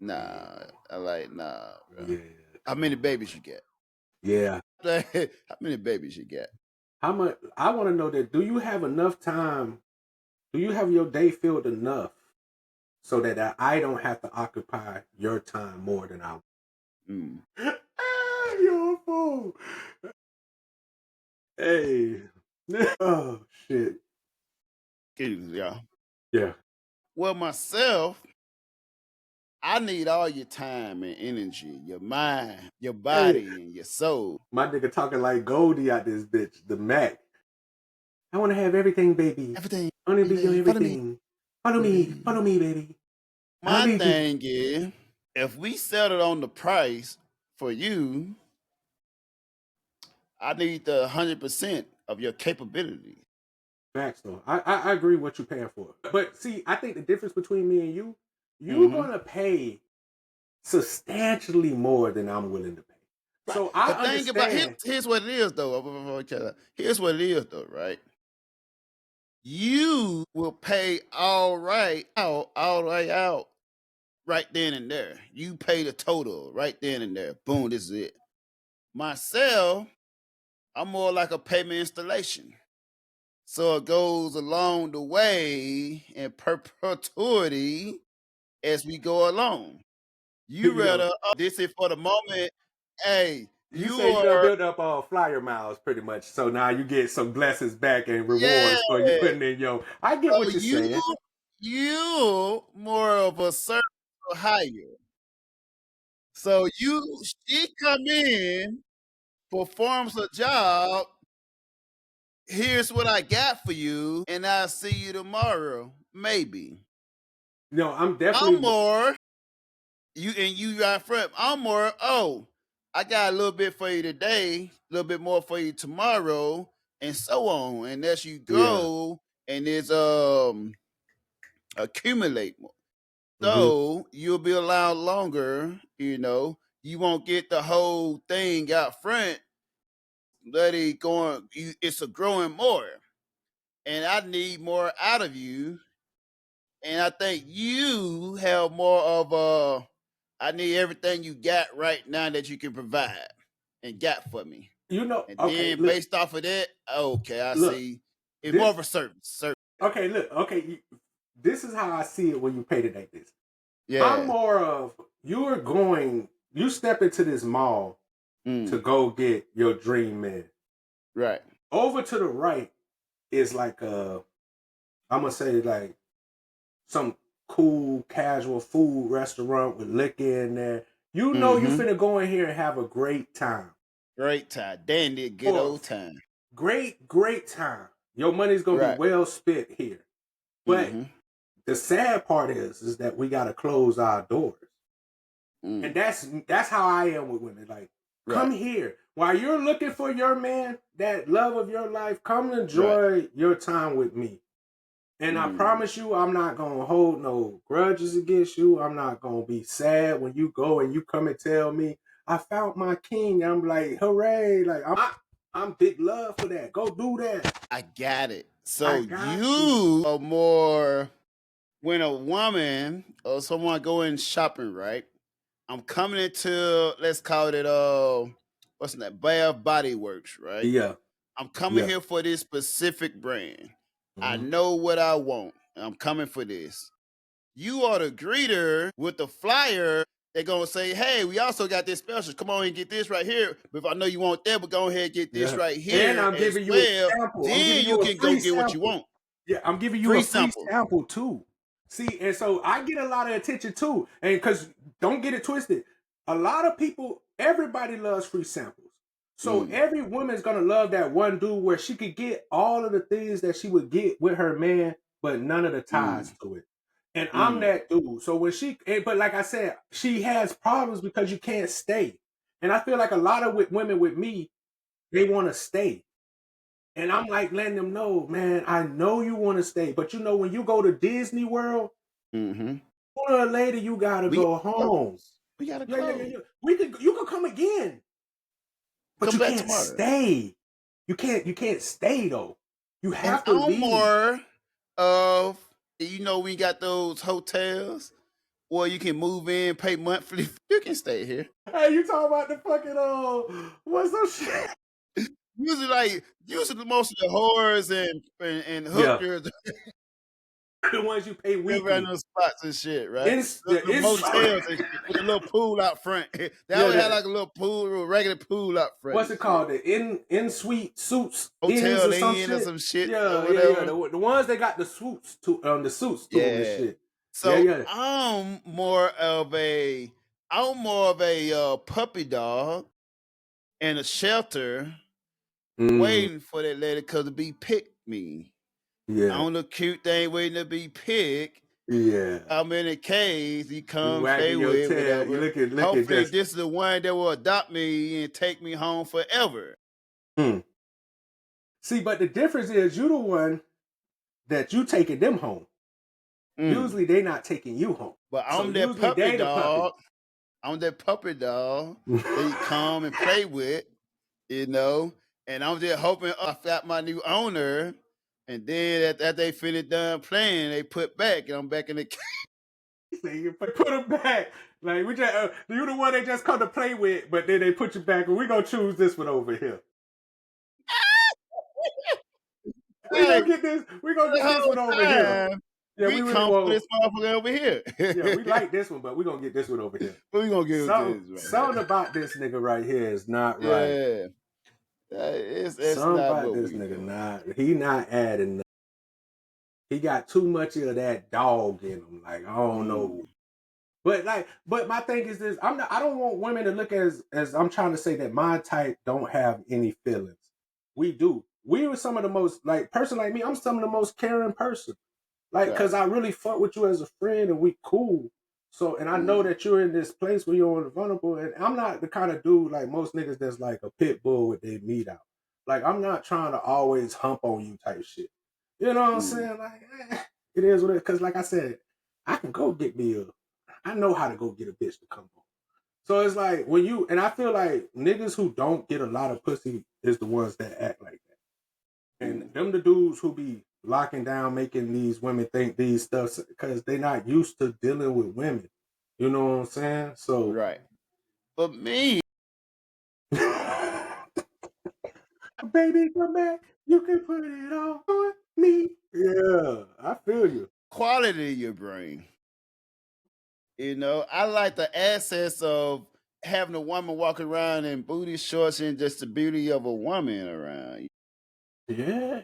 Nah, I like nah, bro. Yeah. How many babies you get? Yeah. How many babies you get? How much I want to know that do you have enough time? Do you have your day filled enough so that I don't have to occupy your time more than I Mm. You're a fool. Hey. Oh shit. Yeah. Yeah. Well, myself, I need all your time and energy, your mind, your body, and your soul. My nigga talking like Goldie out this bitch, the Mac. I want to have everything, baby. Everything. I want to be your Follow me. everything. Follow me, baby. My need you. thing is, if we settled on the price for you, I need the 100% of your capability. Facts though. I agree what you're paying for. But see, I think the difference between me and you're gonna pay substantially more than I'm willing to pay. Right. So I the thing understand. about here's what it is though. Here's what it is though, right? You will pay all right out right then and there. You pay the total right then and there. Boom, this is it. Myself, I'm more like a payment installation. So it goes along the way in perpetuity as we go along. You rather, this is for the moment. Hey, you say you done built up all flyer miles pretty much. So now you get some blessings back and rewards for you putting in your. I get what you're saying. You more of a service or higher. So she come in, performs a job. Here's what I got for you, and I'll see you tomorrow. Maybe. No, I'm definitely. I'm more. You got front. I'm more. Oh, I got a little bit for you today, a little bit more for you tomorrow, and so on. And as you go, and it's accumulate more. So you'll be allowed longer, you know. You won't get the whole thing out front. Let it going. It's a growing more, and I need more out of you. And I think you have more of a. I need everything you got right now that you can provide and got for me. You know, and okay, then look, based off of that, okay, I see. It's more of a service. Okay, look, okay. This is how I see it when you pay it like this. Yeah. I'm more of you step into this mall to go get your dream man. Right. Over to the right is like I'm gonna say like some cool casual food restaurant with liquor in there. You know you finna go in here and have a great time. Great time. Dandy, good old time. Great time. Your money's gonna be well spent here. But the sad part is that we gotta close our doors. And that's how I am with women. Like, come here. While you're looking for your man, that love of your life, come enjoy your time with me. And I promise you, I'm not gonna hold no grudges against you. I'm not gonna be sad when you go and you come and tell me, I found my king. I'm like, hooray. Like, I'm big love for that. Go do that. I got it. So you are more when a woman or someone going shopping, right? I'm coming into, let's call it what's that? Bath Body Works, right? Yeah. I'm coming here for this specific brand. I know what I want. I'm coming for this. You are the greeter with the flyer. They're gonna say, hey, we also got this special. Come on and get this right here. But if I know you want that, but go ahead and get this right here. And I'm giving you a sample. Then you can go get what you want. Yeah, I'm giving you a free sample too. See, and so I get a lot of attention too. And because don't get it twisted, a lot of people, everybody loves free samples. So every woman's gonna love that one dude where she could get all of the things that she would get with her man, but none of the ties to it. And I'm that dude. So when but like I said, she has problems because you can't stay. And I feel like a lot of women with me, they want to stay. And I'm like letting them know, man, I know you want to stay, but you know, when you go to Disney World, Mm-hmm. sooner or later you gotta We go got home. we gotta Yeah. close. You can come again, but Come you back can't tomorrow. stay. You can't stay though. You And have to I'm leave. more of, we got those hotels where you can move in, pay monthly. You can stay here. Hey, you talking about the fucking what's those shit? Usually most of the whores and Yeah, hookers the ones you pay live around weekly. those spots and shit, right? The It's motels and shit with a little pool out front. They yeah, always have like a little pool, a regular pool out front. what's and it shit. called? The in suite suits, inns Hotel or some Inn or shit. some shit or Yeah. whatever. The ones that got the suits to the suits to them and Yeah. shit. So Yeah. I'm more of a puppy dog in a shelter waiting for that lady to be pick me. Yeah. I'm the cute thing waiting to be picked. Yeah. I'm in a cage. You come wagging stay your with, tail. whatever. You looking Hopefully, just this is the one that will adopt me and take me home forever. See, but the difference is you the one that you taking them home. Usually they not taking you home. But So I'm that usually puppy they the dog. I'm that puppy dog that you come and play with, and I'm just hoping I got my new owner. And then after they finish done playing, they put back, and I'm back in the cage. You put them back. Like we just you the one they just come to play with, but then they put you back, and we gonna choose this one over here. We gonna get this. We gonna get this one over here. Yeah, we really come for this want. motherfucker over here. Yeah, we like this one, but we gonna get this one over here. But we gonna get this Something about this nigga right here is not right. Yeah, it's Something not about what this we nigga do. he not adding. He got too much of that dog in him. Like I don't know. But my thing is this: I don't want women to look as I'm trying to say that my type don't have any feelings. We do. We were some of the most person like me. I'm some of the most caring person. Because I really fuck with you as a friend and we cool. So and I know that you're in this place where you're vulnerable. And I'm not the kind of dude like most niggas that's like a pit bull with their meat out. Like I'm not trying to always hump on you type shit. You know what I'm saying? It is what it is. Because like I said, I can go get me I know how to go get a bitch to come home. So it's like when you, and I feel like niggas who don't get a lot of pussy is the ones that act like that. And them the dudes who be locking down, making these women think these stuff because they're not used to dealing with women. You know what I'm saying? So right. But me, baby, come back. You can put it all on me. Yeah, I feel you. Quality of your brain. I like the assets of having a woman walking around in booty shorts and just the beauty of a woman around. Yeah.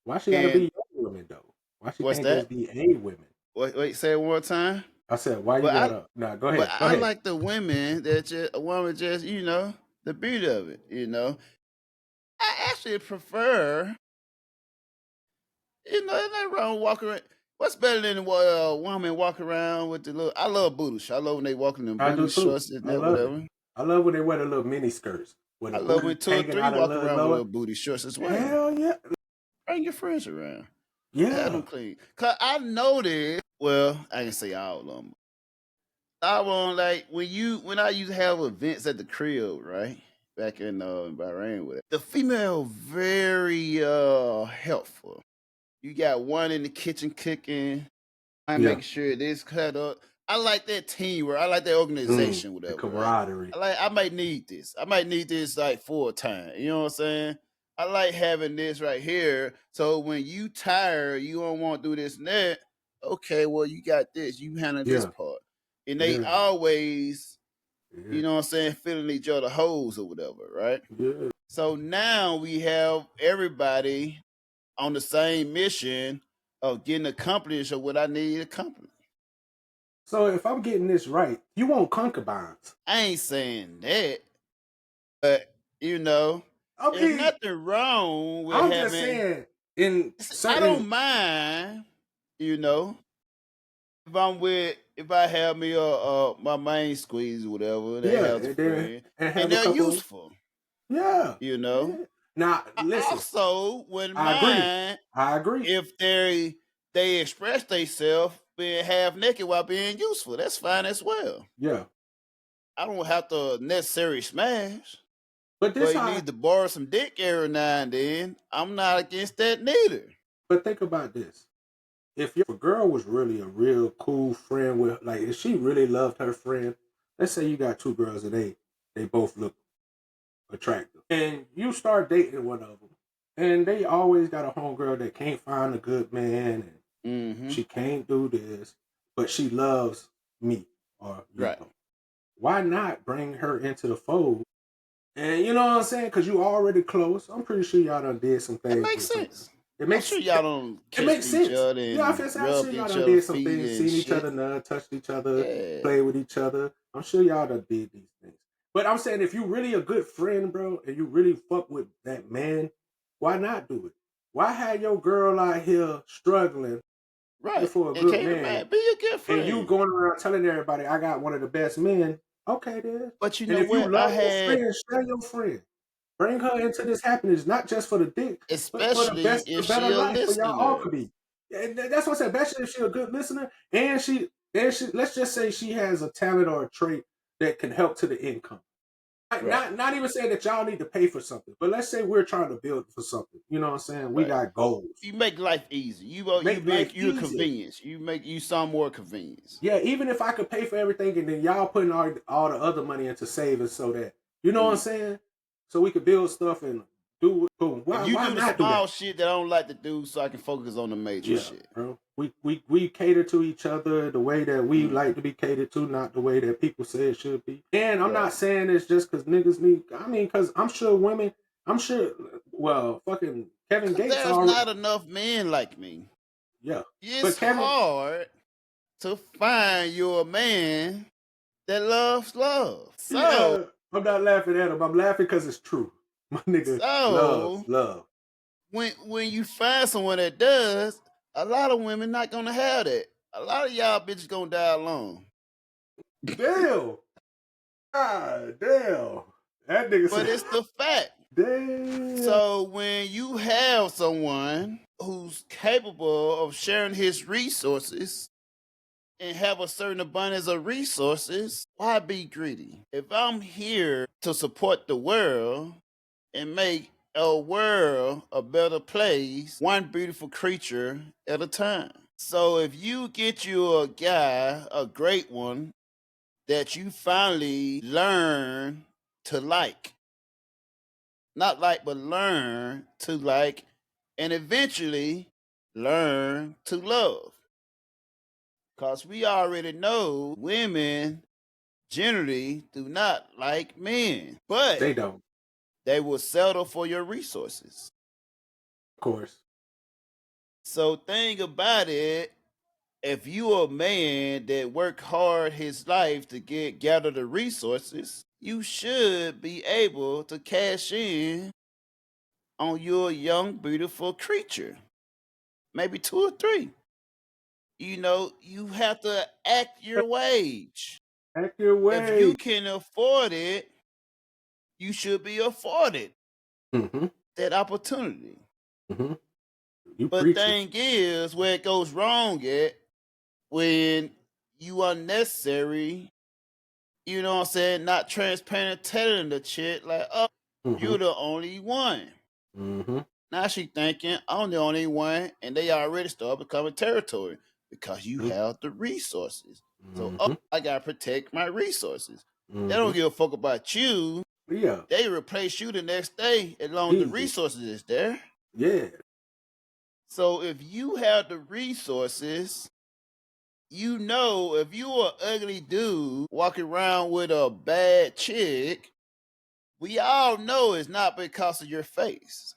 Why she gotta be a woman though? Why she can't just be a woman? Wait, say it one more time. I said, why you gotta? Nah, go ahead. But I like the women that a woman just, the beauty of it. I actually prefer. Ain't nothing wrong walking around. What's better than a woman walking around with the little? I love booty shorts. I love when they walking in booty shorts and that whatever. I love when they wear the little mini skirts. I love when 2 or 3 walk around with little booty shorts as well. Hell yeah! Bring your friends around. Yeah, have them clean. Cause I noticed. Well, I can say all of them. I want when I used to have events at the crib, right? Back in Bahrain with it. The female very helpful. You got one in the kitchen cooking. I'm making sure this cut up. I like that teamwork. I like that organization, whatever. The camaraderie. Right? I might need this. I might need this like full time. You know what I'm saying? I like having this right here. So when you tired, you don't want to do this and that. Okay, well, you got this. You handle this part. And they always, you know what I'm saying, filling each other holes or whatever, right? Yeah. So now we have everybody on the same mission of getting accomplished of what I need accomplished. So if I'm getting this right, you want concubines. I ain't saying that. But, there's nothing wrong with I'm having... just saying, I don't mind, if I have me my main squeeze or whatever, they have the friend, and they're useful. Yeah. Yeah. Now, listen, Also, when I agree. mine, I agree. if they express themselves being half naked while being useful, that's fine as well. Yeah. I don't have to necessarily smash, But but this you how need to borrow some dick every now and then. I'm not against that neither. but think about this. If a girl was really a real cool friend with, like, if she really loved her friend, let's say you got two girls and they both look attractive, and you start dating one of them, and they always got a homegirl that can't find a good man, and she can't do this, but she loves me, or you Right. know, why not bring her into the fold? And you know what I'm saying? Because you already close. I'm pretty sure y'all done did some things. It makes with sense. It I'm makes sure y'all don't it makes kiss sense. each other and Yeah, I feel I'm rub sure y'all each done other's did some feet things, and seen each shit. other nut, touched each other, Yeah. play with each other. I'm sure y'all done did these things. But I'm saying if you really a good friend, bro, and you really fuck with that man, why not do it? Why have your girl out here struggling Right. for a And good keep it man, back. Be a good friend. and you going around telling everybody I got one of the best men? Okay, then. But you And know if you what? I love your had, friend, share your friend. Bring her into this happiness, not just for the dick, but for the especially best, if the she better a life for y'all all listener. could be. And that's what I said. Especially if she's a good listener, and she, let's just say she has a talent or a trait that can help to the income. Right. Not even saying that y'all need to pay for something, but let's say we're trying to build for something. You know what I'm saying? We Right. got goals. You make life easy. You Make life make you a easier. convenience. You make you some more convenience. Yeah, even if I could pay for everything and then y'all putting all the other money into savings so that, you know what I'm saying? So we could build stuff and do it. Boom. If you Why do the not do small that? shit that I don't like to do, so I can focus on the major Yeah, shit. bro. We cater to each other the way that we like to be catered to, not the way that people say it should be. And I'm not saying it's just because niggas need. I mean, because I'm sure women. I'm sure. Well, fucking Kevin Gates There's already. not enough men like me. Yeah, It's Kevin. hard to find you a man that loves love. So Yeah, I'm not laughing at him. I'm laughing because it's true. My nigga loves love. when you find someone that does, a lot of women not gonna have that. A lot of y'all bitches gonna die alone. Damn. God damn. That nigga But said, it's the fact. damn. So when you have someone who's capable of sharing his resources and have a certain abundance of resources, why be greedy? If I'm here to support the world and make a world a better place, one beautiful creature at a time. So if you get you a guy, a great one, that you finally learn to like, not like, but learn to like, and eventually learn to love. Because we already know women generally do not like men, but They don't. they will settle for your resources. Of course. So think about it. If you a man that work hard his life to gather the resources, you should be able to cash in on your young, beautiful creature. Maybe 2 or 3. You know, you have to act your wage. Act your way. If you can afford it, you should be afforded that opportunity. You But preaching. thing is, where it goes wrong at, when you unnecessary, you know what I'm saying, not transparent, telling the chick like, oh, you're the only one. Now she thinking, I'm the only one, and they already start becoming territory because you have the resources. So, I gotta protect my resources. They don't give a fuck about you. Yeah. They replace you the next day as long as the resources is there. Yeah. So if you have the resources, you know, if you an ugly dude walking around with a bad chick, we all know it's not because of your face.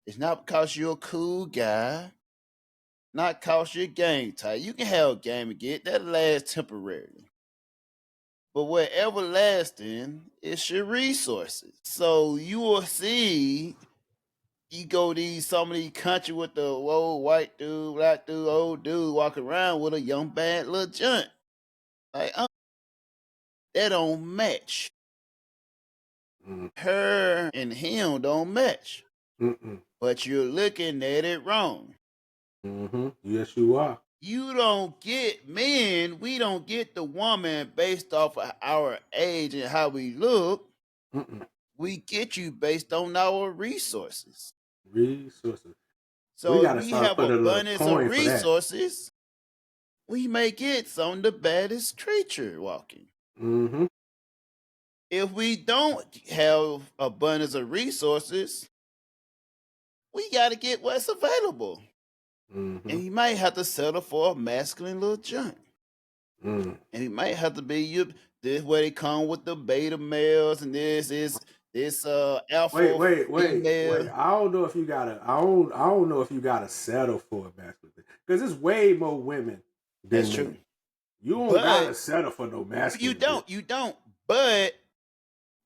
It's not because you're a cool guy. Not because you're game tight. You can have a game and get that lasts temporarily. But what everlasting is your resources. So you will see, you go some of these country with the old white dude, black dude, old dude walking around with a young bad little junt. Like, that don't match. Her and him don't match. But you're looking at it wrong. Yes, you are. You don't get men, we don't get the woman based off of our age and how we look. We get you based on our resources. So if we have abundance of resources, we may get some of the baddest creature walking. If we don't have abundance of resources, we got to get what's available. And you might have to settle for a masculine little junk. And it might have to be this way they come with the beta males, and this alpha. Wait. I don't know if you gotta. I don't know if you gotta settle for a masculine because there's way more women than That's men. true. You don't gotta settle for no masculine. You don't. But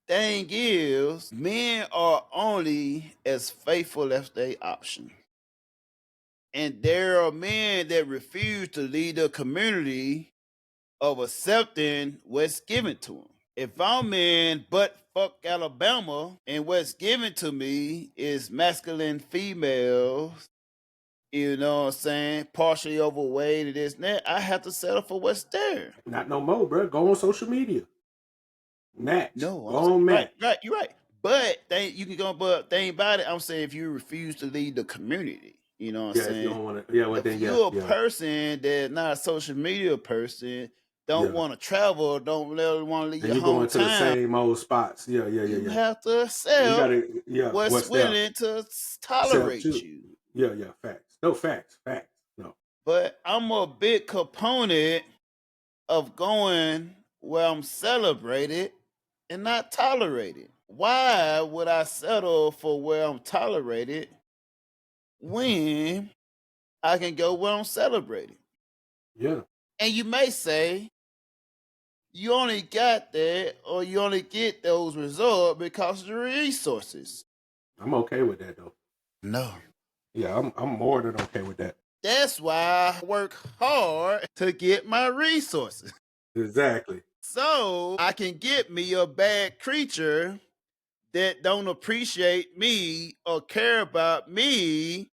thing is, men are only as faithful as they option. And there are men that refuse to lead a community of accepting what's given to them. If I'm in but fuck Alabama and what's given to me is masculine females, you know what I'm saying, partially overweight and this and that, I have to settle for what's there. Not no more, bro. Go on social media. Match. No, go on match. Right, you're right. But you can go, but thing about it, I'm saying if you refuse to lead the community. You know what I'm saying? If you don't want to, if you're a person that's not a social media person, don't want to travel, don't really want to leave your hometown. You're going to the same old spots. Yeah. You have to sell what's willing to tolerate you. Yeah. Facts. No, facts. No. But I'm a big component of going where I'm celebrated and not tolerated. Why would I settle for where I'm tolerated when I can go where I'm celebrated? Yeah. And you may say, you only got that or you only get those results because of the resources. I'm okay with that, though. No. Yeah, I'm more than okay with that. That's why I work hard to get my resources. Exactly. So I can get me a bad creature that don't appreciate me or care about me,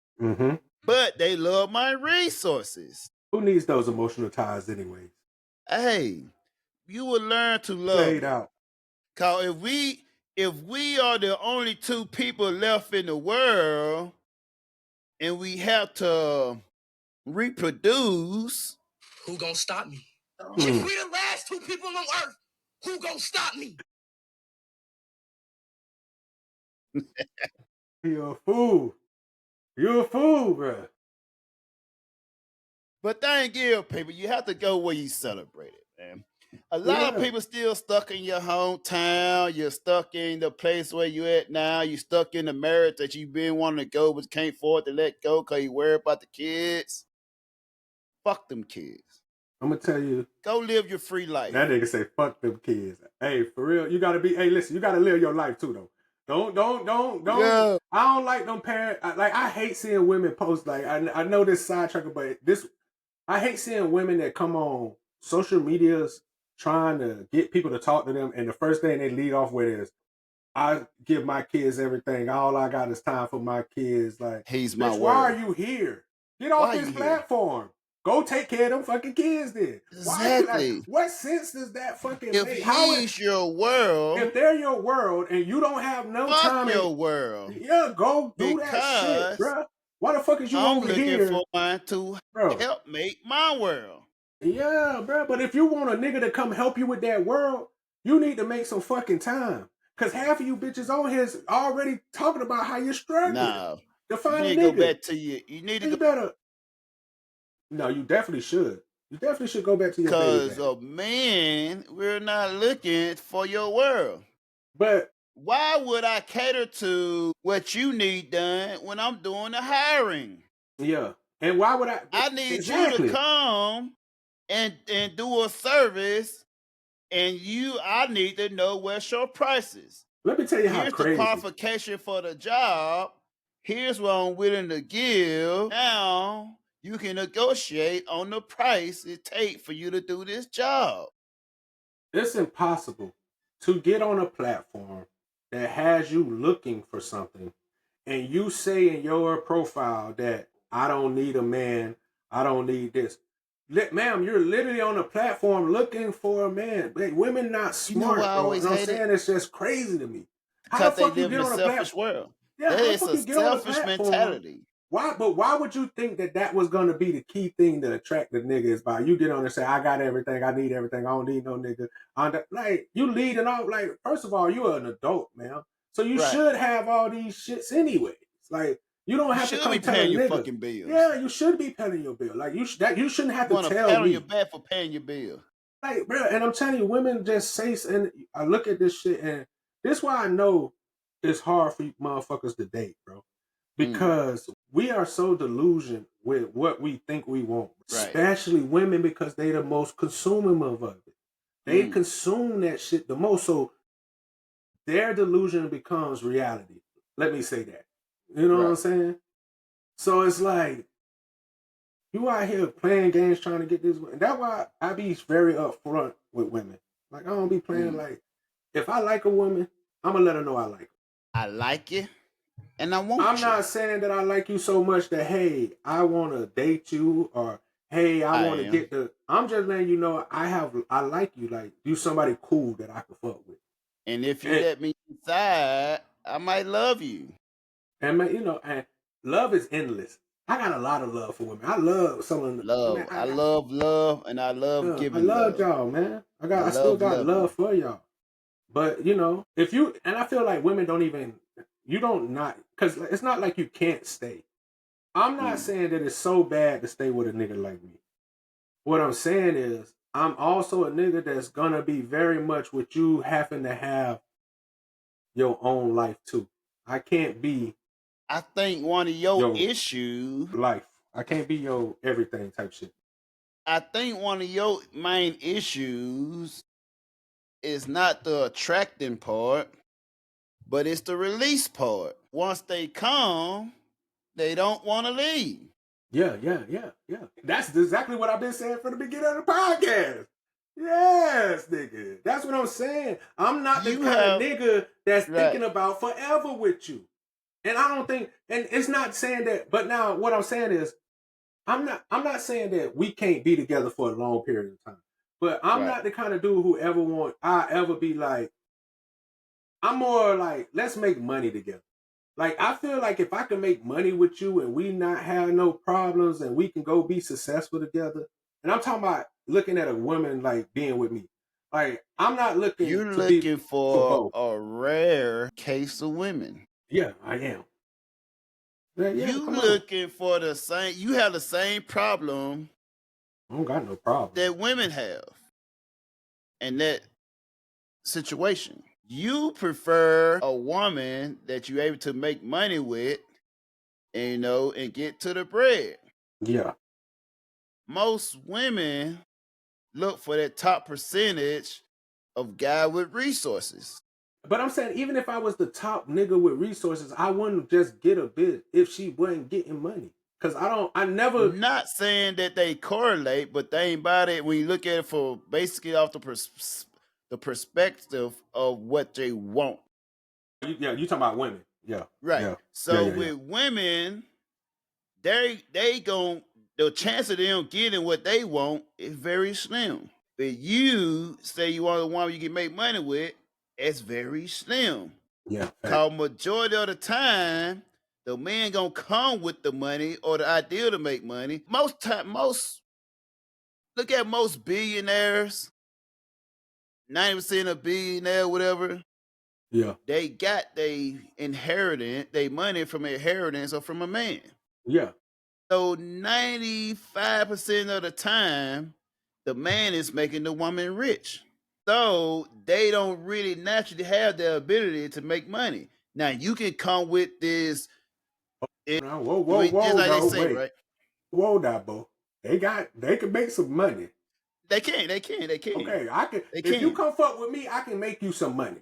but they love my resources. Who needs those emotional ties anyways? Hey, you will learn to love. Played out. Cause if we are the only two people left in the world and we have to reproduce, who gonna stop me? If we the last two people on earth, who gonna stop me? You're a fool. You're a fool, bro. But thank you, people. You have to go where you celebrate it, man. A lot of people still stuck in your hometown. You're stuck in the place where you at now. You're stuck in the marriage that you've been wanting to go but can't afford to let go because you worry about the kids. Fuck them kids. I'm going to tell you. Go live your free life. That nigga say, fuck them kids. Hey, for real, you got to be, hey, listen, you got to live your life too, though. Don't. Yeah. I don't like them parents. I hate seeing women post, I know this sidetracker, but I hate seeing women that come on social medias trying to get people to talk to them, and the first thing they lead off with is, I give my kids everything. All I got is time for my kids. Like, he's my word. Why are you here? Get off this platform. Go take care of them fucking kids then. Exactly. What sense does that fucking make? If he's your world. If they're your world and you don't have no time. Fuck your world. Yeah, go do that shit, bro. Why the fuck is you over here? I'm looking for mine to help make my world. Yeah, bro. But if you want a nigga to come help you with that world, you need to make some fucking time. Because half of you bitches on here is already talking about how you're struggling. No. To find you need to go back to you. You need to go better. No, you definitely should. You definitely should go back to your baby. Because of man, we're not looking for your world. But why would I cater to what you need done when I'm doing the hiring? Yeah. And why would I need you to come and do a service, and I need to know what's your prices. Let me tell you how Here's crazy. The qualification for the job. Here's what I'm willing to give. Now you can negotiate on the price it takes for you to do this job. It's impossible to get on a platform that has you looking for something, and you say in your profile that I don't need a man, I don't need this. Ma'am, you're literally on a platform looking for a man. Like, women not smart, what I bro. always And I'm hated? saying it's just crazy to me. How the Because they fuck you live get in a on a selfish platform? world. Yeah, how That the is fuck a you get on a selfish platform? mentality. Why? But why would you think that was going to be the key thing to attract the nigga? Is by you get on and say, I got everything, I need everything, I don't need no nigga. Like, you leading off, like, first of all, you're an adult, man. So you Right. should have all these shits anyways. Like, you don't have to should come be tell a paying your nigga. fucking bills. Yeah, you should be paying your bill. Like, you shouldn't have You to want a tell pat on me. your back for paying your bill. Like, bro, and I'm telling you, women just say, and I look at this shit, and this is why I know it's hard for you motherfuckers to date, bro. Because we are so delusioned with what we think we want. Right. Especially women, because they the most consuming of it. They consume that shit the most. So their delusion becomes reality. Let me say that. You know what I'm saying? So it's like, you out here playing games trying to get this. And that's why I be very upfront with women. Like, I don't be playing like, if I like a woman, I'm going to let her know I like her. I like you, and I want I'm you. not saying that I like you so much that, hey, I want to date you, or, hey, I want to get the... I'm just letting you know I like you. Like, you somebody cool that I can fuck with. And if you let me inside, I might love you. And, you know, and love is endless. I got a lot of love for women. I love someone. Love. Man, I love love, and I love giving love. I love love. y'all, man. I still got love for y'all. But, you know, if you... And I feel like women don't even... You don't not... Because it's not like you can't stay. I'm not saying that it's so bad to stay with a nigga like me. What I'm saying is, I'm also a nigga that's gonna be very much with you having to have your own life too. I can't be... I think one of your issues... Life. I can't be your everything type shit. I think one of your main issues is not the attracting part, but it's the release part. Once they come, they don't want to leave. Yeah. That's exactly what I've been saying from the beginning of the podcast. Yes, nigga. That's what I'm saying. I'm not the kind of nigga that's thinking about forever with you. And I don't think, and it's not saying that, but now what I'm saying is, I'm not saying that we can't be together for a long period of time. But I'm not the kind of dude who I ever be like, I'm more like, let's make money together. Like, I feel like if I can make money with you and we not have no problems and we can go be successful together, and I'm talking about looking at a woman like being with me. Like, I'm not looking You're looking for a rare case of women. Yeah, I am. You looking for the same, you have the same problem. I don't got no problem that women have in that situation. You prefer a woman that you're able to make money with, and, you know, and get to the bread. Yeah. Most women look for that top percentage of guy with resources. But I'm saying, even if I was the top nigga with resources, I wouldn't just get a bitch if she wasn't getting money. Cause I'm not saying that they correlate, but they ain't about it when you look at it for basically off the perspective of what they want. Yeah, you talking about women. Yeah. Right. Yeah. So with women, they gon' the chance of them getting what they want is very slim. But you say you want a woman you can make money with, it's very slim. Yeah. Cause majority of the time, the man gonna come with the money or the idea to make money. Look at most billionaires, 90% of billionaire, whatever. Yeah. They got they money from inheritance or from a man. Yeah. So 95% of the time, the man is making the woman rich. So they don't really naturally have the ability to make money. Now you can come with this. Whoa, like no, they say, wait. Right? Whoa, now, Bo. They can make some money. They can. Okay, I can. If you come fuck with me, I can make you some money.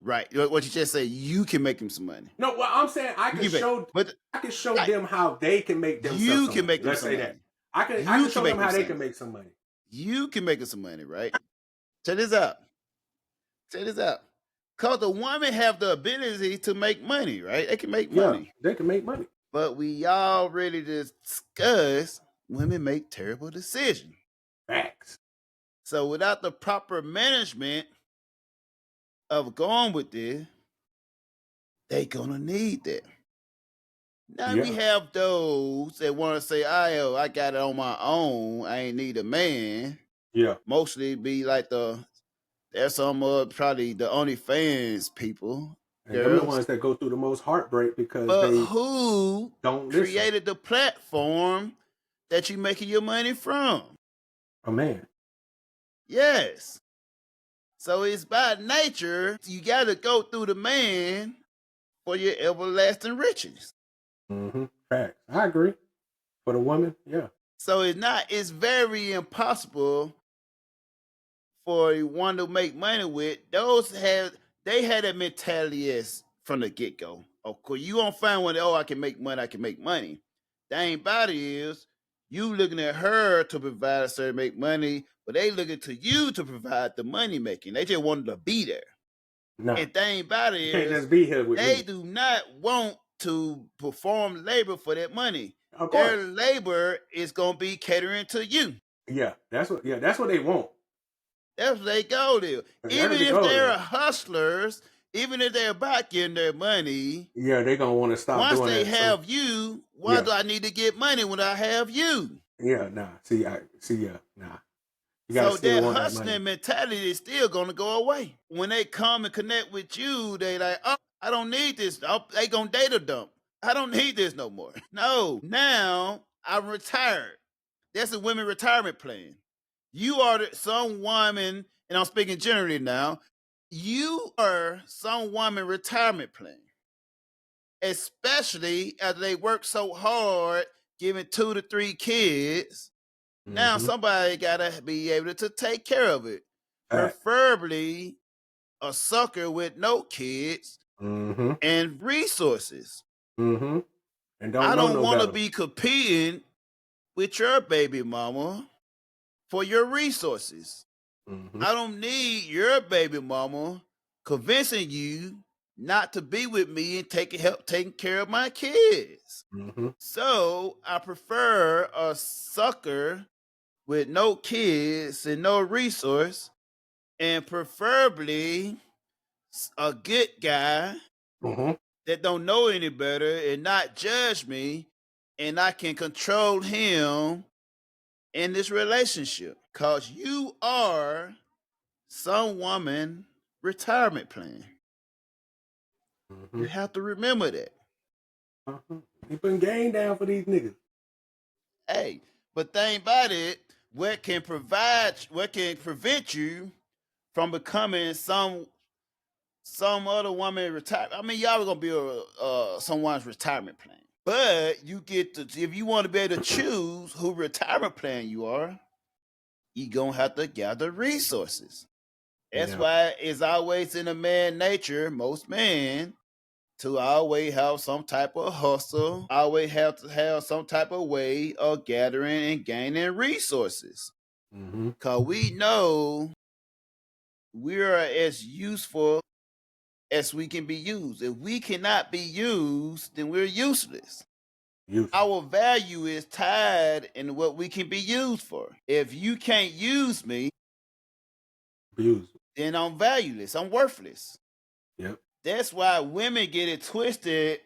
Right. What you just say, you can make them some money. No, what I'm saying, I can show them how they can make themselves some money. You can make them some money. That. I can show them how they can make some money. You can make them some money, right? Check this out. Because the woman have the ability to make money, right? They can make Yeah, money. they can make money. But we already discussed women make terrible decisions. Facts. So without the proper management of going with this, they gonna need that. Now we Yeah. have those that want to say, I got it on my own. I ain't need a man. Yeah. Mostly be like there's some probably the OnlyFans people. And they're the girls. ones that go through the most heartbreak because But they who don't listen. created the platform that you making your money from? A man. Yes. So it's by nature, you got to go through the man for your everlasting riches. Mm-hmm. Facts. I agree. For the woman, yeah. So it's very impossible for one to make money with. They had that mentality as from the get-go. Of course, you won't find one, I can make money. The thing about it is, you looking at her to provide a certain make money, but they looking to you to provide the money making. They just wanted to be there. No. And thing about it You can't is, just be here with they me. do not want to perform labor for that money. Of Their course. labor is gonna be catering to you. Yeah, that's what they want. That's what they go there. Even if they're hustlers, even if they're about getting their money, yeah, they're gonna want to stop once doing they that. have you, why do I need to get money when I have you? Yeah, nah. Nah. You So gotta still that want that hustling money. mentality is still gonna go away. When they come and connect with you, they like, I don't need this. They gonna data dump. I don't need this no more. No, now I'm retired. That's a women retirement plan. You are some woman, and I'm speaking generally now, you are some woman retirement plan. Especially after they work so hard, giving 2 to 3 kids. Now somebody gotta be able to take care of it. Preferably a sucker with no kids and resources. And I don't want to be competing with your baby mama for your resources. I don't need your baby mama convincing you not to be with me and taking care of my kids. So I prefer a sucker with no kids and no resource, and preferably a good guy that don't know any better and not judge me, and I can control him in this relationship. Cause you are some woman retirement plan. You have to remember that. You putting game down for these niggas. Hey, but thing about it, what can prevent you from becoming some other woman retire? I mean, y'all are gonna be someone's retirement plan. But you get to, if you want to be able to choose who retirement plan you are, you gonna have to gather resources. That's why it's always in a man nature, most men, to always have some type of hustle, always have to have some type of way of gathering and gaining resources. Because we know we are as useful as we can be used. If we cannot be used, then we're useless. Our value is tied in what we can be used for. If you can't use me, then I'm valueless. I'm worthless. Yep. That's why women get it twisted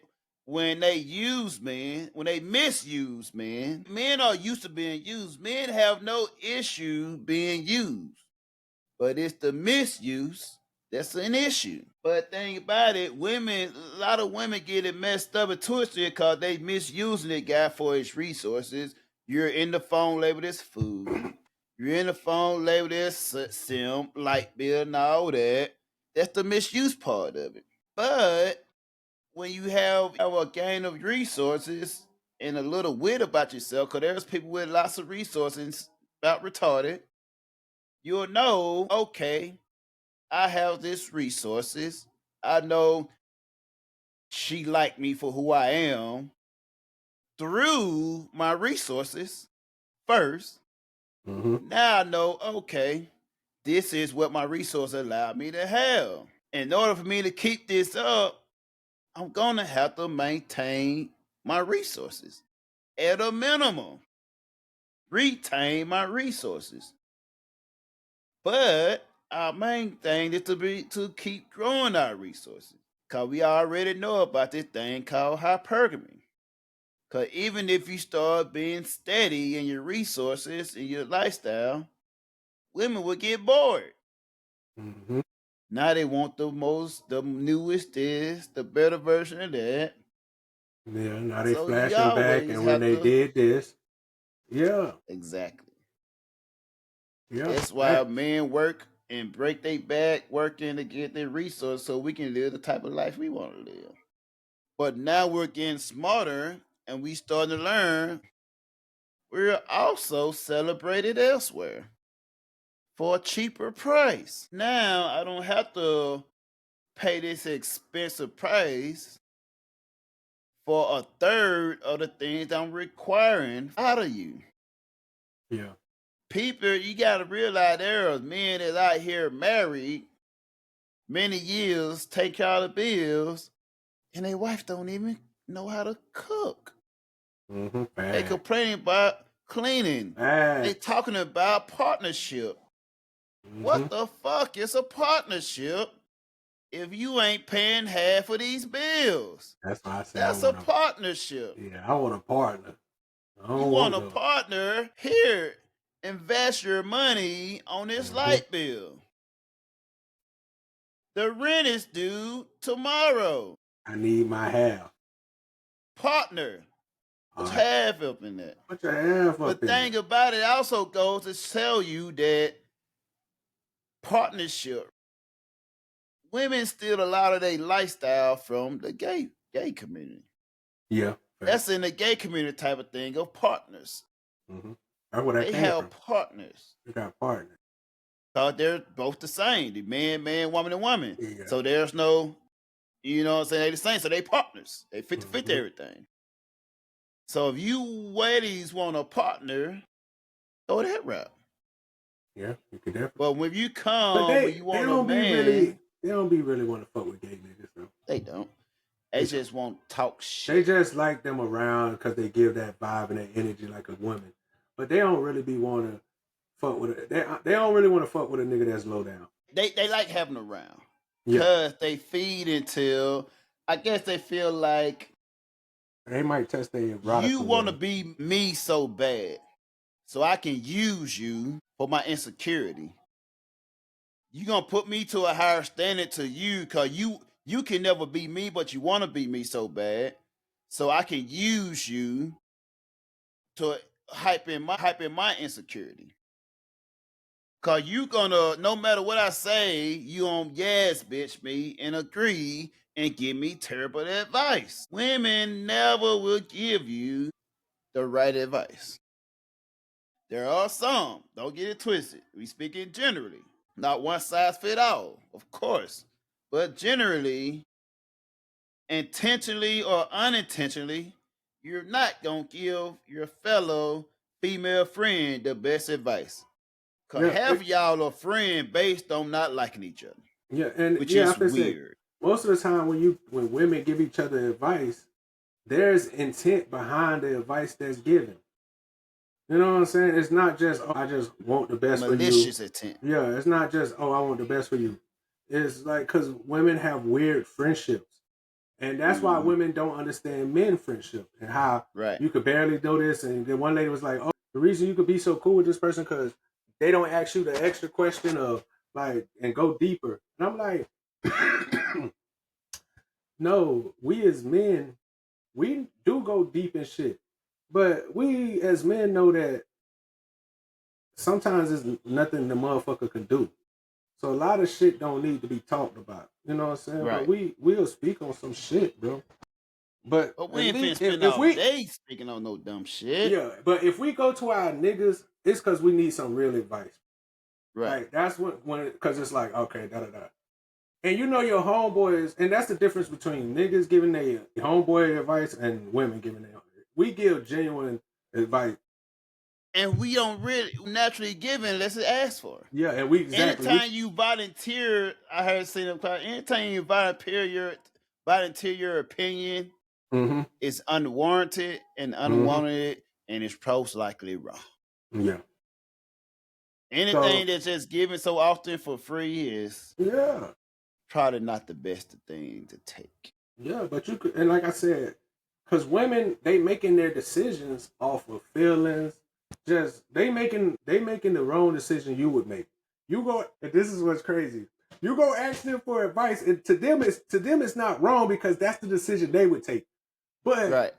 when they use men, when they misuse men. Men are used to being used. Men have no issue being used. But it's the misuse that's an issue. But think about it, a lot of women get it messed up and twisted because they misusing the guy for his resources. You're in the phone labeled as food. You're in the phone labeled as simp, light bill, and all that. That's the misuse part of it. But when you have a gain of resources and a little wit about yourself, because there's people with lots of resources about retarded, you'll know, okay, I have this resources. I know she liked me for who I am through my resources first. Now I know, okay, this is what my resources allowed me to have. in order for me to keep this up, I'm gonna have to maintain my resources at a minimum. Retain my resources. But our main thing is to keep growing our resources. Cause we already know about this thing called hypergamy. Cause even if you start being steady in your resources and your lifestyle, women will get bored. Mm-hmm. Now they want the newest this, the better version of that. Yeah, now they So flashing you back, always and when have they to did this, yeah, exactly. yeah, That's why men work and break their back working to get their resources so we can live the type of life we want to live. But now we're getting smarter and we starting to learn we're also celebrated elsewhere for a cheaper price. Now I don't have to pay this expensive price for a third of the things I'm requiring out of you. yeah. People, you gotta realize there are men that out here married many years, take care of the bills, and their wife don't even know how to cook. Mm-hmm. They complaining about cleaning. They talking about partnership. Mm-hmm. What the fuck is a partnership if you ain't paying half of these bills? That's why I said That's a partnership. Yeah, I want a partner. You want a partner? Here, invest your money on this light bill. The rent is due tomorrow. I need my half. Partner. Put half up in that. Put your half up The thing about it also goes to tell you that partnership, women steal a lot of their lifestyle from the gay community. Yeah. That's in the gay community type of thing of partners. Mm-hmm. That's where that they came have from. Partners. They got partners. Because they're both the same. The man, woman, and woman. Yeah. So there's no, you know what I'm saying, they the same. So they partners. They 50-50 everything. So if you ladies want a partner, go that route. Yeah, you could definitely. But when you come, when you want a man, they don't be really want to fuck with gay niggas though. They don't. They just won't talk shit. They just like them around because they give that vibe and that energy like a woman. But they don't really be want to fuck with it. They don't really want to fuck with a nigga that's low down. They like having around because they feed until I guess they feel like they might test their you want to be me so bad, so I can use you for my insecurity. You gonna put me to a higher standard to you because you can never be me, but you want to be me so bad, so I can use you to hype in my insecurity. Cause you gonna, no matter what I say, you on yes, bitch me and agree and give me terrible advice. Women never will give you the right advice. There are some, don't get it twisted. We speaking generally. Not one size fit all, of course. But generally, intentionally or unintentionally, you're not gonna give your fellow female friend the best advice. Cause half y'all are friends based on not liking each other. Yeah, and which is weird. Most of the time when women give each other advice, there's intent behind the advice that's given. You know what I'm saying? It's not just, oh, I just want the best for you. Malicious intent. Yeah, it's not just, oh, I want the best for you. It's like, because women have weird friendships. And that's why women don't understand men friendship and how you could barely do this. And then one lady was like, oh, the reason you could be so cool with this person because they don't ask you the extra question of like, and go deeper. And I'm like, no, we as men, we do go deep in shit. But we as men know that sometimes there's nothing the motherfucker can do. So a lot of shit don't need to be talked about. You know what I'm saying? Right. But we'll speak on some shit, bro. But we ain't finna spend all day speaking on no dumb shit. Yeah, but if we go to our niggas, it's because we need some real advice. Right. Like, that's when because it's like, okay, da-da-da. And you know your homeboys, and that's the difference between niggas giving their homeboy advice and women giving their. We give genuine advice. And we don't really naturally give unless it's asked for. Yeah, and we exactly. Anytime you volunteer, I heard say them. Anytime you volunteer your opinion, Mm-hmm. it's unwarranted and unwanted, and it's most likely wrong. Yeah. Anything that's just given so often for free is probably not the best thing to take. Yeah, but you could, and like I said, because women, they making their decisions off of feelings. Just they making the wrong decision you would make. You go, and this is what's crazy. You go ask them for advice, and to them it's not wrong because that's the decision they would take. But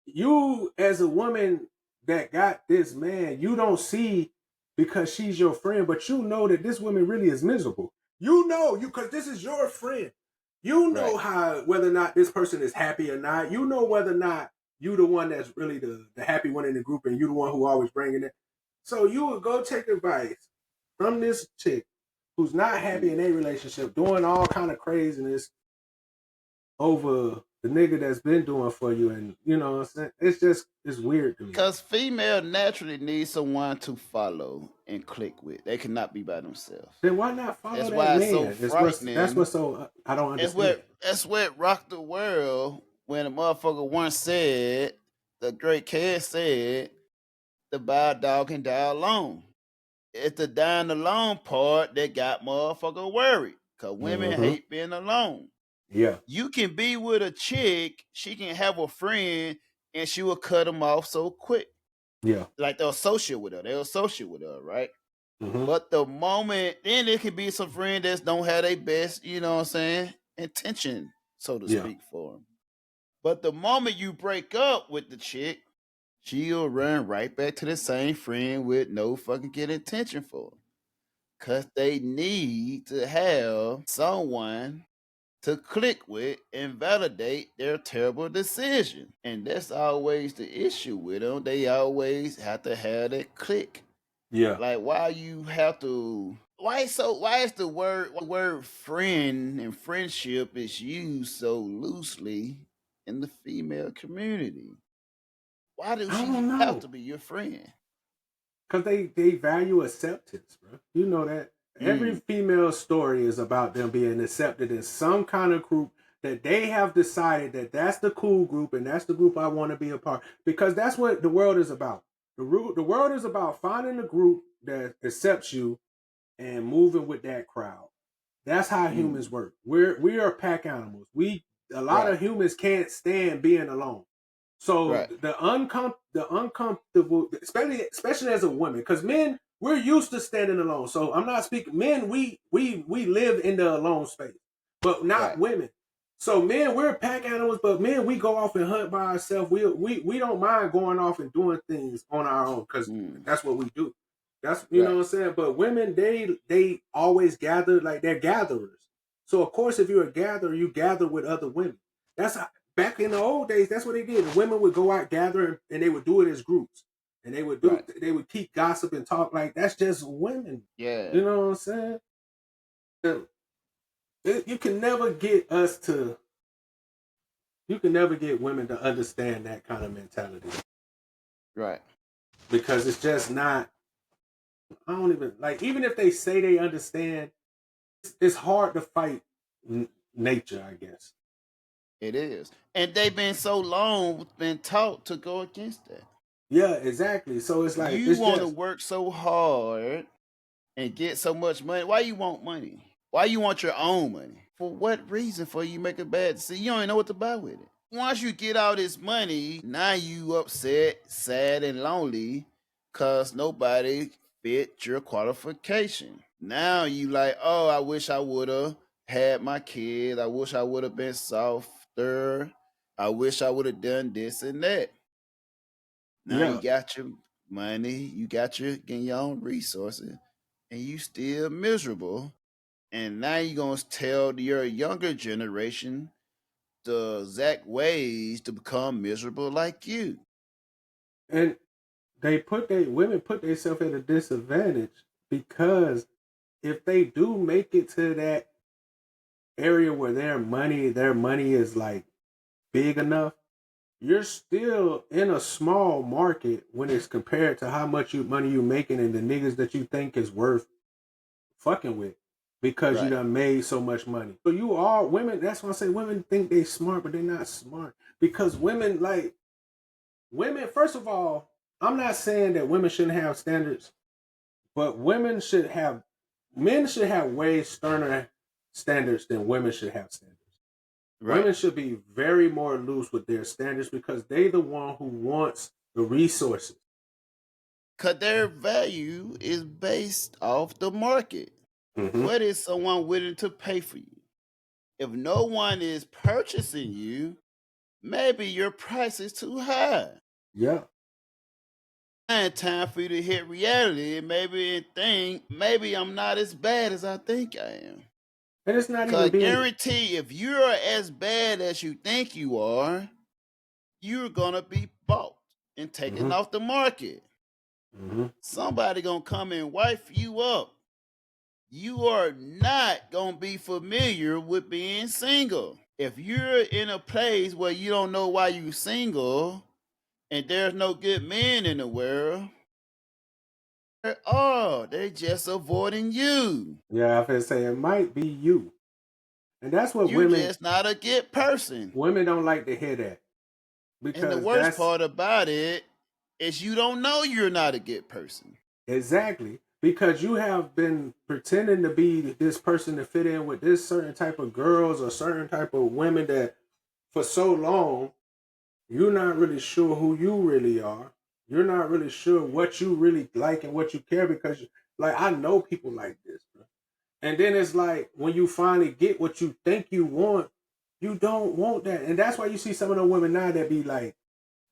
you, as a woman that got this man, you don't see because she's your friend, but you know that this woman really is miserable. You know, because this is your friend. You know how whether or not this person is happy or not. You know whether or not you the one that's really the happy one in the group, and you the one who always bringing it. So you would go take advice from this chick who's not happy in a relationship, doing all kind of craziness over the nigga that's been doing for you, and you know what I'm saying? It's weird to me. Because female naturally need someone to follow and click with. They cannot be by themselves. Then why not follow that's that why man? It's so frightening. That's what's so I don't understand. That's what rocked the world when a motherfucker once said, the great Kid said, to buy a dog and die alone. It's the dying alone part that got motherfucker worried. Because women hate being alone. Yeah. You can be with a chick, she can have a friend, and she will cut them off so quick. Yeah. Like they'll associate with her, right? Mm-hmm. But the moment, then it can be some friend that don't have their best, you know what I'm saying, intention, so to speak, for them. But the moment you break up with the chick, she'll run right back to the same friend with no fucking good intention for them. Because they need to have someone to click with and validate their terrible decision. And that's always the issue with them. They always have to have that click. Yeah. Like, why is the word friend and friendship is used so loosely in the female community? Why does she have to be your friend? Because they value acceptance, bro. You know that. Every female story is about them being accepted in some kind of group that they have decided that that's the cool group and that's the group I want to be a part. Because that's what the world is about. The world is about finding a group that accepts you and moving with that crowd. That's how humans work. We are pack animals. A lot of humans can't stand being alone. So the uncomfortable, especially as a woman, because men, we're used to standing alone. So I'm not speaking men. We live in the alone space, but not women. So men, we're pack animals, but men, we go off and hunt by ourselves. We don't mind going off and doing things on our own because that's what we do. That's you know what I'm saying. But women, they always gather, like they're gatherers. So of course, if you're a gatherer, you gather with other women. That's how, back in the old days. That's what they did. The women would go out gather and they would do it as groups. And they would they would keep gossip and talk like that's just women. Yeah. You know what I'm saying? You can never get women to understand that kind of mentality. Right. Because it's just not, I don't even, like, even if they say they understand, it's hard to fight nature, I guess. It is. And they've been so long been taught to go against that. Yeah, exactly. So it's like you want to work so hard and get so much money. Why you want money? Why you want your own money? For what reason? For you make a bad decision? You don't even know what to buy with it. Once you get all this money, now you upset, sad, and lonely because nobody fit your qualification. Now you like, oh, I wish I would have had my kid. I wish I would have been softer. I wish I would have done this and that. Now you got your money, you got your own resources, and you still miserable. And now you're going to tell your younger generation the exact ways to become miserable like you. And women put themselves at a disadvantage because if they do make it to that area where their money is like big enough, you're still in a small market when it's compared to how much money you making and the niggas that you think is worth fucking with because you Right. done made so much money. So you are women. That's why I say women think they smart, but they're not smart because women like women. First of all, I'm not saying that women shouldn't have standards, but men should have way sterner standards than women should have standards. Right. Women should be very more loose with their standards because they the one who wants the resources. Because their value is based off the market. Mm-hmm. What is someone willing to pay for you? If no one is purchasing you, maybe your price is too high. Yeah. And time for you to hit reality and maybe think maybe I'm not as bad as I think I am. And it's not Because even being guarantee if you're as bad as you think you are, you're gonna be bought and taken off the market. Somebody gonna come and wipe you up. You are not gonna be familiar with being single. If you're in a place where you don't know why you're single and there's no good men in the world, they're just avoiding you. Yeah, I say it might be you. And that's what You're women just not a good person. Women don't like to hear that. Because and the worst part about it is you don't know you're not a good person. Exactly. Because you have been pretending to be this person to fit in with this certain type of girls or certain type of women that for so long, you're not really sure who you really are. You're not really sure what you really like and what you care because, like, I know people like this, bro. And then it's like when you finally get what you think you want, you don't want that. And that's why you see some of the women now that be like,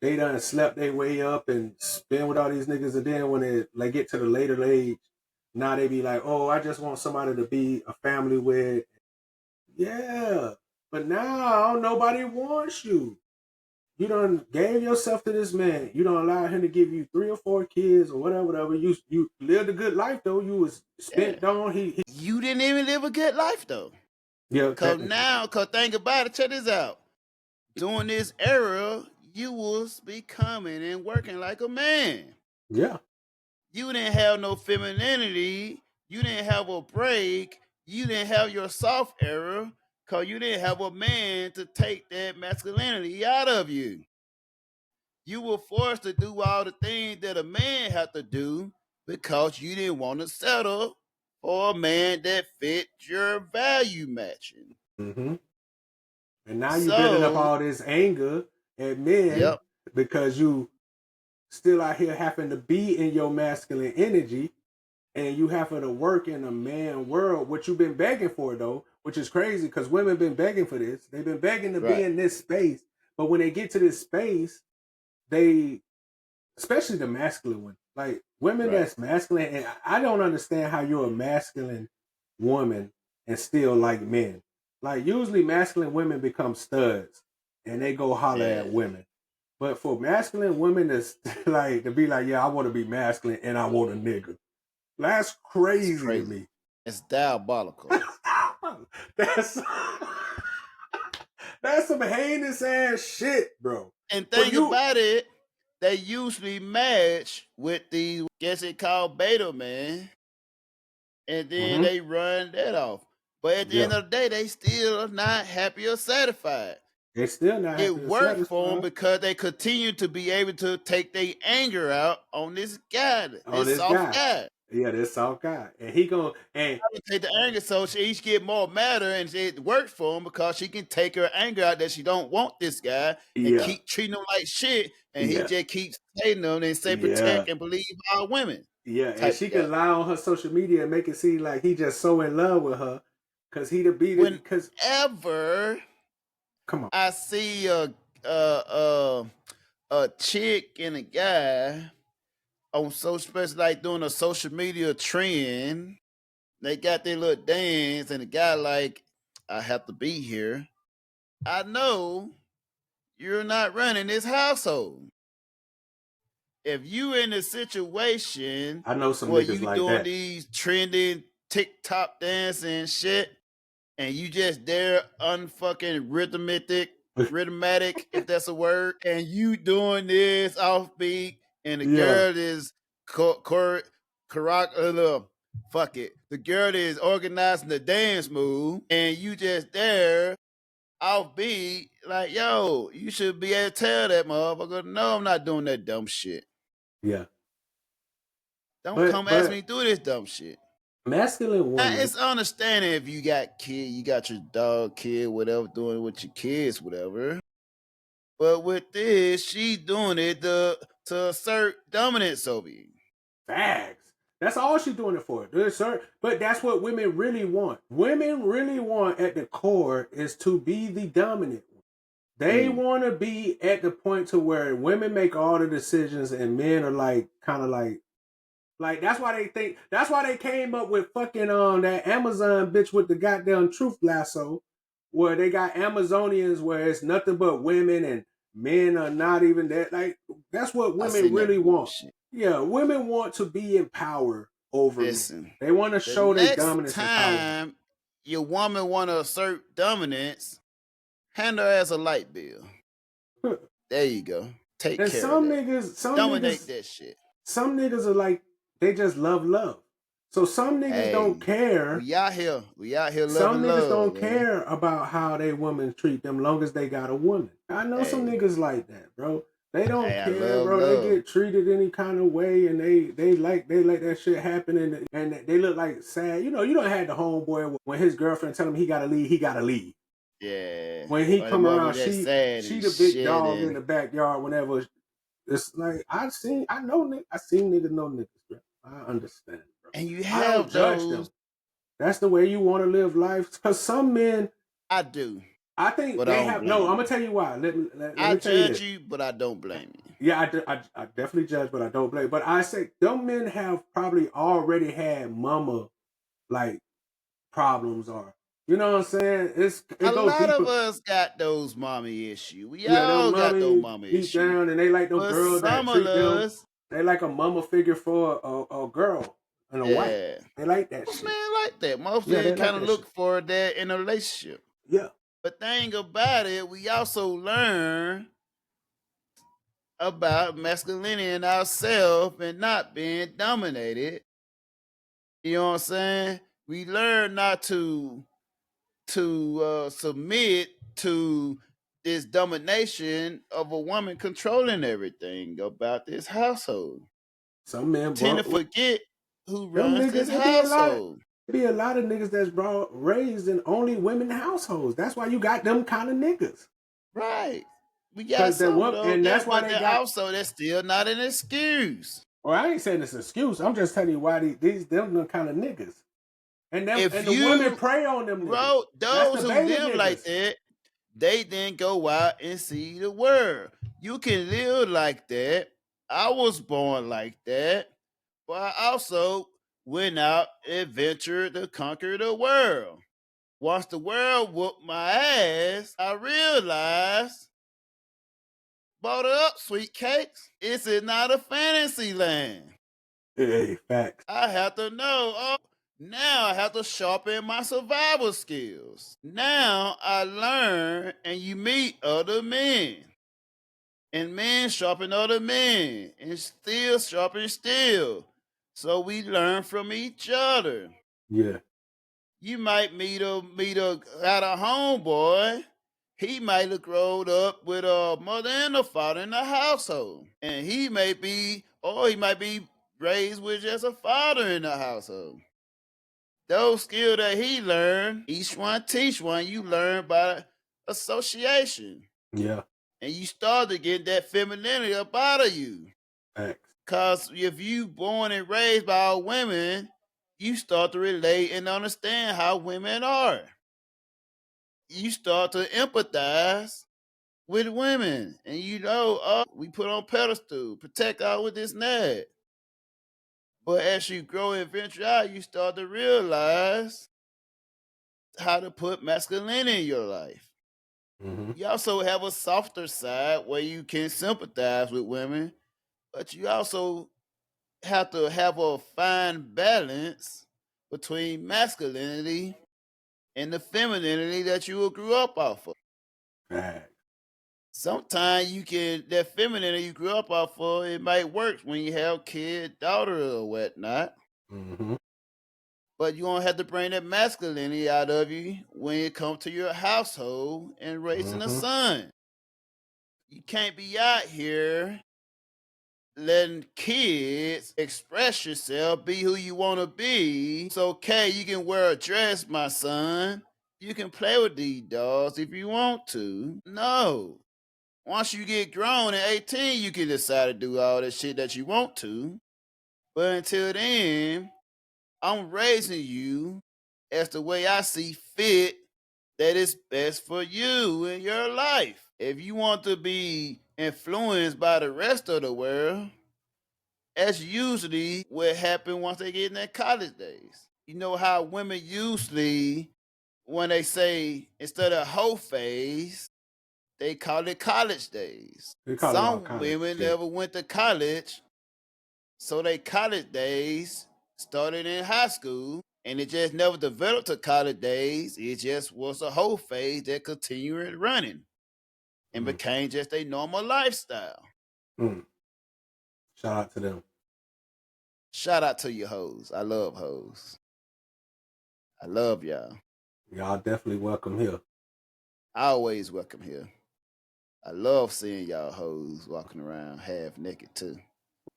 they done slept their way up and spend with all these niggas. And then when they like get to the later age, now they be like, oh, I just want somebody to be a family with. Yeah. But now nobody wants you. You done gave yourself to this man. You don't allow him to give you 3 or 4 kids or whatever. You lived a good life though. You was spent on. You didn't even live a good life though. Yeah. Cause think about it. Check this out. During this era, you was becoming and working like a man. Yeah. You didn't have no femininity. You didn't have a break. You didn't have your soft era because you didn't have a man to take that masculinity out of you. You were forced to do all the things that a man had to do because you didn't want to settle for a man that fit your value matching. Mm-hmm. And now you're building up all this anger at men because you still out here having to be in your masculine energy and you having to work in a man world, what you've been begging for though, which is crazy because women been begging for this. They've been begging to be in this space. But when they get to this space, they, especially the masculine one, like women that's masculine, and I don't understand how you're a masculine woman and still like men. Like usually masculine women become studs and they go holler at women. But for masculine women to be like, yeah, I want to be masculine and I want a nigga. That's crazy to me. It's diabolical. That's some heinous ass shit, bro. And think about it, they usually match with the, guess it called beta man, and then they run that off. But at the end of the day, they still are not happy or satisfied. They're still not happy. It worked for them because they continue to be able to take their anger out on this guy, this soft guy. Yeah, this soft guy. And he gonna take the anger so she get more madder, and it works for him because she can take her anger out that she don't want this guy and keep treating him like shit, and he just keeps saying them and say protect and believe our women. Yeah, and she can lie on her social media and make it seem like he just so in love with her because he the beat it. Because come on, I see a chick and a guy on social, especially like doing a social media trend. They got their little dance, and the guy like, I have to be here. I know you're not running this household. If you in a situation, I know some where niggas you like doing that. these trending TikTok dance and shit, and you just there unfucking rhythmic rhythmatic, if that's a word, and you doing this offbeat, and the girl is fuck it. The girl is organizing the dance move, and you just there offbeat, like, yo, you should be able to tell that motherfucker, no, I'm not doing that dumb shit. Yeah. Don't come ask me to do this dumb shit. Masculine women. Now, it's understanding if you got kid, you got your dog, kid, whatever, doing it with your kids, whatever. But with this, she doing it to assert dominance over you. Facts. That's all she's doing it for. But that's what women really want. Women really want at the core is to be the dominant one. They want to be at the point to where women make all the decisions and men are like, kind of like that's why they came up with fucking that Amazon bitch with the goddamn truth lasso, where they got Amazonians where it's nothing but women and men are not even that. Like, that's what women really want. Yeah, women want to be in power over men. They want to show their dominance and power. Next time your woman want to assert dominance, hand her as a light bill. There you go. Take care of that. Dominate that shit. Some niggas are like, they just love. So some niggas don't care. We out here loving some niggas love, don't care about how they women treat them long as they got a woman. I know some niggas like that, bro. They don't care, bro. Love. They get treated any kind of way, and they like that shit happen, and they look like sad. You know, you don't have the homeboy when his girlfriend tell him he gotta leave. Yeah. When he come around, she the big dog in the backyard. Whenever it's like I seen niggas know niggas, bro. I understand, bro. And you have those. That's the way you want to live life. Because some men, I do. I think they have. No, I'm gonna tell you why. Let me judge you, but I don't blame you. Yeah, I definitely judge, but I don't blame. But I say them men have probably already had mama like problems, or you know what I'm saying. A lot of us got those mommy issues. We all got those mommy issues. Down, and they like those girls that treat them. They like a mama figure for a girl and a wife. They like that shit. Man like that. Most men kind of look for that in a relationship. Yeah. But thing about it, we also learn about masculinity in ourselves and not being dominated. You know what I'm saying? We learn not to submit to this domination of a woman controlling everything about this household. Some men tend to forget who runs this household. Be a lot of niggas that's raised in only women households. That's why you got them kind of niggas. Right. We got some of those, and that's why they got. Also, that's still not an excuse. Well, I ain't saying it's an excuse. I'm just telling you why them kind of niggas. And the women prey on them niggas. Bro, those who live like that, they then go out and see the world. You can live like that. I was born like that. But I also went out and ventured to conquer the world. Once the world whooped my ass, I realized, bought up, sweet cakes. This is not a fantasy land. Hey, facts. I have to know. Now I have to sharpen my survival skills. Now I learn, and you meet other men. And men sharpen other men. And still sharpen still. So we learn from each other. Yeah. You might meet a homeboy. He might have grown up with a mother and a father in the household. And he might be raised with just a father in the household. Those skills that he learned, each one teach one, you learn by association. Yeah. And you start to get that femininity up out of you. Thanks. Because if you born and raised by women, you start to relate and understand how women are. You start to empathize with women. And we put on pedestal, protect all with this and that. But as you grow and venture out, you start to realize how to put masculinity in your life. Mm-hmm. You also have a softer side where you can sympathize with women, but you also have to have a fine balance between masculinity and the femininity that you grew up off of. Right. sometimes you can, that feminine you grew up off of, it might work when you have kid, daughter, or whatnot. Mm-hmm. But you don't have to bring that masculinity out of you when it comes to your household and raising a Mm-hmm. son. You can't be out here letting kids express yourself, be who you want to be. It's okay, you can wear a dress, my son. You can play with these dolls if you want to. No. Once you get grown at 18, you can decide to do all that shit that you want to. But until then, I'm raising you as the way I see fit that is best for you in your life. If you want to be influenced by the rest of the world, that's usually what happens once they get in their college days. You know how women usually, when they say instead of hoe phase, they call it college days. They call it all Some kinds of women shit. never went to college, so they college days started in high school, and it just never developed to college days. It just was a whole phase that continued running and became just a normal lifestyle. Shout out to them. Shout out to you hoes. I love hoes. I love y'all. Y'all definitely welcome here. I always welcome here. I love seeing y'all hoes walking around half naked too.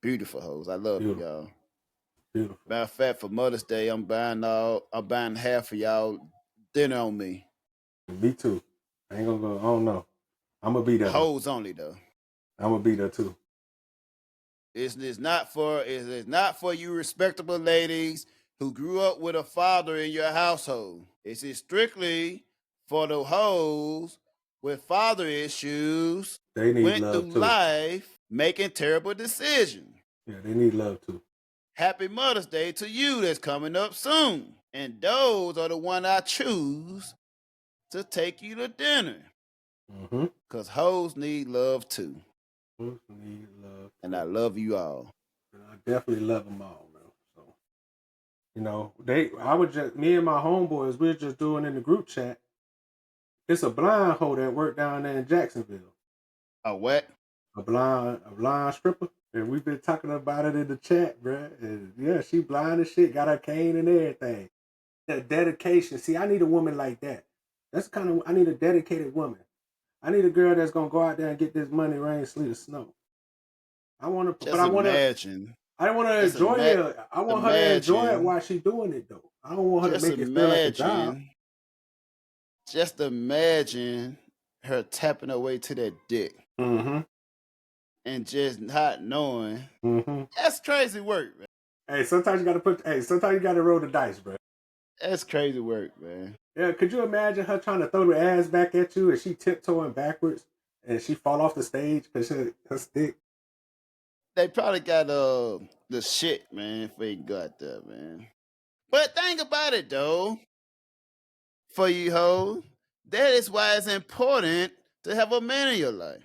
Beautiful hoes. I love you, y'all. Beautiful. Matter of fact, for Mother's Day, I'm buying half of y'all dinner on me. Me too. I ain't gonna go. I don't know. I'm gonna be there. Hoes only though. I'm gonna be there too. It's not for you respectable ladies who grew up with a father in your household. It's strictly for the hoes with father issues. They need went love through too. life making terrible decisions. Yeah, they need love too. Happy Mother's Day to you that's coming up soon. And those are the one I choose to take you to dinner. Because hoes need love too. Hoes need love. And I love you all. And I definitely love them all, man. So, you know, me and my homeboys, we're just doing in the group chat. It's a blind hoe that worked down there in Jacksonville. A what? A blind stripper. And we've been talking about it in the chat, bruh. And yeah, she blind as shit, got her cane and everything. That dedication. See, I need a woman like that. I need a dedicated woman. I need a girl that's gonna go out there and get this money, rain, sleet, or snow. I want to imagine. I don't want to enjoy it. I want her to enjoy it while she's doing it, though. I don't want her to make it feel like a job. Just imagine her tapping her way to that dick. And just not knowing. That's crazy work, man. Hey, sometimes you gotta roll the dice, bro. That's crazy work, man. Yeah, could you imagine her trying to throw the ass back at you and she tiptoeing backwards and she fall off the stage because her stick? They probably got the shit, man, if they got that, man. But think about it, though. For you hoes, that is why it's important to have a man in your life.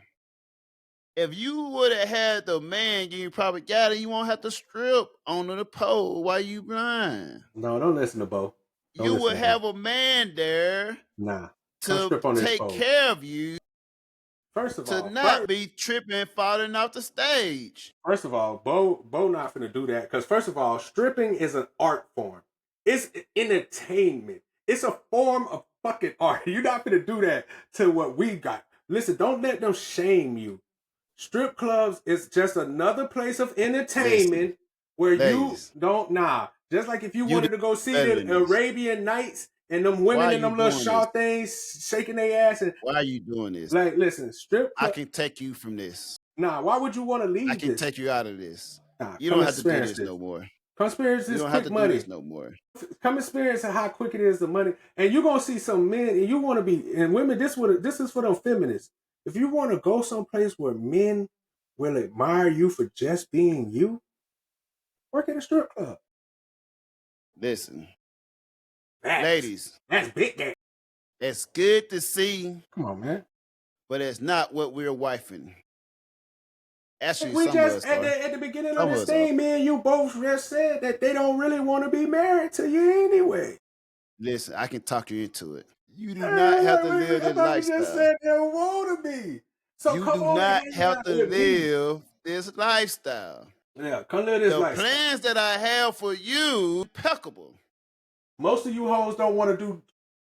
If you would have had the man you probably got it, you won't have to strip onto the pole while you blind. No, don't listen to Bo. You would have a man there to take care of you. First of all, not be tripping, falling off the stage. First of all, Bo not finna do that because first of all, stripping is an art form. It's entertainment. It's a form of fucking art. You're not finna do that to what we got. Listen, don't let them shame you. Strip clubs is just another place of entertainment where you don't just like if you wanted to go see the Arabian Nights and them women in them little shawl things shaking their ass and why are you doing this? Like, listen, strip club, I can take you from this. Why would you want to leave? I can take you out of this. You don't have to do this no more. Conspiracy is quick money. Do this no more. Come experience how quick it is the money, and you're gonna see some men, and you want to be and women. This is for them feminists. If you want to go someplace where men will admire you for just being you, work at a strip club. Listen, ladies, that's big game. It's good to see. Come on, man. But it's not what we're wifing. Actually, we just at the beginning of this thing, me and you both just said that they don't really want to be married to you anyway. Listen, I can talk you into it. You do not have to live that lifestyle. You just said they don't want to be. So you come do on not and hang have out to with me. live this lifestyle. Yeah, come live this The lifestyle. plans that I have for you, impeccable. Most of you hoes don't want to do.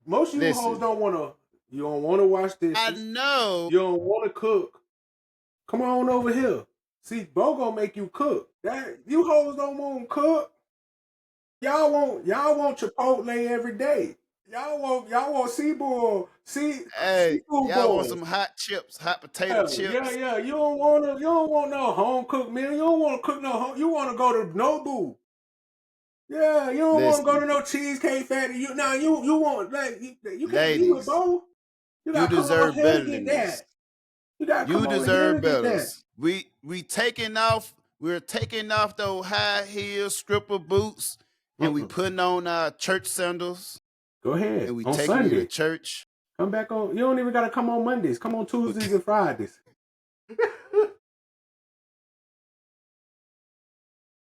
Most of you hoes Listen, don't want to. You don't want to wash dishes. I know. You don't want to cook. Come on over here. See, Bo gonna make you cook. That you hoes don't want to cook. Y'all want Chipotle every day. Y'all want seafood. Hey, Seafood y'all want boys. some hot chips, hot potato chips? Yeah. You don't want no home cooked meal. You don't want to cook no home. You want to go to Nobu. Yeah, you don't want to go to no Cheesecake Factory. You want like you can't be with ladies, Bo. You gotta come deserve over here better to get than that. this. You gotta come You over here deserve to get better. that. We taking off. We're taking off those high heel stripper boots, and we putting on our church sandals, Go ahead. and we On taking you Sunday. to church. Come back on. You don't even gotta come on Mondays. Come on Tuesdays and Fridays.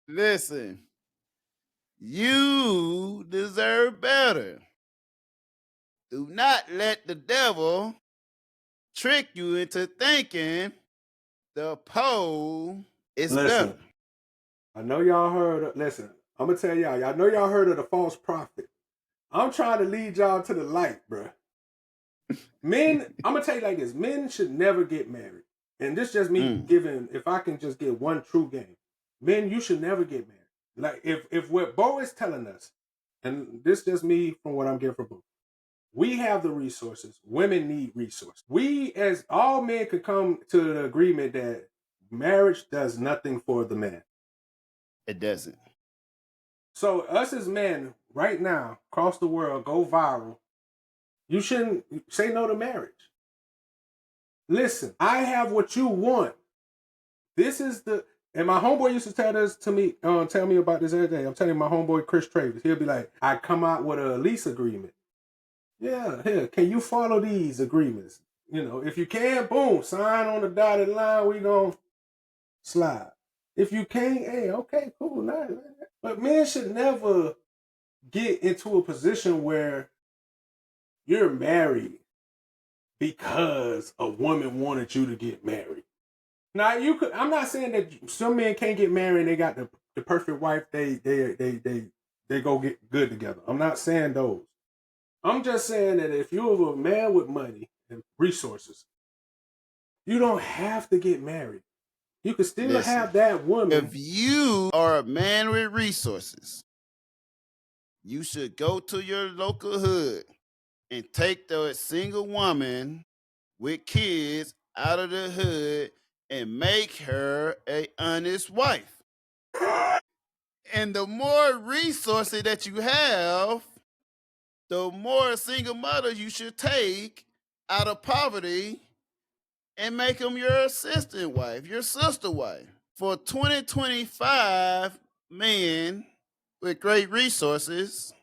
Listen, you deserve better. Do not let the devil trick you into thinking the pole is Listen, better. I know y'all heard. Listen, I'm gonna tell y'all. Y'all know y'all heard of the false prophet. I'm trying to lead y'all to the light, bruh. Men, I'm gonna tell you like this: men should never get married, and this just me giving. If I can just get one true game, men, you should never get married. Like if what Bo is telling us, and this just me from what I'm getting from Bo. We have the resources. Women need resources. We, as all men, could come to the agreement that marriage does nothing for the man. It doesn't. So us as men, right now, across the world, go viral. You shouldn't say no to marriage. Listen, I have what you want. This is the, and my homeboy used to tell me about this every day. I'm telling my homeboy Chris Travis. He'll be like, I come out with a lease agreement. Yeah, here, can you follow these agreements? You know, if you can, boom, sign on the dotted line, we gonna slide. If you can't, hey, okay, cool, nice. But men should never get into a position where you're married because a woman wanted you to get married. Now I'm not saying that some men can't get married and they got the perfect wife, they go get good together. I'm not saying those. I'm just saying that if you're a man with money and resources, you don't have to get married. You can still have that woman. If you are a man with resources, you should go to your local hood and take the single woman with kids out of the hood and make her an honest wife. And the more resources that you have, the more single mothers you should take out of poverty and make them your assistant wife, your sister wife. For 2025 men with great resources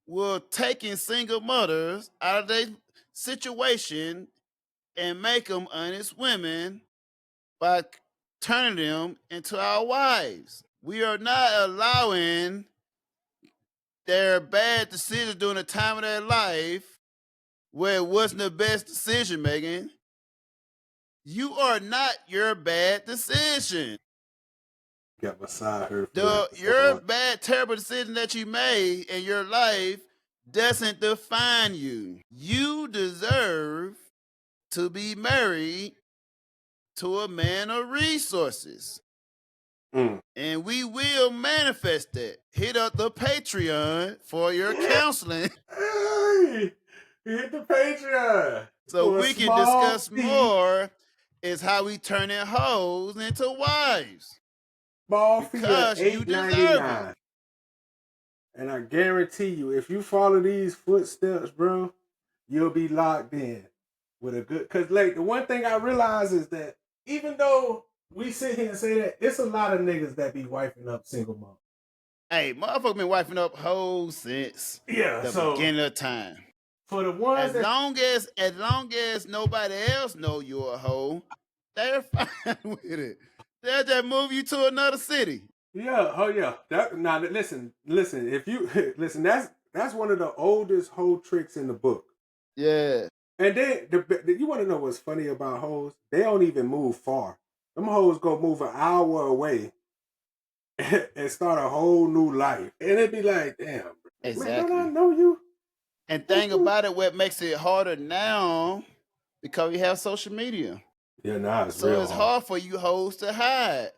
will taking single mothers out of their situation and make them honest women by turning them into our wives. We are not allowing their bad decisions during the time of their life where it wasn't the best decision making. You are not your bad decision. Got beside her. Your bad, terrible decision that you made in your life doesn't define you. You deserve to be married to a man of resources. And we will manifest that. Hit up the Patreon for your counseling. Hey, hit the Patreon. So we can discuss more is how we turn in hoes into wives. Ball fee Because you deserve it. And I guarantee you, if you follow these footsteps, bro, you'll be locked in with a good. Because like the one thing I realize is that even though we sit here and say that, it's a lot of niggas that be wifing up single moms. Hey, motherfucker been wifing up hoes since the beginning of time. For the ones as long as nobody else know you're a hoe, they're fine with it. They'll just move you to another city. Yeah, oh yeah. Listen. If you listen, that's one of the oldest hoe tricks in the book. Yeah. And then you want to know what's funny about hoes? They don't even move far. Them hoes go move an hour away and start a whole new life. And it'd be like, damn, Exactly. man, don't I know you? And thing about it, what makes it harder now, because we have social media. Yeah, nah, it's So real it's hard for you hoes to hide.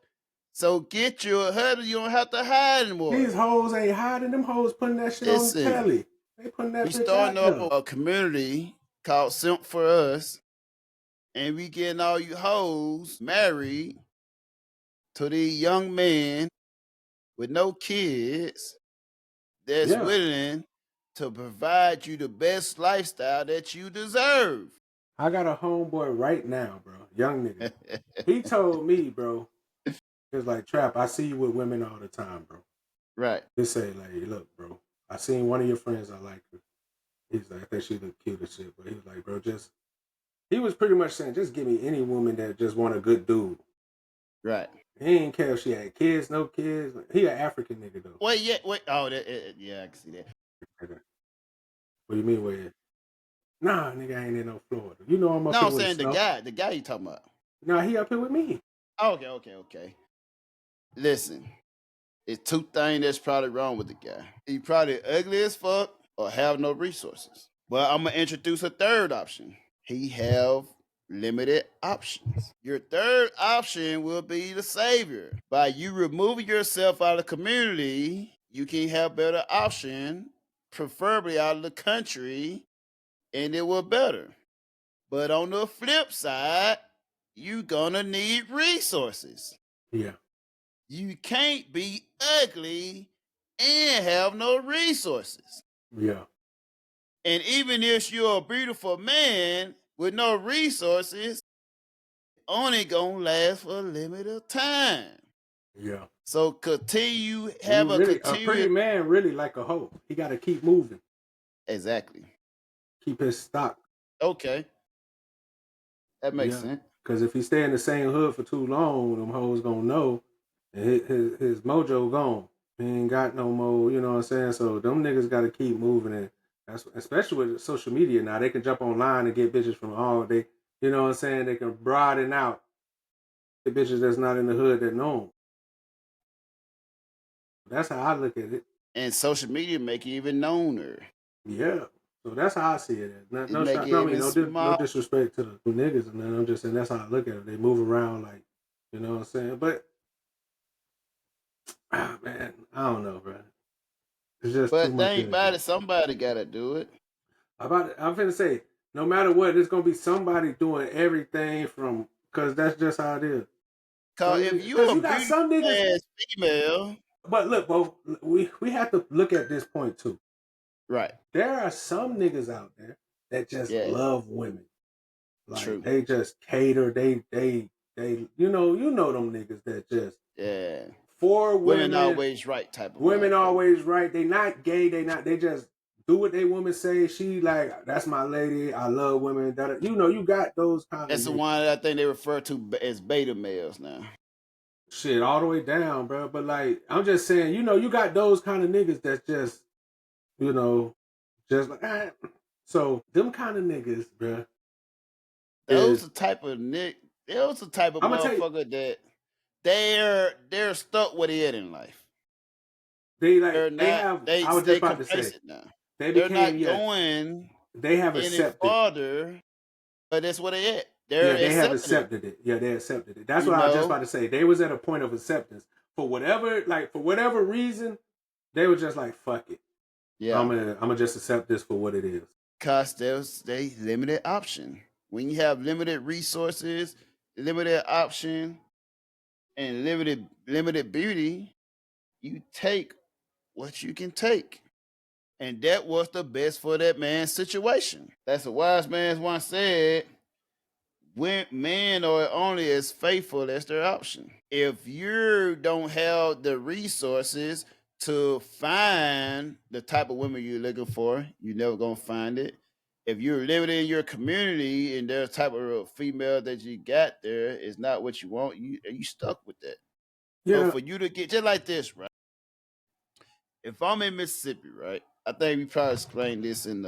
So get you a husband, you don't have to hide anymore. These hoes ain't hiding. Them hoes putting that shit on the telly. They putting that We bitch starting out up there. a community called Simp for Us, and we getting all you hoes married to these young men with no kids that's Yeah. willing to provide you the best lifestyle that you deserve. I got a homeboy right now, bro. Young nigga. He told me, bro, he was like, Trap, I see you with women all the time, bro. Right. He say, like, look, bro, I seen one of your friends, I like her. He's like, I think she look cute as shit. But he was like, bro, he was pretty much saying, just give me any woman that just want a good dude. Right. He ain't care if she had kids, no kids. He an African nigga, though. Wait. Oh, yeah, I can see that. What do you mean, where? Nah, nigga, I ain't in no Florida. You know I'm up No, here I'm with saying the guy you talking about. Nah, he up here with me. Okay. Listen, it's two things that's probably wrong with the guy. He probably ugly as fuck or have no resources. But I'm gonna introduce a third option. He have limited options. Your third option will be the savior. By you removing yourself out of the community, you can have better option, preferably out of the country, and it will better. But on the flip side, you gonna need resources. Yeah. You can't be ugly and have no resources. Yeah. And even if you're a beautiful man with no resources, only gonna last for a limited time. Yeah. So continue A pretty man really like a hoe. He got to keep moving. Exactly. Keep his stock. Okay. That makes sense. Because if he stay in the same hood for too long, them hoes gonna know, and his mojo gone. He ain't got no more. You know what I'm saying? So them niggas got to keep moving, and that's especially with social media now. They can jump online and get bitches from all they. You know what I'm saying? They can broaden out the bitches that's not in the hood that know them. That's how I look at it. And social media make you even knowner. Yeah. So that's how I see it. No disrespect to the niggas, and then I'm just saying that's how I look at it. They move around like, you know what I'm saying? But man, I don't know, bro. It's just but too much think about it, somebody gotta do it. I'm finna say, no matter what, there's gonna be somebody doing everything from, because that's just how it is. Cause if you got some niggas female. But look, bro, we have to look at this point too. Right. There are some niggas out there that just love women. Like True. They just cater. They you know them niggas that just for women always right type of women always right. They not gay. They just do what they women say. She like, that's my lady. I love women. That, you know, you got those kind That's of the one I think they refer to as beta males now. Shit, all the way down, bro. But like, I'm just saying, you know, you got those kind of niggas that just, you know, just like, so them kind of niggas, bro. Those the type of motherfucker that they're stuck where they at in life. They complacent now. They're not going they have any accepted farther, but that's where they at. They have accepted it. Yeah, they accepted it. That's what I was just about to say. They was at a point of acceptance. For whatever reason, they were just like, fuck it. Yeah. I'm gonna just accept this for what it is. Cause there's a limited option. When you have limited resources, limited option, and limited beauty, you take what you can take. And that was the best for that man's situation. That's a wise man once said, when men are only as faithful as their option. If you don't have the resources to find the type of women you're looking for, you're never gonna find it. If you're living in your community and there's type of female that you got there is not what you want, you stuck with that. Yeah. So for you to get just like this, right? If I'm in Mississippi, right? I think we probably explained this in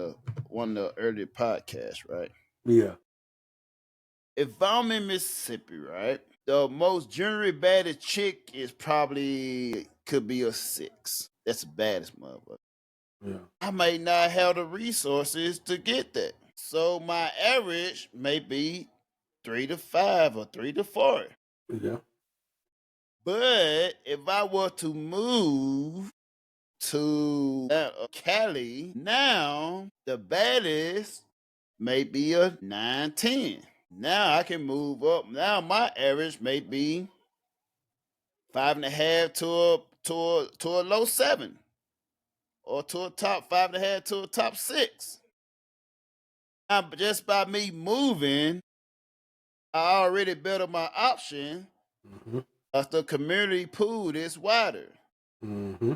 one of the earlier podcasts, right? Yeah. If I'm in Mississippi, right, the most generally baddest chick is probably could be a 6. That's the baddest motherfucker. Yeah. I may not have the resources to get that. So my average may be 3 to 5 or 3 to 4. Yeah. But if I were to move to Cali, now the baddest may be a 9, 10. Now I can move up. Now my average may be 5.5 to a low 7, or to a top 5.5 to a top 6. Now, just by me moving, I already better my option. Mm-hmm. As the community pool is wider. Mm-hmm.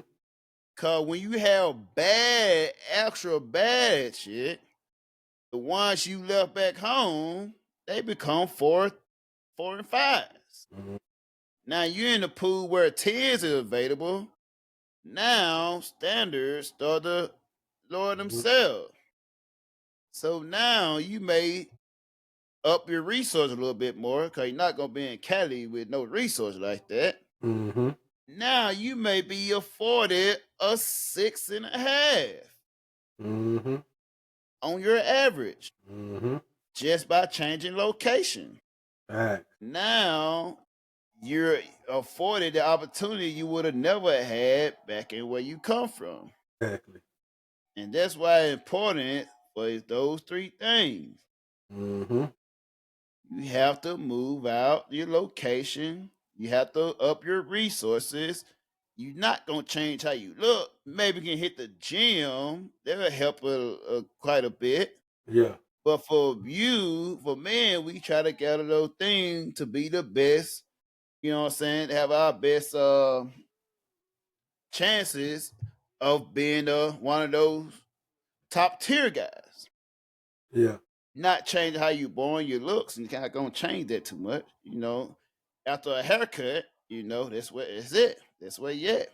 Cause when you have bad, extra bad shit, the ones you left back home, they become 4 and 5s. Mm-hmm. Now you're in the pool where 10s are available. Now standards start to lower themselves. So now you may up your resource a little bit more, because you're not gonna be in Cali with no resource like that. Mm-hmm. Now you may be afforded a 6.5 Mm-hmm. on your average, Mm-hmm. just by changing location. Facts. Now you're afforded the opportunity you would have never had back in where you come from. Exactly. And that's why it's important for those 3 things. Mm-hmm. You have to move out your location. You have to up your resources. You're not going to change how you look. Maybe you can hit the gym. That'll help quite a bit. Yeah. But for men, we try to gather those things to be the best, you know what I'm saying, to have our best chances of being one of those top tier guys. Yeah. Not changing how you born, your looks, and you're not going to change that too much, you know. After a haircut, you know, that's where it's it. That's where you at.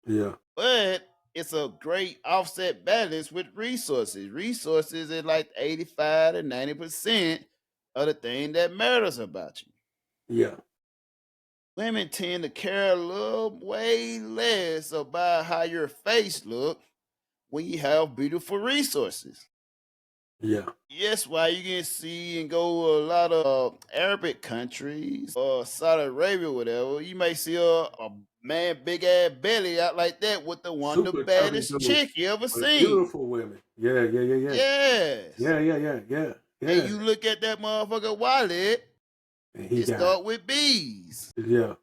Yeah. But it's a great offset balance with resources. Resources is like 85 to 90% of the thing that matters about you. Yeah. Women tend to care a little way less about how your face look when you have beautiful resources. Yeah. Yes, why you can see and go a lot of Arabic countries or Saudi Arabia, whatever. You may see a man big ass belly out like that with the one of the Super baddest chubby chick you ever With seen. beautiful women. Yeah. Yeah. Yeah. Yeah. Yes. Yeah. Yeah. Yeah. Yeah. Yeah. And you look at that motherfucker wallet, And it start with B's. Yeah.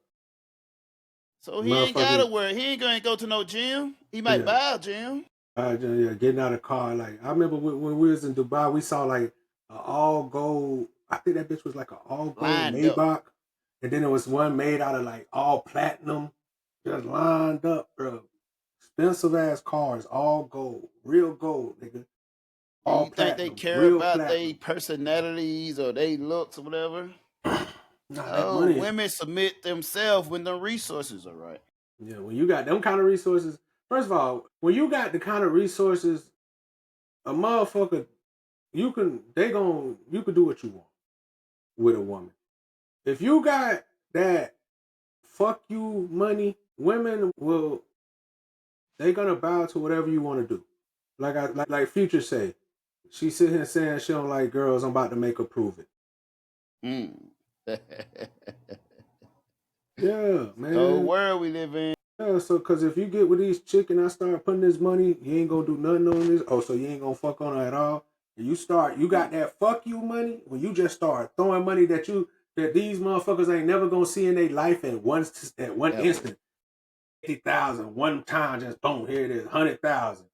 So he ain't gotta worry. He ain't gonna go to no gym. He might buy a gym. Yeah, getting out of the car. Like, I remember when we was in Dubai, we saw like an all gold. I think that bitch was like an all gold Maybach, and then there was one made out of like all platinum, just lined up, bro. Expensive ass cars, all gold, real gold, nigga. All you think they care about their personalities or their looks or whatever? No, women submit themselves when the resources are right. Yeah, when you got them kind of resources. First of all, when you got the kind of resources, a motherfucker, you can do what you want with a woman. If you got that fuck you money, women they're gonna bow to whatever you want to do. Like Future say, she sit here saying she don't like girls, I'm about to make her prove it. Yeah, man. The world we live in. Yeah, so because if you get with these chick and I start putting this money, you ain't gonna do nothing on this. Oh, so you ain't gonna fuck on her at all. And you got that fuck you money when you just start throwing money that these motherfuckers ain't never gonna see in their life at one instant. 50,000 one time, just boom, here it is, 100,000.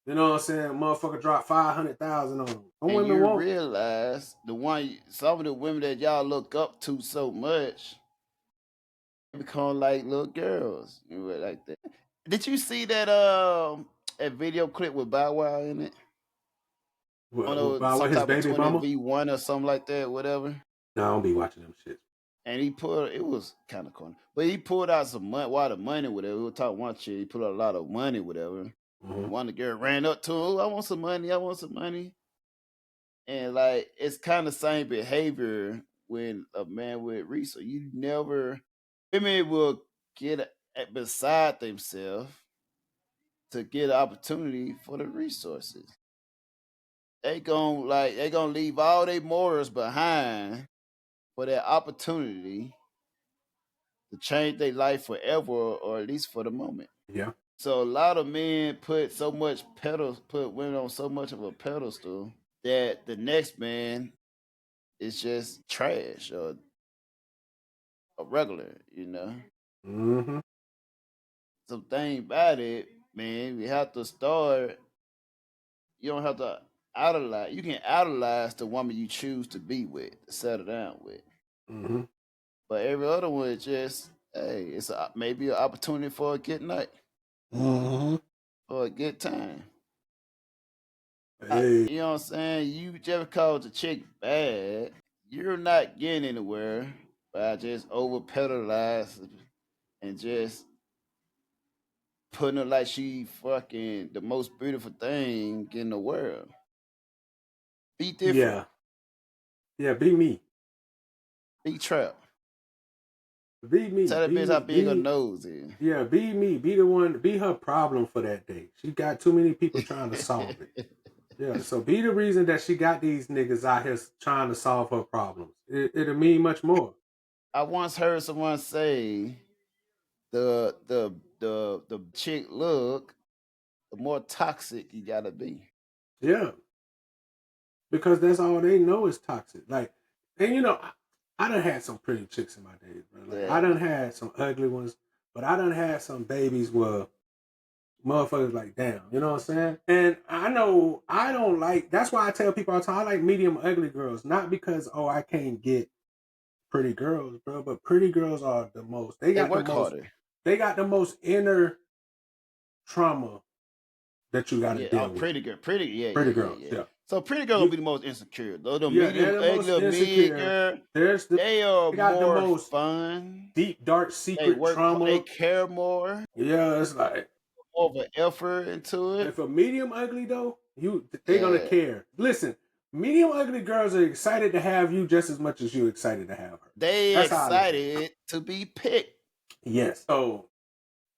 You know what I'm saying? Motherfucker drop 500,000 on them. And you realize some of the women that y'all look up to so much become like little girls, like that. Did you see that a video clip with Bow Wow in it? Bow Wow, his baby mama? V1 or something like that, whatever. No, I don't be watching them shit. And it was kind of corny, but he pulled out some money, whatever. We were talking one chick, he pulled out a lot of money, whatever. Mm-hmm. One of the girl ran up to him, I want some money. And like it's kind of same behavior when a man with resource. You never women will get beside themselves to get an opportunity for the resources. They gonna leave all their morals behind for that opportunity to change their life forever, or at least for the moment. Yeah. So a lot of men put women on so much of a pedestal that the next man is just trash or a regular, Mm-hmm. So thing about it, man, we have to start. You don't have to idolize. You can idolize the woman you choose to be with, to settle down with. Mm-hmm. But every other one is just, hey, it's maybe an opportunity for a good night Mm-hmm. or a good time. Hey. You know what I'm saying? You just called the chick bad, you're not getting anywhere by just over pedalizing and just putting her like she fucking the most beautiful thing in the world. Be different. Yeah. Yeah, be me. Be trap. Be me. Tell that Be bitch me. how big her Be- nose is. Yeah, be me. Be the one. Be her problem for that day. She got too many people trying to solve it. Yeah, so be the reason that she got these niggas out here trying to solve her problems. It'll mean much more. I once heard someone say the chick look, the more toxic you gotta be. Yeah. Because that's all they know is toxic. Like, and you know, I done had some pretty chicks in my days, bro. Like, Yeah. I done had some ugly ones, but I done had some babies where motherfuckers like, damn, you know what I'm saying? And I know I don't like, that's why I tell people all the time, I like medium ugly girls. Not because, I can't get pretty girls, bro, but pretty girls are the most, they got the work most, harder. they got the most inner trauma that you got to Yeah, deal with. pretty Pretty girls, yeah. So pretty girl will be the most insecure. Though the Yeah, medium they're the most ugly or mid insecure. girl, they are they got the more most fun. deep, dark, They secret work. trauma. They care more. Yeah, it's like More of an effort into it. if a medium ugly though, they're gonna care. Listen, medium ugly girls are excited to have you just as much as you're excited to have her. They That's how I look at it. excited to be picked. Yes. So,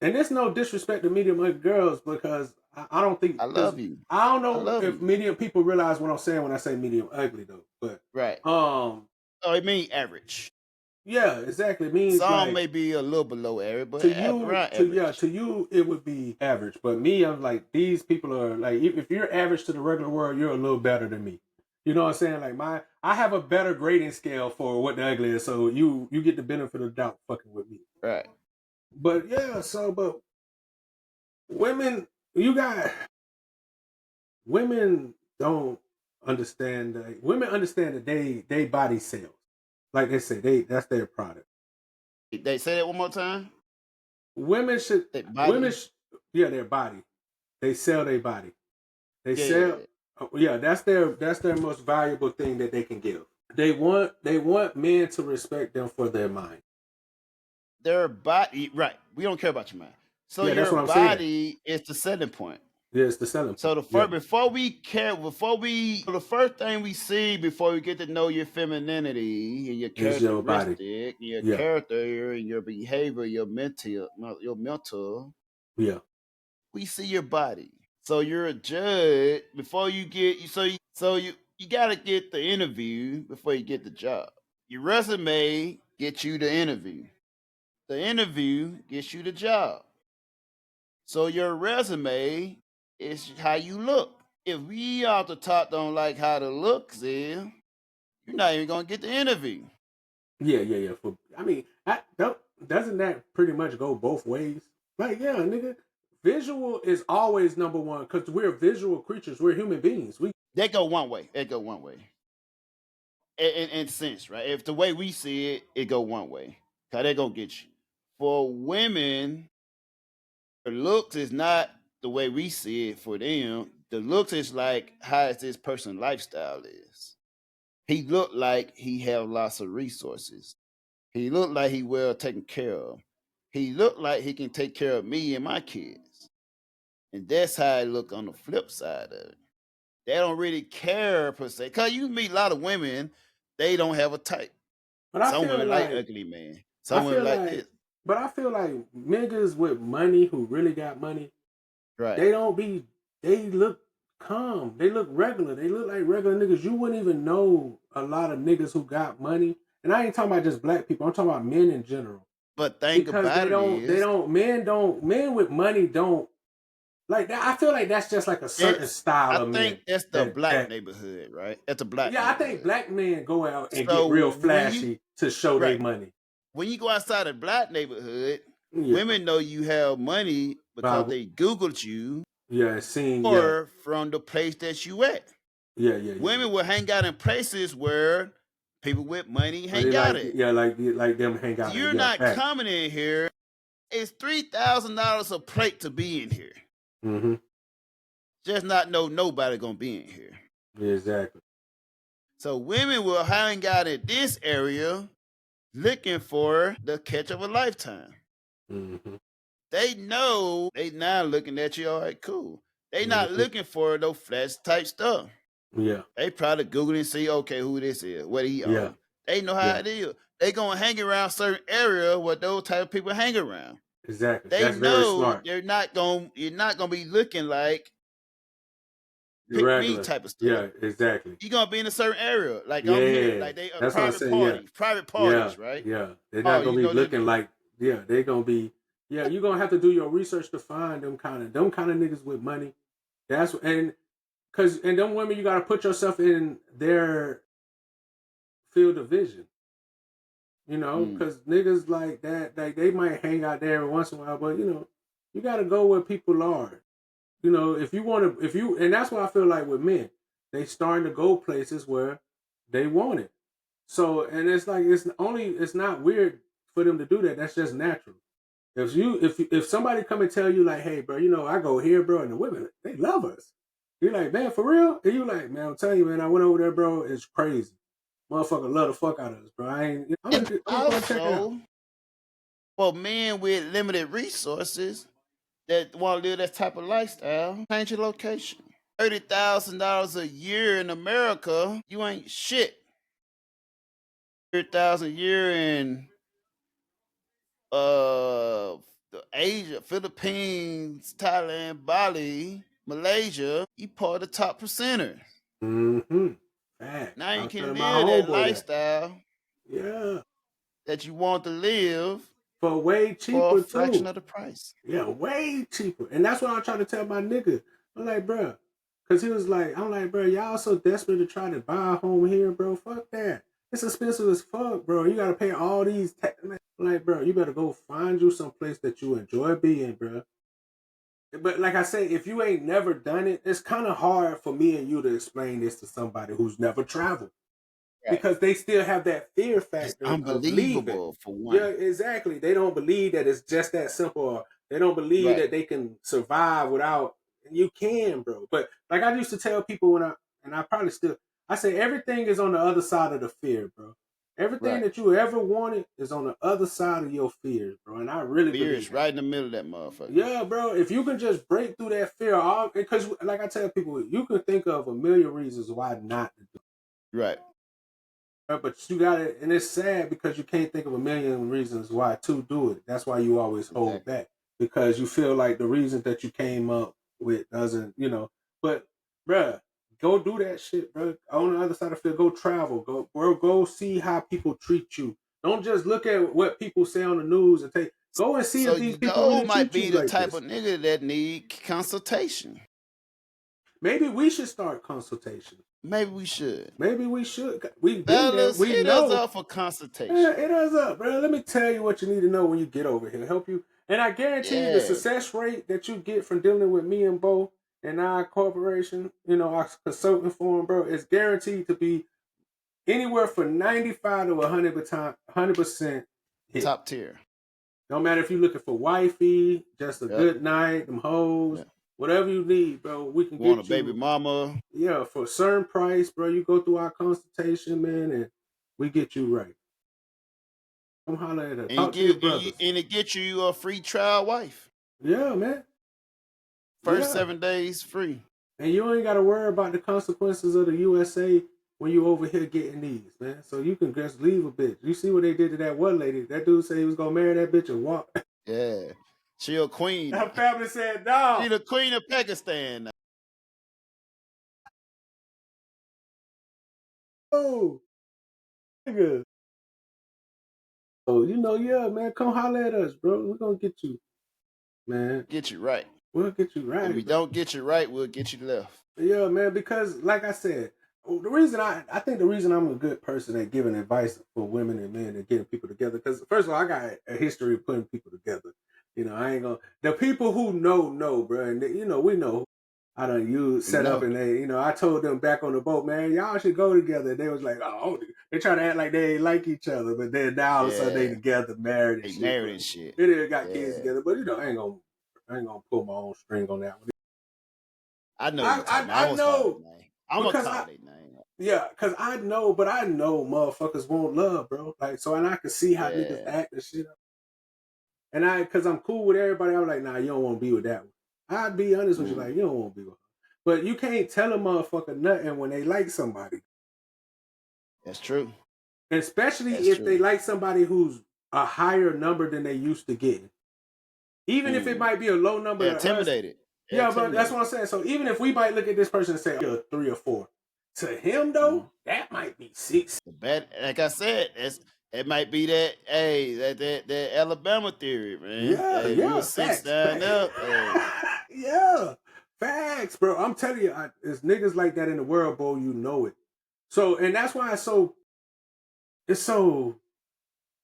and there's no disrespect to medium ugly girls because I don't think I love you. I don't I know love if you. medium people realize what I'm saying when I say medium ugly though. But Right. oh, it means average. yeah, exactly. It means Some like, may be a little below average, but to you, around average. to you, it would be average. But me, I'm like, these people are like, if you're average to the regular world, you're a little better than me. You know what I'm saying? Like I have a better grading scale for what the ugly is, so you get the benefit of the doubt fucking with me. Right. But yeah, but women, women don't understand. Women understand that they body sells. Like they say, that's their product. They say that one more time. Women should. Their body? Women, their body. They sell their body. They Yeah, sell. Yeah, that's their most valuable thing that they can give. They want men to respect them for their mind. Their body, right? We don't care about your mind. So Yeah, that's your what I'm body is the selling point. Yeah, it's the selling point. So the first thing we see before we get to know your femininity and your Is your body. characteristic, your Yeah. character, and your behavior, your mental, Yeah. we see your body. So you're a judge before you get you gotta get the interview before you get the job. Your resume gets you the interview. The interview gets you the job. So your resume is how you look. If we off the top don't like how the looks is, you're not even gonna get the interview. Yeah. Doesn't that pretty much go both ways? Like, yeah, nigga, visual is always number one because we're visual creatures. We're human beings. They go one way. It go one way. In sense, right? If the way we see it, it go one way. Cause they gonna get you. For women, the looks is not the way we see it for them. The looks is like how is this person lifestyle is. He looked like he have lots of resources. He looked like he well taken care of. He looked like he can take care of me and my kids. And that's how I look on the flip side of it. They don't really care per se. Cause you meet a lot of women, they don't have a type. But I Some feel women like like ugly men. I Some women feel like like, this. but I feel like niggas with money who really got money, Right. they don't be. They look calm. They look regular. They look like regular niggas. You wouldn't even know a lot of niggas who got money. And I ain't talking about just black people. I'm talking about men in general. But think Because about men with money don't like that. I feel like that's just like a certain style I of think men. that's the black neighborhood, right? That's the black Yeah, I neighborhood. think black men go out and So get real when flashy to show their right. money. When you go outside the black neighborhood, Yeah. women know you have money because By- they Googled you Yeah, seeing or from the place that you at. Yeah. Women will hang out in places where people with money Or hang they out like at. like them hang out. You're Yeah, not facts. coming in here. It's $3,000 a plate to be in here. Mm-hmm. Just not know nobody gonna be in here. Yeah, exactly. So women will hang out in this area looking for the catch of a lifetime. Mm-hmm. They know they now looking at you, all right, cool. They not looking for no flash type stuff. Yeah. They probably Google and see, okay, who this is, what he on. Yeah. They know how it is. They gonna hang around certain area where those type of people hang around. Exactly. They That's very know smart. you're not gonna be looking like pick Regular. me type of stuff. Yeah, exactly. You're gonna be in a certain area. Like I'm Yeah. here, like they That's what I'm private saying, parties. Private parties, Yeah. right? Yeah. They're not gonna you be know looking them- like they're gonna be you're gonna have to do your research to find them kind of niggas with money. That's and them women you gotta put yourself in their field of vision. You know, because niggas like that, like they might hang out there every once in a while, but you know, you gotta go where people are. You know, and that's why I feel like with men, they starting to go places where they want it. So, and it's like it's not weird for them to do that. That's just natural. If somebody come and tell you like, hey, bro, you know, I go here, bro, and the women they love us. You're like, man, for real? And you like, man, I'm telling you, man, I went over there, bro. It's crazy. Motherfucker love the fuck out of us, bro. I'm gonna check it out. Also, for men with limited resources that want to live that type of lifestyle, change your location. $30,000 a year in America, you ain't shit. $30,000 a year in Asia, Philippines, Thailand, Bali, Malaysia, you part of the top percenter. Mm-hmm. Now you can live that lifestyle. Yeah. That you want to live for way cheaper for a fraction of the price. Yeah, way cheaper. And that's what I'm trying to tell my nigga. I'm like, bro, because he was like, I'm like, bro, y'all so desperate to try to buy a home here, bro. Fuck that. It's expensive as fuck, bro. You gotta pay all these I'm like, bro, you better go find you some place that you enjoy being, bro. But like I say, if you ain't never done it, it's kind of hard for me and you to explain this to somebody who's never traveled. Right. Because they still have that fear factor. It's unbelievable for one. Yeah, exactly. They don't believe that it's just that simple. Or they don't believe that they can survive without. You can, bro. But like I used to tell people I probably still, I say everything is on the other side of the fear, bro. Everything that you ever wanted is on the other side of your fears, bro. And I really fear is right in the middle of that motherfucker. Yeah, bro. If you can just break through that fear, because like I tell people, you can think of a million reasons why not to do it. Right. But you got it, and it's sad because you can't think of a million reasons why to do it. That's why you always hold back, because you feel like the reason that you came up with doesn't, you know. But, bruh, go do that shit, bro. On the other side of the field, go travel, go see how people treat you. Don't just look at what people say on the news and go and see if these people really might treat be you the like type this. of nigga that need consultation. Maybe we should start consultation. Maybe we should. We've been there. We hit know. us up for consultation. Yeah, hit us up, bro. Let me tell you what you need to know when you get over here. Help you. And I guarantee you the success rate that you get from dealing with me and Bo and our corporation, you know, our consulting firm, bro, is guaranteed to be anywhere from 95 to 100% hit. Top tier. No matter if you're looking for wifey, just a good night, them hoes. Whatever you need, bro, we can get you. Want a baby mama? Yeah, for a certain price, bro. You go through our consultation, man, and we get you right. Come holler at us. Talk to your brothers. And it gets you a free trial wife. Yeah, man. First 7 days free. And you ain't got to worry about the consequences of the USA when you over here getting these, man. So you can just leave a bitch. You see what they did to that one lady? That dude said he was gonna marry that bitch and walk. Yeah. She a queen. Her family said no. She the queen of Pakistan now. Oh, nigga. So yeah, man, come holler at us, bro. We're gonna get you, man. Get you right. We'll get you right. If we don't get you right, we'll get you left. Yeah, man, because like I said, the reason I think the reason I'm a good person at giving advice for women and men and getting people together, because first of all, I got a history of putting people together. I ain't gonna, the people who know, bro, and we know I done set up, and they, I told them back on the boat, man, y'all should go together. They was like, oh, they try to act like they ain't like each other, but then now all of a sudden they together, married and shit. Married and shit. They done got kids together, but I ain't gonna pull my own string on that one. I know. I know. I'm gonna call their name. Yeah, because I know motherfuckers won't love, bro. Like, so, and I can see how niggas act and shit. And because I'm cool with everybody, I'm like, nah, you don't want to be with that one. I'd be honest with you, like, you don't want to be with her. But you can't tell a motherfucker nothing when they like somebody. That's true. Especially if they like somebody who's a higher number than they used to get. Even if it might be a low number. They're intimidated. Yeah, but that's what I'm saying. So even if we might look at this person and say, you're a 3 or 4. To him, though, that might be 6. Like I said, it might be that Alabama theory, man. Yeah, hey, yeah. 6 down up. Yeah, facts, bro. I'm telling you, there's niggas like that in the world, bro. You know it. So, and that's why it's so,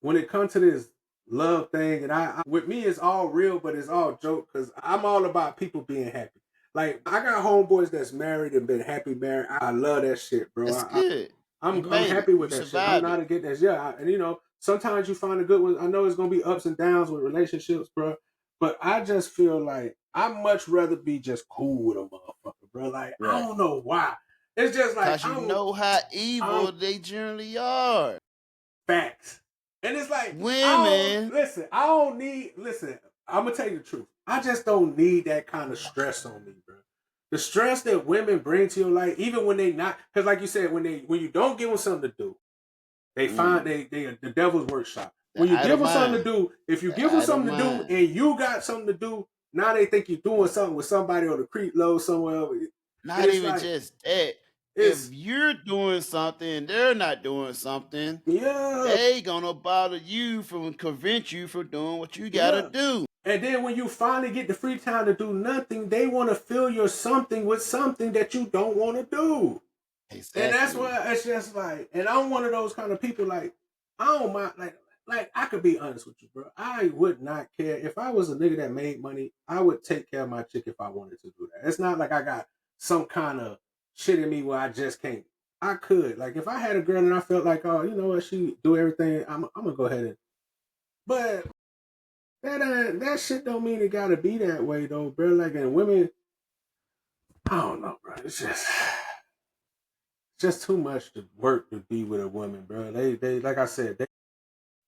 when it comes to this love thing, and with me, it's all real, but it's all joke, because I'm all about people being happy. Like, I got homeboys that's married and been happy married. I love that shit, bro. That's good. I'm happy with that shit. I'm not against that. Yeah, and sometimes you find a good one. I know it's gonna be ups and downs with relationships, bro. But I just feel like I'd much rather be just cool with a motherfucker, bro. Like, I don't know why. It's just like, because you know how evil they generally are. Facts. And it's like, women. Listen, I'm gonna tell you the truth. I just don't need that kind of stress on me, bro. The stress that women bring to your life, even when they not, because like you said, when you don't give them something to do, they find they the devil's workshop. When you give them something to do, if you give them something to do and you got something to do, now they think you're doing something with somebody on the creek low somewhere. Not even like, just that. If you're doing something, they're not doing something. Yeah, they gonna bother you prevent you from doing what you gotta do. And then when you finally get the free time to do nothing, they want to fill your something with something that you don't want to do. Exactly. And that's why it's just like, and I'm one of those kind of people, like, I don't mind, like I could be honest with you, bro. I would not care. If I was a nigga that made money, I would take care of my chick if I wanted to do that. It's not like I got some kind of shit in me where I just can't. I could. Like, if I had a girl and I felt like, oh, you know what, she do everything, I'm going to go ahead and, but that shit don't mean it gotta be that way though, bro. Like, and women, I don't know, bro. It's just too much to work to be with a woman, bro. They like I said,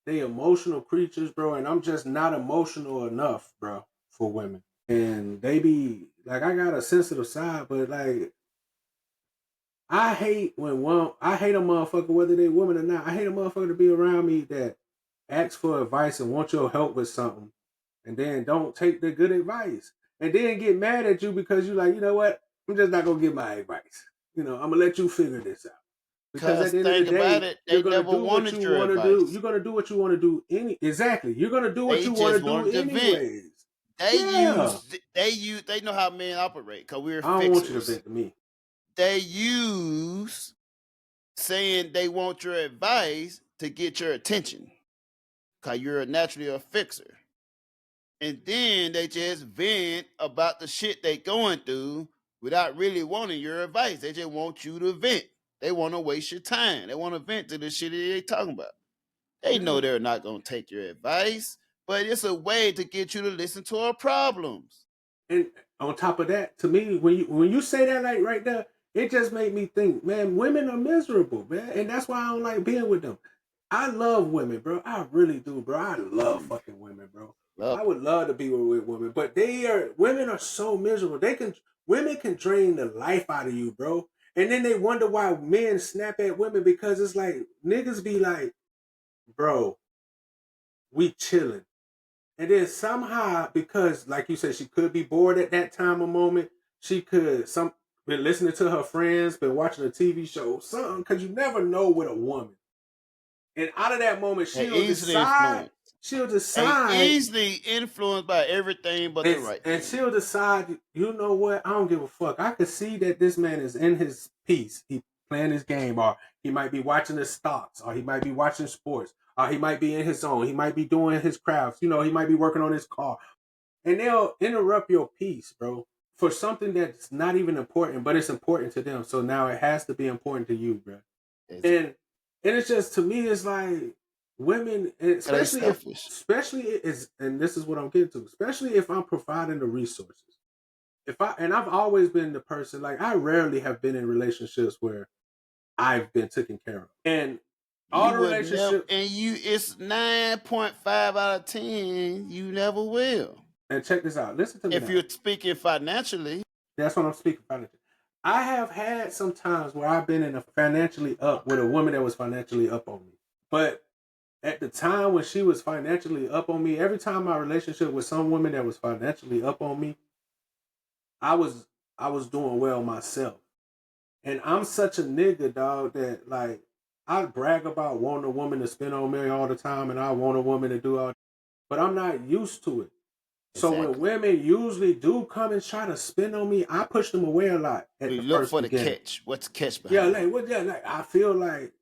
they emotional creatures, bro, and I'm just not emotional enough, bro, for women. And they be like, I got a sensitive side, but like, I hate a motherfucker, whether they woman or not. I hate a motherfucker to be around me that ask for advice and want your help with something, and then don't take the good advice, and then get mad at you because you like, you know what? I'm just not gonna give my advice. I'm gonna let you figure this out. Because at the end of the day, you're gonna do what you want to do. You're gonna do what you want to do. Exactly. You're gonna do what you want to do anyways. They know how men operate because we're fixers. I don't want you to vent to me. They use saying they want your advice to get your attention. Cause you're naturally a fixer. And then they just vent about the shit they going through without really wanting your advice. They just want you to vent. They want to waste your time. They want to vent to the shit that they talking about. They know they're not going to take your advice, but it's a way to get you to listen to our problems. And on top of that, to me, when you say that like right there, it just made me think, man, women are miserable, man. And that's why I don't like being with them. I love women, bro. I really do, bro. I love fucking women, bro. I would love to be with women, but women are so miserable. women can drain the life out of you, bro. And then they wonder why men snap at women, because it's like niggas be like, bro, we chilling. And then somehow, because like you said, she could be bored at that time of moment. She could been listening to her friends, been watching a TV show, something, because you never know with a woman. And out of that moment, she'll decide. Easily influenced by everything but the right. And she'll decide, you know what? I don't give a fuck. I could see that this man is in his piece. He playing his game, or he might be watching the stocks, or he might be watching sports, or he might be in his zone. He might be doing his crafts. You know, he might be working on his car. And they'll interrupt your peace, bro, for something that's not even important, but it's important to them. So now it has to be important to you, bro. And it's just, to me, it's like women, especially and this is what I'm getting to, especially if I'm providing the resources. I've always been the person, like, I rarely have been in relationships where I've been taken care of. And all the relationships, it's 9.5 out of 10, you never will. And check this out. Listen to me. If you're speaking financially. That's what I'm speaking financially. I have had some times where I've been in a financially up with a woman that was financially up on me. But at the time when she was financially up on me, every time my relationship with some woman that was financially up on me, I was doing well myself. And I'm such a nigga, dog, that, like, I brag about wanting a woman to spend on me all the time, and I want a woman to do all, but I'm not used to it. So when women usually do come and try to spend on me, I push them away a lot. You look for the catch. What's the catch behind like I feel like,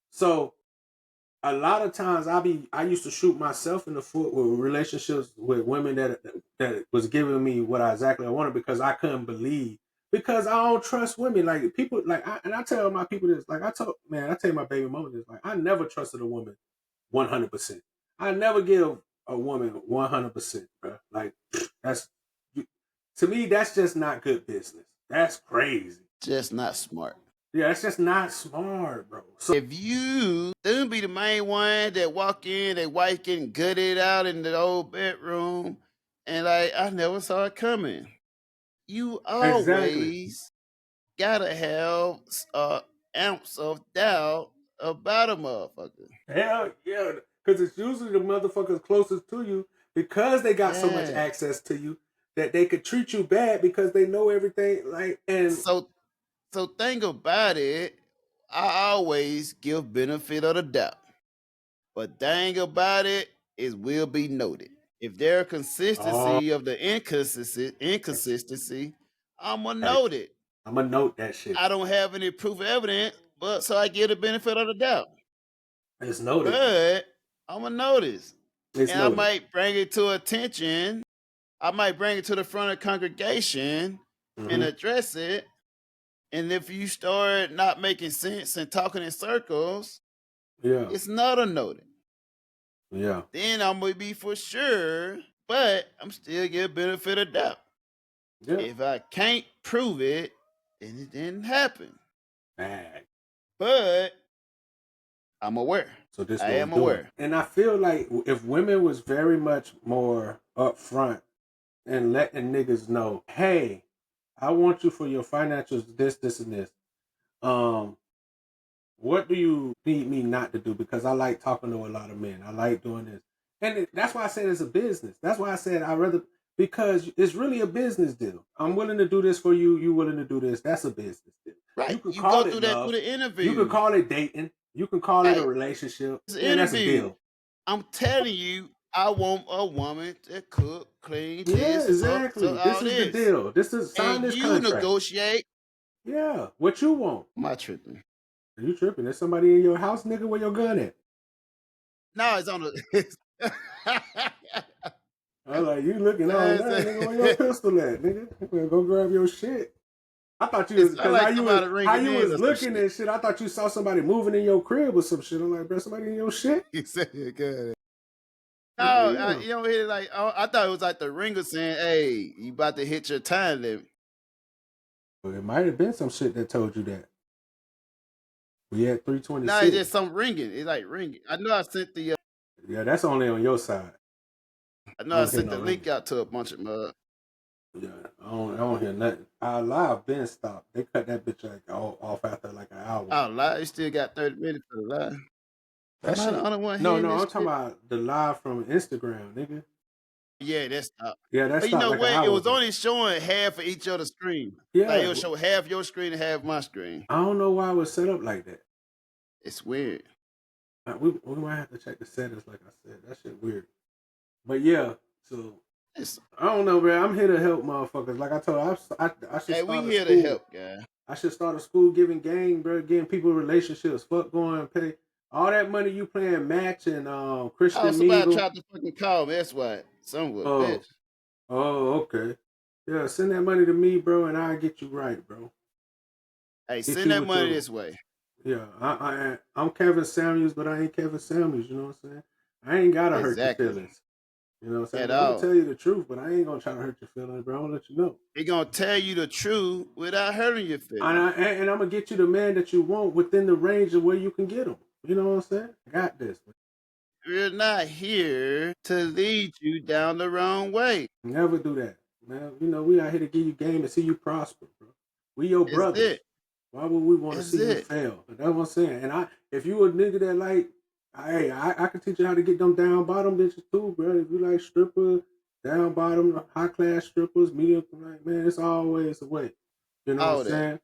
So a lot of times I used to shoot myself in the foot with relationships with women that was giving me what exactly I wanted, because I couldn't believe, because I don't trust women. Like, people, like, I tell my people this, like, I tell my baby mama this, like, I never trusted a woman 100%. I never give a woman 100%, bro. Like, to me, that's just not good business. That's crazy. Just not smart. Yeah, it's just not smart, bro. So if you don't be the main one that walk in, their wife getting gutted out in the old bedroom, and like, I never saw it coming. You always gotta have an ounce of doubt about a motherfucker. Hell yeah. Because it's usually the motherfuckers closest to you, because they got so much access to you that they could treat you bad because they know everything. Like, and so think about it. I always give benefit of the doubt, but thing about it is will be noted. If there consistency of the inconsistency, I'ma note it. I'ma note that shit. I don't have any proof of evidence, but so I give the benefit of the doubt. It's noted. But I'm going to notice. I might bring it to attention. I might bring it to the front of the congregation and address it. And if you start not making sense and talking in circles, it's not a noted. Yeah. Then I'm going to be for sure, but I'm still give benefit of doubt. Yeah. If I can't prove it, then it didn't happen. Bad. But I'm aware. So this I am aware. And I feel like if women was very much more upfront and letting niggas know, hey, I want you for your financials, this, and this. What do you need me not to do? Because I like talking to a lot of men. I like doing this. And that's why I said it's a business. That's why I said because it's really a business deal. I'm willing to do this for you. You willing to do this. That's a business deal. Right. You go through that through the interview. You can call it dating. You can call it a relationship. That's a deal. I'm telling you, I want a woman to cook, clean. Yeah, exactly. This is the deal. This is sign this contract. You negotiate. Yeah, what you want? Am I tripping? Are you tripping? There's somebody in your house, nigga. Where your gun at? No, it's on the. I'm like, you looking all that, nigga. Where your pistol at, nigga? Go grab your shit. I thought you was how you was looking at shit. I thought you saw somebody moving in your crib or some shit. I'm like, bro, somebody in your shit. You said it good. No, you don't hear like. Oh, I thought it was like the ringer saying, "Hey, you about to hit your time limit." Well, it might have been some shit that told you that. We had 326. No, it's just some ringing. It's like ringing. I know I sent the. Yeah, that's only on your side. I know I sent the link out to a bunch of Yeah, I don't hear nothing. Our live been stopped. They cut that bitch like off after like an hour. Oh, live, you still got 30 minutes for the live. That Am I the shit. only one No, hearing no, this I'm talking shit? about the live from Instagram, nigga. Yeah, that's stopped. Yeah, that But you stopped know like an what? It hour was ago. only showing half of each other's screen. Yeah, Like, it'll show half your screen and half my screen. I don't know why it was set up like that. It's weird. We might have to check the settings, like I said. That shit weird. But yeah, so It's, I don't know, man. I'm here to help motherfuckers. Like I told you, I should hey, start we a here school. to help, guys. I should start a school giving game, bro, getting people relationships. Fuck going and pay all that money you playing match and Christian Oh, somebody Mingle. tried to fucking call me. That's why. Son of a bitch. Oh, okay. Yeah, send that money to me, bro, and I'll get you right, bro. Hey, Get send you that with money your- this way. Yeah, I'm Kevin Samuels, but I ain't Kevin Samuels. You know what I'm saying? I ain't gotta hurt your feelings. You know what I'm saying? At I'm all. gonna tell you the truth, but I ain't gonna try to hurt your feelings, bro. I'm gonna let you know. He gonna tell you the truth without hurting your feelings. And I'm gonna get you the man that you want within the range of where you can get him. You know what I'm saying? I got this. We're not here to lead you down the wrong way. Never do that, man. You know we out here to give you game and see you prosper, bro. We your It's brothers. it. Why would we want to It's see you it. fail? That's what I'm saying. And if you a nigga that like, hey, I can teach you how to get them down bottom bitches too, bro. If you like stripper, down bottom, high class strippers, medium, like, man, it's always a way. You know All what I'm that. saying?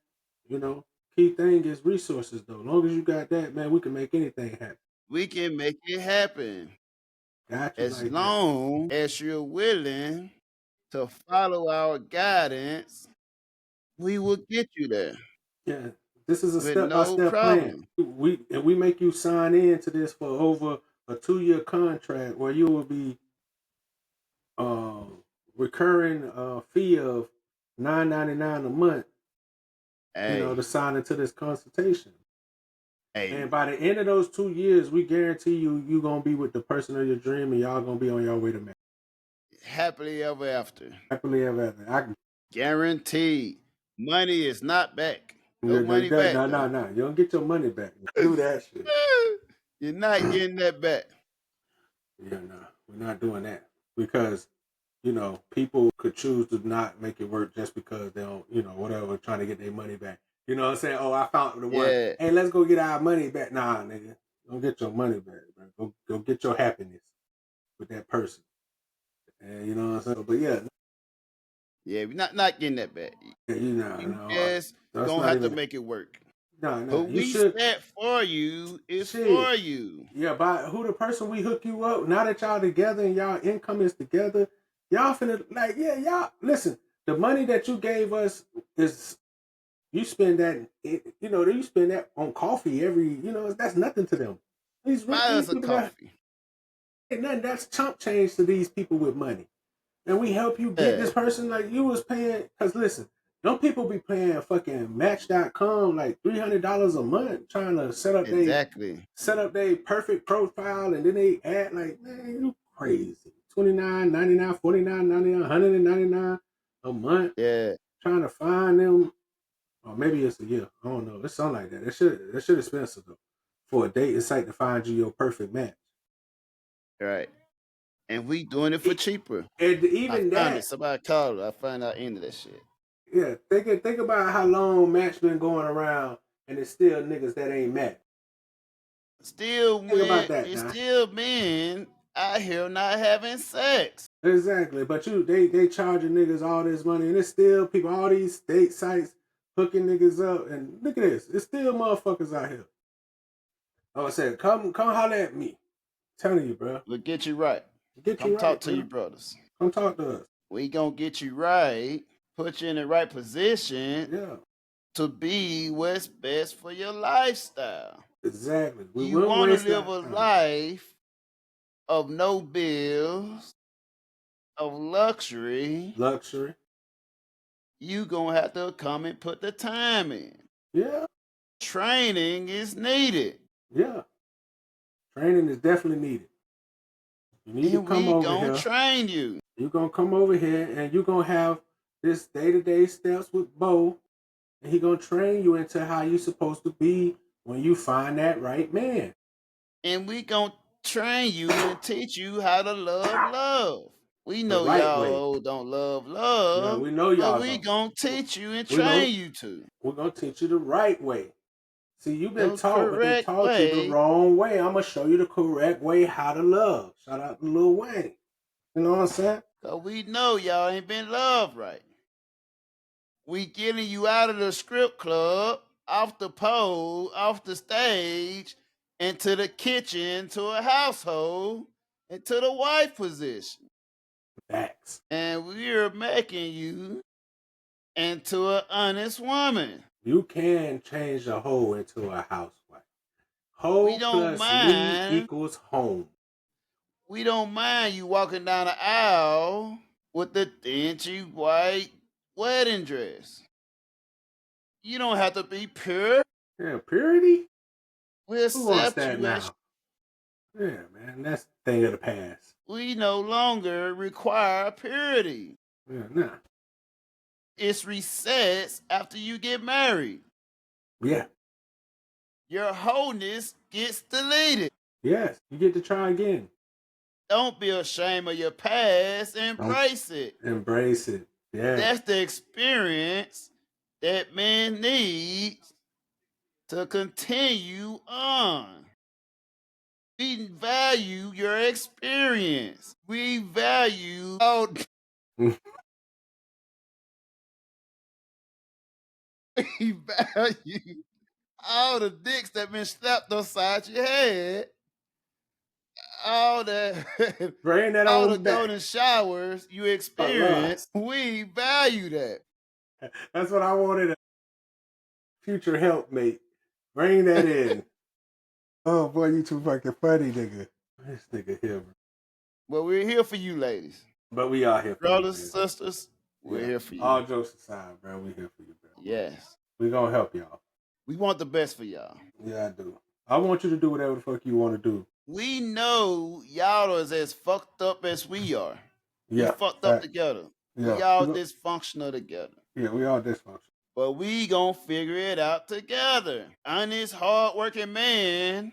You know, key thing is resources though. As long as you got that, man, we can make anything happen. We can make it happen. Got you As like long as you're willing to follow our guidance, we will get you there. Yeah, this is a with step-by-step no plan. problem. We make you sign in to this for over a 2-year contract where you will be recurring fee of $9.99 a month. Hey, You know, to sign into this consultation. hey, And by the end of those 2 years, we guarantee you gonna be with the person of your dream, and y'all gonna be on your way to marriage. happily ever after. Happily ever after. I can Guaranteed. Money is not back. No money back. No. You don't get your money back. Do that shit. You're not getting that back. Yeah, no, we're not doing that because, you know, people could choose to not make it work just because they don't, you know, whatever, trying to get their money back. You know what I'm saying? Oh, I found the one. Yeah. Hey, let's go get our money back. Nah, nigga, don't get your money back, bro. Go get your happiness with that person. And you know what I'm saying? But yeah. Yeah, we're not getting that back. Yeah, you just gonna have to make it work. No. But we set for you is for you. Yeah, by who the person we hook you up, now that y'all together and y'all income is together, y'all finna, like, yeah, y'all, listen, the money that you gave us is, you spend that, you know, you spend that on coffee every, you know, that's nothing to them. Buy us a coffee. Ain't nothing, that's chump change to these people with money. And we help you get this person, like you was paying, because listen, them people be paying fucking Match.com like $300 a month trying to set up their perfect profile, and then they add like, man, you crazy. $29.99, $49.99, $199 a month. Yeah. Trying to find them, or maybe it's a year. I don't know. It's something like that. That shit expensive though. For a dating site to find you your perfect match. Right. And we doing it for cheaper. And even that, somebody called it. I found out into that shit. Yeah, think about how long Match been going around, and it's still niggas that ain't Match. Still, it's still men out here not having sex. Exactly, but they charging niggas all this money, and it's still people, all these state sites hooking niggas up, and look at this, it's still motherfuckers out here. I said, come holler at me. I'm telling you, bro. We'll get you right. Come talk to you brothers. Come talk to us. We gonna get you right, put you in the right position to be what's best for your lifestyle. Exactly. You want to live a life of no bills, of luxury. You gonna have to come and put the time in. Yeah. Training is needed. Yeah. Training is definitely needed. You need to come over here. We gonna train you. You're gonna come over here and you're gonna have this day-to-day steps with Bo, and he gonna train you into how you're supposed to be when you find that right man. And we gonna train you and teach you how to love. We the know right y'all way. hoes don't love Yeah, love, we know but y'all we don't. gonna teach you and We know train you to we're gonna teach you the right way. See, you've been the taught, but they correct taught you the way. wrong way. I'm gonna show you the correct way how to love. Shout out to Lil Wayne. You know what I'm saying? Cause we know y'all ain't been loved right. We getting you out of the strip club, off the pole, off the stage, into the kitchen, to a household, into the wife position. Facts. And we're making you into an honest woman. You can change a hoe into a housewife. We Hoe don't plus me mind. equals home. We don't mind you walking down the aisle with the dingy white wedding dress. You don't have to be pure. Yeah, purity? We'll Who wants accept that you as now? Yeah, man, that's the thing of the past. we no longer require purity. Yeah, nah. It's resets after you get married. Yeah. Your wholeness gets deleted. Yes, you get to try again. Don't be ashamed of your past. Embrace it. Embrace it. Yeah. That's the experience that man needs to continue on. We value your experience. We value we value all the dicks that been slapped upside your head, all the Bring that all the on back. golden showers you experience. We value that. That's what I wanted a future helpmate. Bring that in. Oh boy, you too fucking funny, nigga. This nigga here, bro. Well, we're here for you, ladies. But we are here for Brothers, you, sisters, we're here for you. All jokes aside, bro, we here for you, bro. Yes. We gonna help y'all. We want the best for y'all. Yeah, I do. I want you to do whatever the fuck you want to do. We know y'all is as fucked up as we are. Yeah. We fucked up together. Yeah. We all dysfunctional together. Yeah, we all dysfunctional. But we gonna figure it out together. Honest, hardworking man,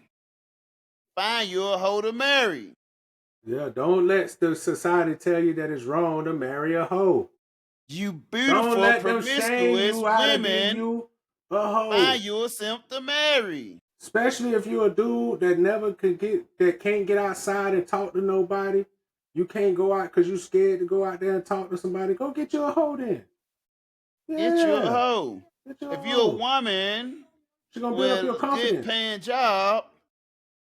find you a hoe to marry. Yeah, don't let the society tell you that it's wrong to marry a hoe. You beautiful, Don't let them shame promiscuous you out of women, you a hoe. find you a simp to marry. Especially if you're a dude that can't get outside and talk to nobody. You can't go out because you're scared to go out there and talk to somebody. Go get you a hoe then. Get you a hoe. Get you a If hoe. you're a woman She's gonna build up your with a good confidence. paying job,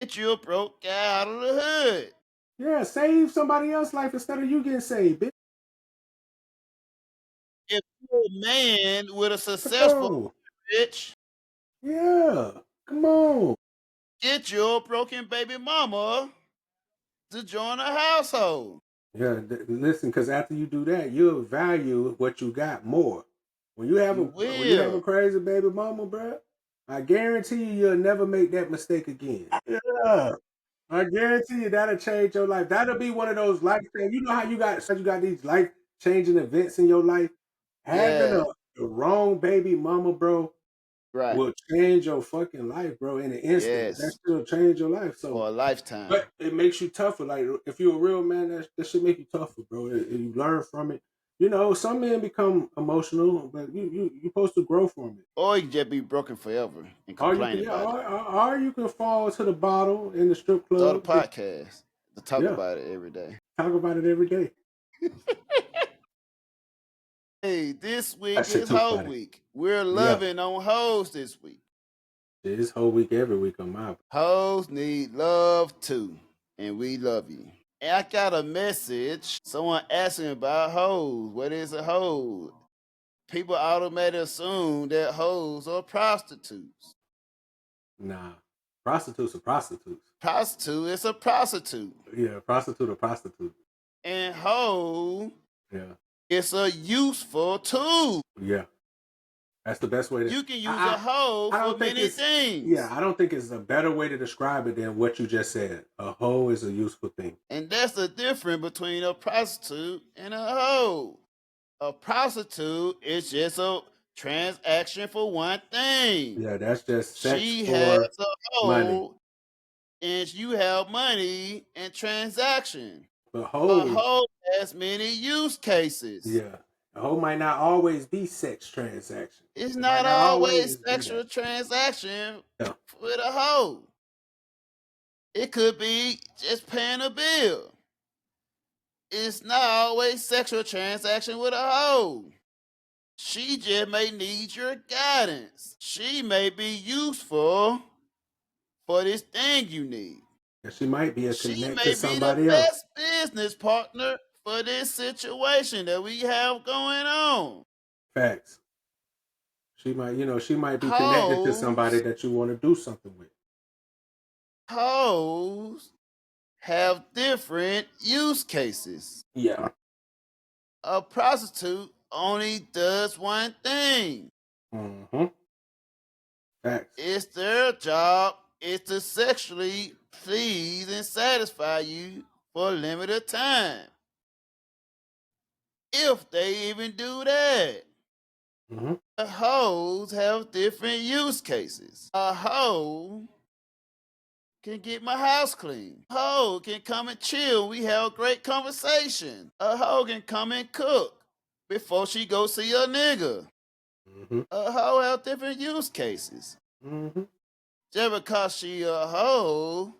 get you a broke guy out of the hood. Yeah, save somebody else's life instead of you getting saved, bitch. If you're a man with a successful bitch, yeah, come on. get your broken baby mama to join a household. Yeah, listen, because after you do that, you'll value what you got more. When you have a crazy baby mama, bro, I guarantee you'll never make that mistake again. Yeah. I guarantee you that'll change your life. That'll be one of those life things. You know how you got these life changing events in your life? Having the wrong baby mama, bro, will change your fucking life, bro, in an instant. That still change your life. So for a lifetime. But it makes you tougher. Like if you're a real man, that should make you tougher, bro. You learn from it. You know, some men become emotional, but you're supposed to grow from it. Or you can just be broken forever and complain about it. Or you can fall to the bottle in the strip club. Start a podcast to talk about it every day. Talk about it every day. Hey, this week is Hoe Week. We're loving on hoes this week. It's Hoe Week every week on my. Hoes need love too, and we love you. And I got a message. Someone asking about hoes. What is a hoe? People automatically assume that hoes are prostitutes. Nah, prostitutes are prostitutes. Prostitute is a prostitute. Yeah, prostitute or prostitute. And hoe, it's a useful tool. Yeah. That's the best way to. You can use a hoe for many things. Yeah, I don't think it's a better way to describe it than what you just said. A hoe is a useful thing. And that's the difference between a prostitute and a hoe. A prostitute is just a transaction for one thing. Yeah, that's just sex she for has a hoe, money. and you have money and transaction. A hoe has many use cases. Yeah. A hoe might not always be sex transaction. It's It might not not always be sexual that. transaction Yeah. with a hoe. It could be just paying a bill. It's not always sexual transaction with a hoe. She just may need your guidance. She may be useful for this thing you need. And she might be a She connect may to be the somebody else. best business partner for this situation that we have going on. Facts. She might be connected to somebody Hoes, that you want to do something with. hoes have different use cases. Yeah. A prostitute only does one thing. Mm-hmm. Facts. It's their job is to sexually please and satisfy you for a limited time. If they even do that. Mm-hmm. The hoes have different use cases. A hoe can get my house clean. A hoe can come and chill. We have a great conversation. A hoe can come and cook before she go see a nigga. Mm-hmm. A hoe have different use cases. Mm-hmm. Just because she a hoe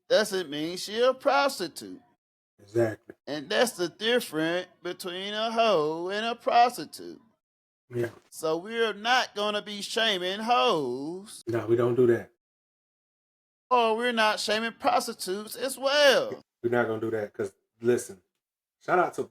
doesn't mean she a prostitute. Exactly. And that's the difference between a hoe and a prostitute. Yeah. So we're not going to be shaming hoes, No, we don't do that. or we're not shaming prostitutes as well. We're not gonna do that because listen, shout out to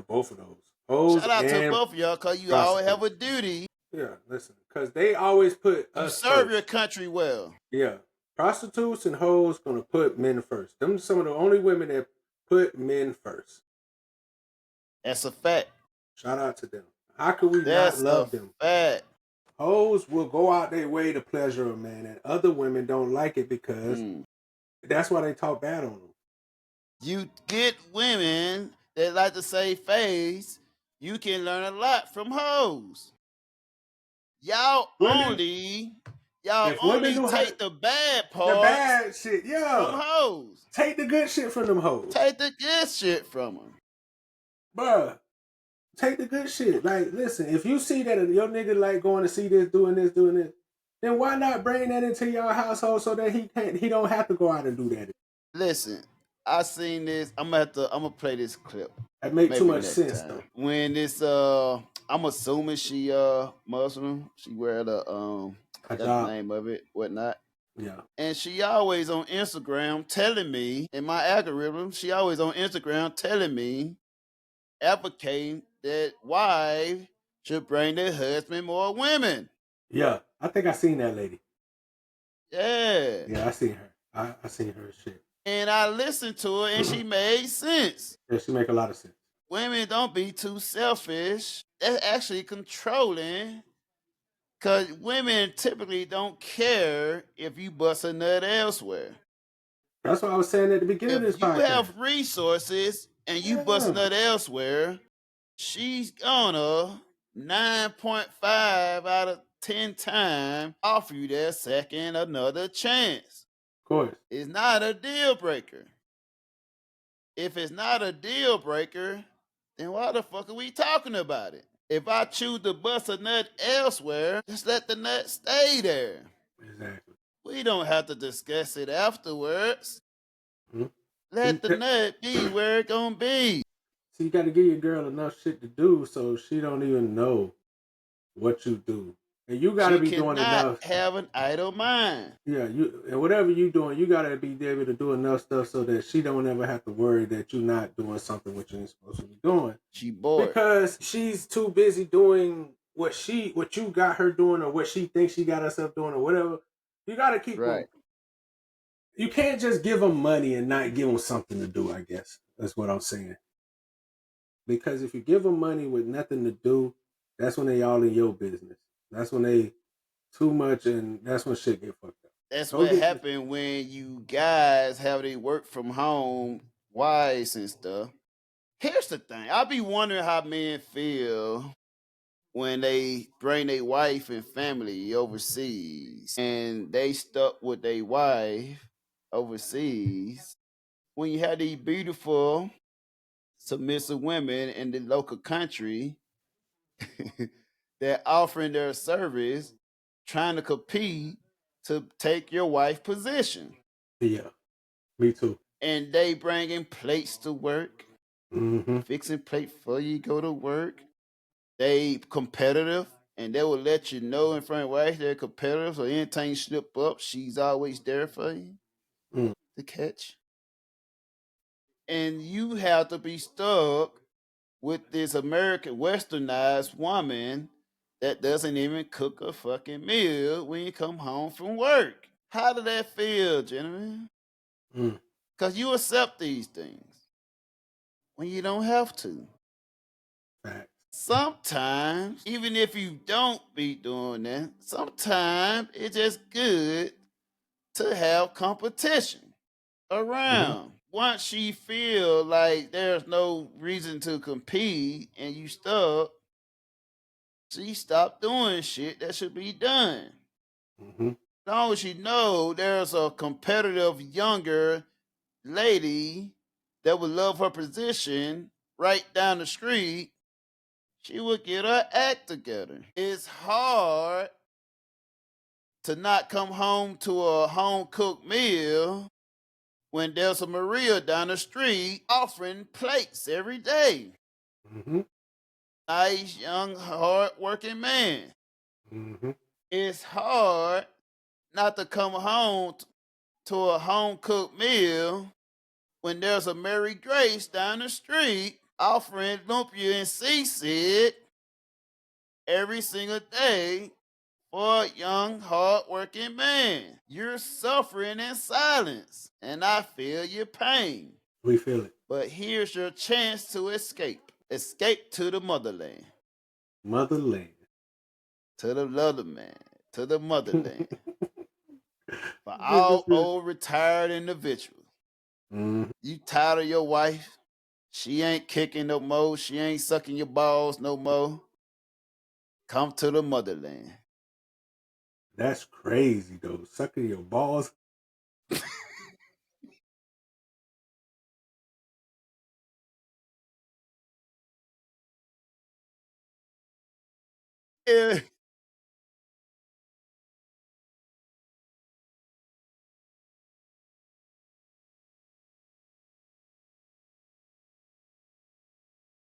both of those. Hoes Shout out to and both of y'all because you always have a duty. yeah, listen, because they always put You us serve first. your country well. Yeah, prostitutes and hoes gonna put men first. Them some of the only women that put men first. That's a fact. Shout out to them. How could we That's not love a them? fact. Hoes will go out their way to pleasure a man, and other women don't like it because that's why they talk bad on them. You get women that like to say face, you can learn a lot from hoes. Y'all Women- only If women knew how take the bad The parts bad shit, from yeah. hoes. Take the good shit from them hoes. Take the good shit from them. Bruh, take the good shit. Like, listen, if you see that your nigga like going to see this, doing this, then why not bring that into your household so that he don't have to go out and do that? Listen, I seen this. I'm gonna play this clip. That make too maybe much next sense time. though. When this I'm assuming she Muslim. She wear the that's the Hijab. name of it, whatnot. Yeah. And she always on Instagram telling me, in my algorithm, she always on Instagram telling me, advocating that wife should bring their husband more women. Yeah. I think I seen that lady. Yeah. Yeah, I seen her. I seen her shit. And I listened to her and she made sense. Yeah, she make a lot of sense. Women, don't be too selfish. That's actually controlling. Because women typically don't care if you bust a nut elsewhere. That's what I was saying at the beginning of this If you podcast. have resources and you bust a nut elsewhere, she's gonna 9.5 out of 10 times offer you that second another chance. Of course. It's not a deal breaker. If it's not a deal breaker, then why the fuck are we talking about it? If I choose to bust a nut elsewhere, just let the nut stay there. Exactly. We don't have to discuss it afterwards. Mhm. Let the nut be where it gonna be. So you got to give your girl enough shit to do so she don't even know what you do. And you got to be doing enough. Have an idle mind. Yeah, and whatever you doing, you got to be able to do enough stuff so that she don't ever have to worry that you're not doing something which you ain't supposed to be doing. She bored. Because she's too busy doing what you got her doing or what she thinks she got herself doing or whatever. You got to keep right. You can't just give them money and not give them something to do, I guess. That's what I'm saying. Because if you give them money with nothing to do, that's when they all in your business. That's when they too much, and that's when shit get fucked up. That's what happened when you guys have they work from home wives and stuff. Here's the thing. I be wondering how men feel when they bring their wife and family overseas and they stuck with their wife overseas. When you have these beautiful submissive women in the local country that offering their service, trying to compete to take your wife position. Yeah, me too. And they bringing plates to work, Mm-hmm. fixing plate for you go to work. They competitive, and they will let you know in front of your wife they're competitive. So anything slip up, she's always there for you to catch. And you have to be stuck with this American westernized woman that doesn't even cook a fucking meal when you come home from work. How did that feel, gentlemen? Because you accept these things when you don't have to. Fact. Sometimes, even if you don't be doing that, sometimes it's just good to have competition around. Once she feel like there's no reason to compete and you stuck, she stop doing shit that should be done. As long as you know there's a competitive younger lady that would love her position right down the street, she would get her act together. It's hard to not come home to a home cooked meal when there's a Maria down the street offering plates every day. Nice, young, hard-working man. It's hard not to come home to a home-cooked meal when there's a Mary Grace down the street offering lumpia and seafood every single day for a young, hard-working man. You're suffering in silence, and I feel your pain. We feel it. But here's your chance to escape. Escape to the motherland. Motherland. To the motherland. To the motherland. For all old retired individuals. You tired of your wife? She ain't kicking no more. She ain't sucking your balls no more. Come to the motherland. That's crazy, though. Sucking your balls. Yeah.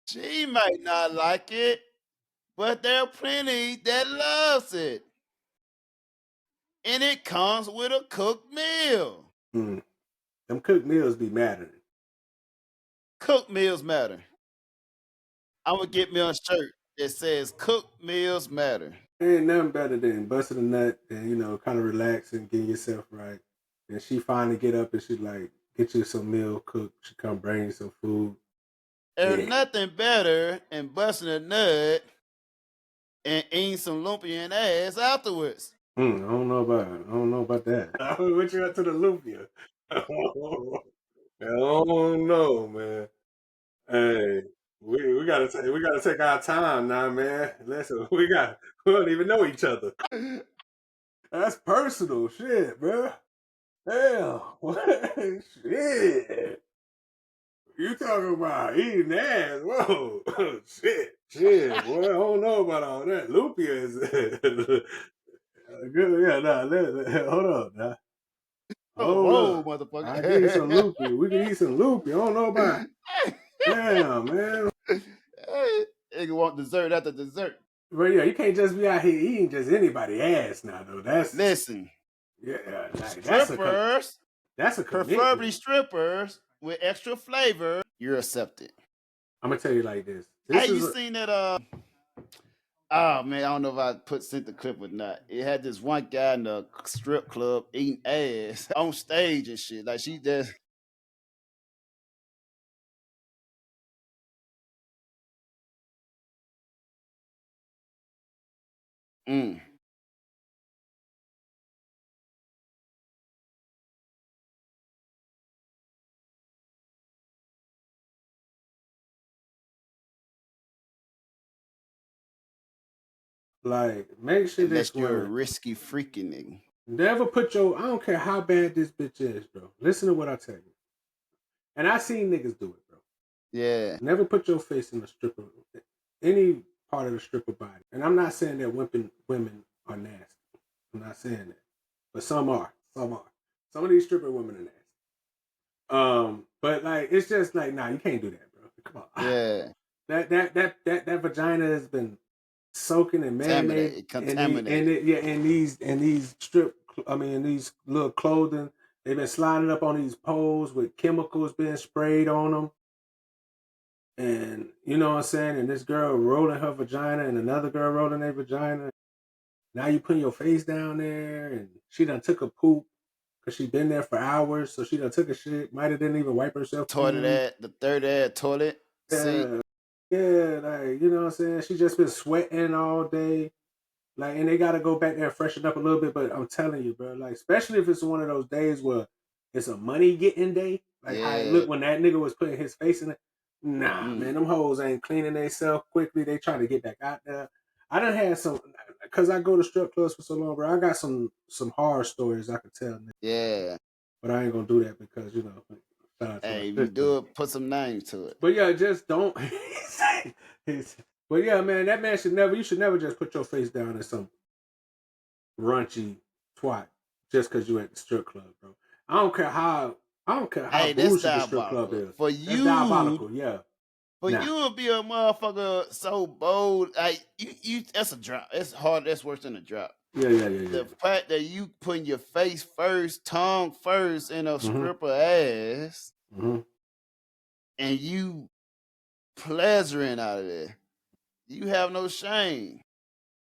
She might not like it, but there are plenty that loves it. And it comes with a cooked meal. Them cooked meals be mattering. Cooked meals matter. I'm going to get me a shirt that says cooked meals matter. Ain't nothing better than busting a nut and, kind of relaxing, getting yourself right. And she finally get up and she like, get you some meal cooked. She come bring you some food. There's nothing better than busting a nut and eating some lumpia and ass afterwards. I don't know about that. What you got to the lumpia? I don't know, man. Hey, we gotta take our time now, man. Listen, we don't even know each other. That's personal shit, bro. Damn, shit. You talking about eating ass? Whoa, shit, boy. I don't know about all that. Lumpia is good. Yeah, hold up, now. Whoa, motherfucker! I can eat some lumpia. We can eat some lumpia. I don't know about. Damn, man. Nigga want dessert after dessert. But yeah, you can't just be out here eating just anybody ass now, though. Listen. Yeah, like, strippers. That's a preferably strippers with extra flavor. You're accepted. I'm gonna tell you like this. Seen that? Oh man, I don't know if I sent the clip or not. It had this one guy in the strip club eating ass on stage and shit. Like she just. Like, make sure that you're a risky freaking nigga. Never put I don't care how bad this bitch is, bro. Listen to what I tell you. And I seen niggas do it, bro. Yeah. Never put your face in a stripper, any part of the stripper body. And I'm not saying that women are nasty. I'm not saying that, but some are. Some are. Some of these stripper women are nasty. But like it's just like, nah, you can't do that, bro. Come on. Yeah. That vagina has been soaking and marinated, Contaminated. and these these little clothing, they've been sliding up on these poles with chemicals being sprayed on them. And you know what I'm saying? And this girl rolling her vagina and another girl rolling their vagina. Now you putting your face down there, and she done took a poop because she been there for hours. So she done took a shit. Might have didn't even wipe herself. The third toilet seat. Yeah, like, you know what I'm saying? She just been sweating all day. Like, and they got to go back there and freshen up a little bit. But I'm telling you, bro, like, especially if it's one of those days where it's a money getting day. Like, how it looked when that nigga was putting his face in it. Nah, man, them hoes ain't cleaning themselves quickly. They trying to get back out there. I done had some, because I go to strip clubs for so long, bro. I got some horror stories I could tell. Yeah. But I ain't going to do that because, you know. Hey, if you do it, put some names to it. But yeah, just don't. But yeah, man, you should never just put your face down in some raunchy twat just because you at the strip club, bro. I don't care how bullshit the strip club is. For you, that's diabolical, yeah. For you to be a motherfucker so bold, like you that's a drop. It's hard. That's worse than a drop. Yeah. The fact that you putting your face first, tongue first in a stripper ass, and you pleasuring out of there, you have no shame.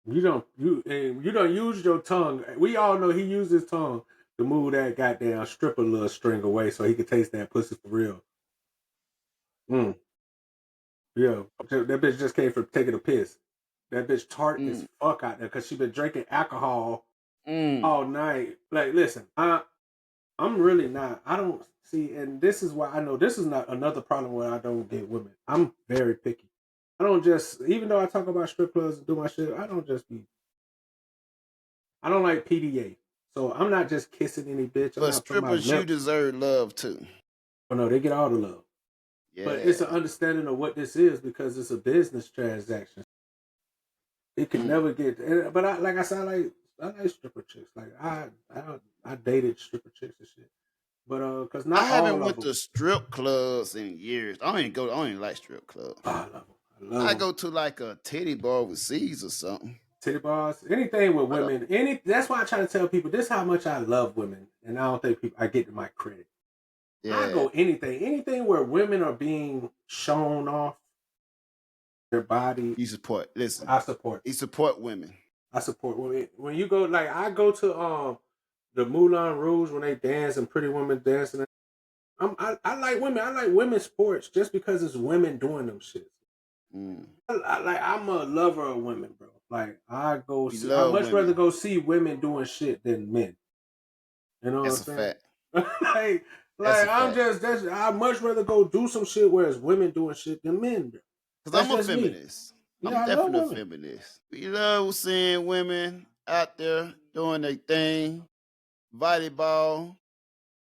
You don't use your tongue. We all know he used his tongue to move that goddamn stripper little string away so he could taste that pussy for real. Yeah, that bitch just came from taking a piss. That bitch tart as fuck out there because she been drinking alcohol all night. Like, listen, I'm really not. I don't see, and this is why I know this is not another problem where I don't get women. I'm very picky. I don't just, even though I talk about strip clubs and do my shit, I don't like PDA. So I'm not just kissing any bitch. But strippers, you deserve love too. Oh no, they get all the love. Yeah. But it's an understanding of what this is because it's a business transaction. It can never get. But I like stripper chicks. Like I dated stripper chicks and shit. But because not I haven't all went to strip clubs in years. I don't even like strip clubs. Oh, I love I them. go to like a titty bar overseas or something. Titty bars, anything with women. That's why I try to tell people this: how much I love women, and I don't think I get my credit. Yeah. I go anything where women are being shown off their body. You support. Listen, I support. You support women. I support women. When you go, like I go to the Moulin Rouge when they dance and Pretty Women dancing. I like women. I like women's sports just because it's women doing them shit. I'm a lover of women, bro. Like I much rather go see women doing shit than men. You know that's what I'm saying? I'd much rather go do some shit where it's women doing shit than men. Because I'm a feminist. I'm definitely a feminist. We love seeing women out there doing their thing, volleyball.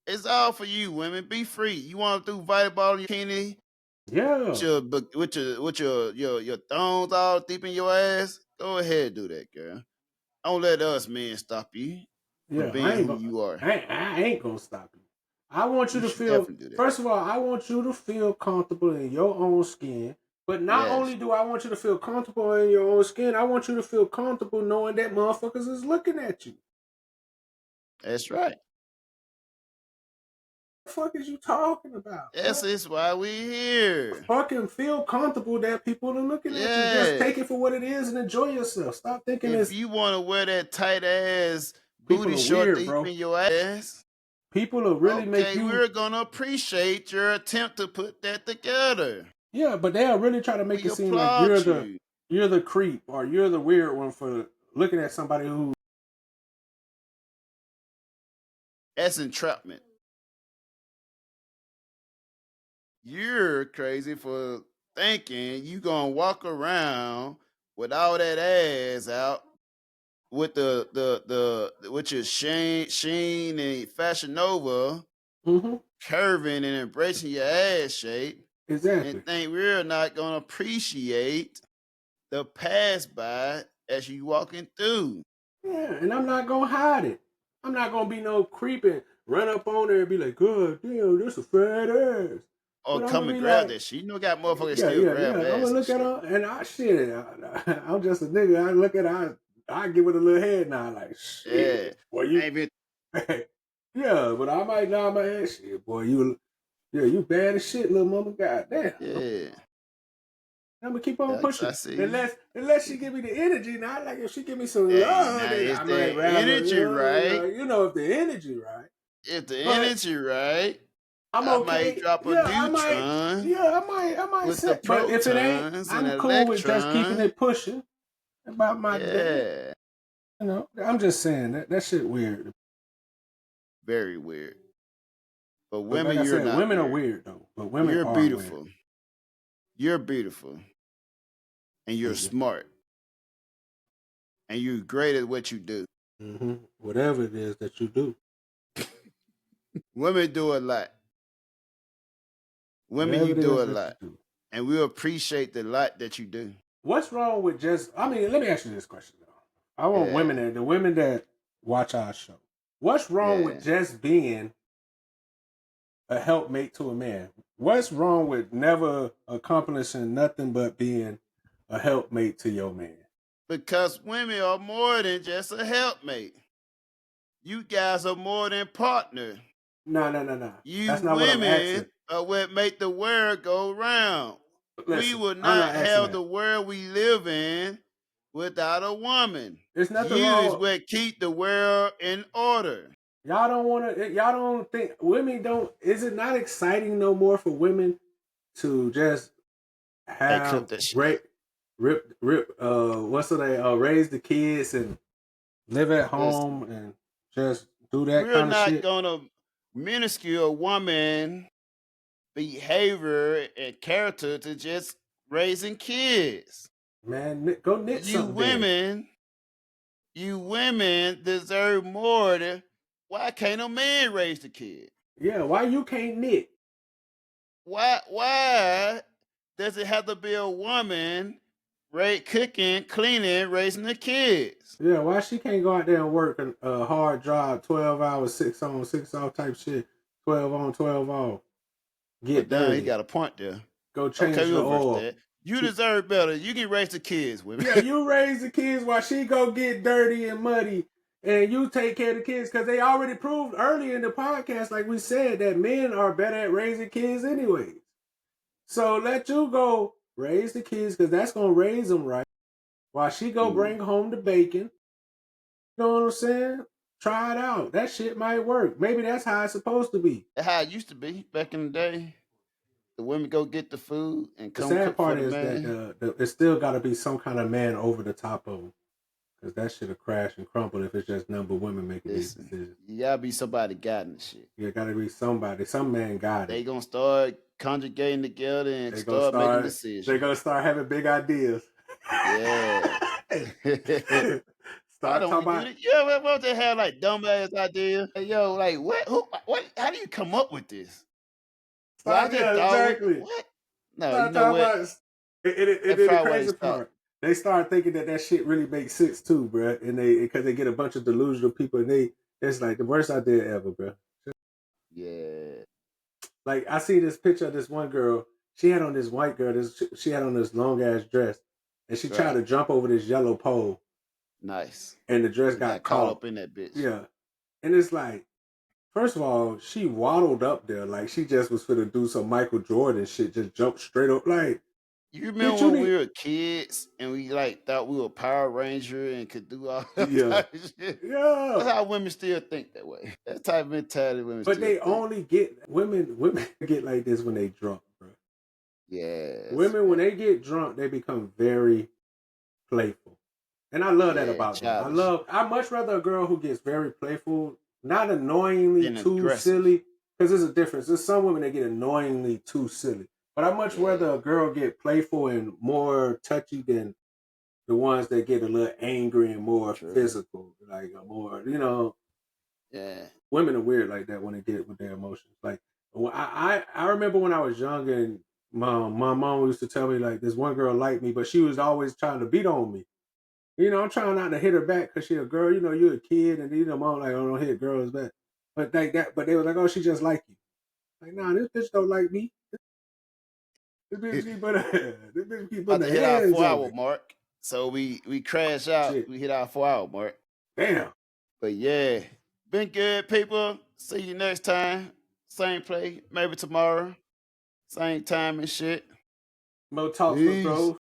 It's all for you, women. Be free. You want to do volleyball in your bikini? Yeah. With your thongs all deep in your ass? Go ahead and do that, girl. Don't let us men stop you from being who you are. I ain't gonna stop you. I want you to feel. First of all, I want you to feel comfortable in your own skin. But not only do I want you to feel comfortable in your own skin, I want you to feel comfortable knowing that motherfuckers is looking at you. That's right. What the fuck is you talking about? This is why we here. Fucking feel comfortable that people are looking at you. Just take it for what it is and enjoy yourself. Stop thinking if you want to wear that tight ass booty short deep in your ass. People will really make you. We're gonna appreciate your attempt to put that together. Yeah, but they'll really try to make it seem like you're the creep or you're the weird one for looking at somebody who. That's entrapment. You're crazy for thinking you gonna walk around with all that ass out with with your Sheen and Fashion Nova curving and embracing your ass shape. Exactly. And think we're not gonna appreciate the pass by as you walking through. Yeah, and I'm not gonna hide it. I'm not gonna be no creeping, run up on her and be like, "God damn, this a fat ass." Or But I'm come gonna and be grab like, that shit. You know, got motherfuckers yeah, still yeah, grab yeah. I'm ass gonna and look at shit. her and I'm just a nigga. I look at her, I give it a little head nod like, shit, Yeah. boy, you. Ain't been Yeah, but I might nod my head, shit, boy, you bad as shit, little mama. Goddamn. yeah. I'm gonna keep on I pushing. see. Unless she give me the energy, not like if she give me some Hey, love, now then it's I might that rather, energy right. if the energy right. If the But energy right, I'm I might okay. drop a Yeah, neutron I might with the sit. But if it ain't, protons and I'm cool with just keeping electrons. it pushing about my day. Yeah. You know, I'm just saying that shit weird. Very weird. But But women, like I you're said, not women are weird. weird though. But women You're are weird. beautiful. You're beautiful. And you're Mhm. smart. And you're great at what you do. Whatever it is that you do. Women do a lot. Women, Whatever you it do is a that lot. you do. And we appreciate the lot that you do. What's wrong with just? I mean, let me ask you this question though. I want Yeah. the women that watch our show. What's wrong Yeah. with just being a helpmate to a man? What's wrong with never accomplishing nothing but being a helpmate to your man? Because women are more than just a helpmate. You guys are more than partner. No. You That's not what I'm women asking. are what make the world go round. We Listen, would I'm not not asking have that. the world we live in without a woman. There's nothing You is wrong. what keep the world in order. Y'all don't want to. Y'all don't think women don't. Is it not exciting no more for women to just Hey, clip have that shit. rip. What's they raise the kids and live at home and just do that We're kind of not shit? gonna minuscule a woman behavior and character to just raising kids. Man, go knit something. Then. You women deserve more than why can't a man raise the kid? Yeah, why you can't knit? Why does it have to be a woman cooking, cleaning, raising the kids? Yeah, why she can't go out there and work a hard job, 12 hours, 6 on, 6 off type shit, 12 on, 12 off. Get dirty. He got a point there. Go change the oil. That. You deserve better. You can raise the kids, women. Yeah, you raise the kids while she go get dirty and muddy, and you take care of the kids because they already proved earlier in the podcast, like we said, that men are better at raising kids anyways. So let you go raise the kids because that's gonna raise them right. While she go bring home the bacon. You know what I'm saying? Try it out. That shit might work. Maybe that's how it's supposed to be. That's how it used to be back in the day. The women go get the food and come The sad cook part for the is man. that it still got to be some kind of man over the top of them. Because that shit'll crash and crumble if it's just number women making these decisions. You gotta be somebody guiding the shit. You gotta be somebody. Some man got it. They gonna start conjugating together and start making decisions. They're gonna start having big ideas. Yeah. Start talking about. Yeah, what they have like dumbass ideas? Like, yo, like what? How do you come up with this? Exactly. What? No, you know what? It the crazy part. They start thinking that shit really makes sense too, bro. And because they get a bunch of delusional people, and it's like the worst idea ever, bro. Yeah. Like I see this picture of this one girl. She had on this white girl. She had on this long ass dress, and she tried to jump over this yellow pole. Nice. And the dress got caught up in that bitch. Yeah. And it's like, first of all, she waddled up there like she just was finna do some Michael Jordan shit, just jumped straight up. Like, you remember when we were kids and we like thought we were Power Ranger and could do all that type of shit? Yeah. That's how women still think that way. That type of mentality women but still they think. only get women get like this when they drunk, bro. Yeah. Women when they get drunk, they become very playful. And I love that about them. I much rather a girl who gets very playful, not annoyingly too silly, because there's a difference. There's some women that get annoyingly too silly. But I much rather a girl get playful and more touchy than the ones that get a little angry and more physical, like more, you know. Yeah. Women are weird like that when they get with their emotions. Like I remember when I was young and my mom used to tell me like this one girl liked me, but she was always trying to beat on me. You know, I'm trying not to hit her back because she a girl. You know, you're a kid, and you know, mom like, oh, don't hit girls back. But like that, but they were like, oh, she just like you. Like, nah, this bitch don't like me. This bitch keep About putting to her hit our hands 4-hour on me. mark. So we crash out. Shit. We hit our 4-hour mark. Damn. But yeah, been good, people. See you next time. Same play, maybe tomorrow. Same time and shit. Mo talks, Peace. bro.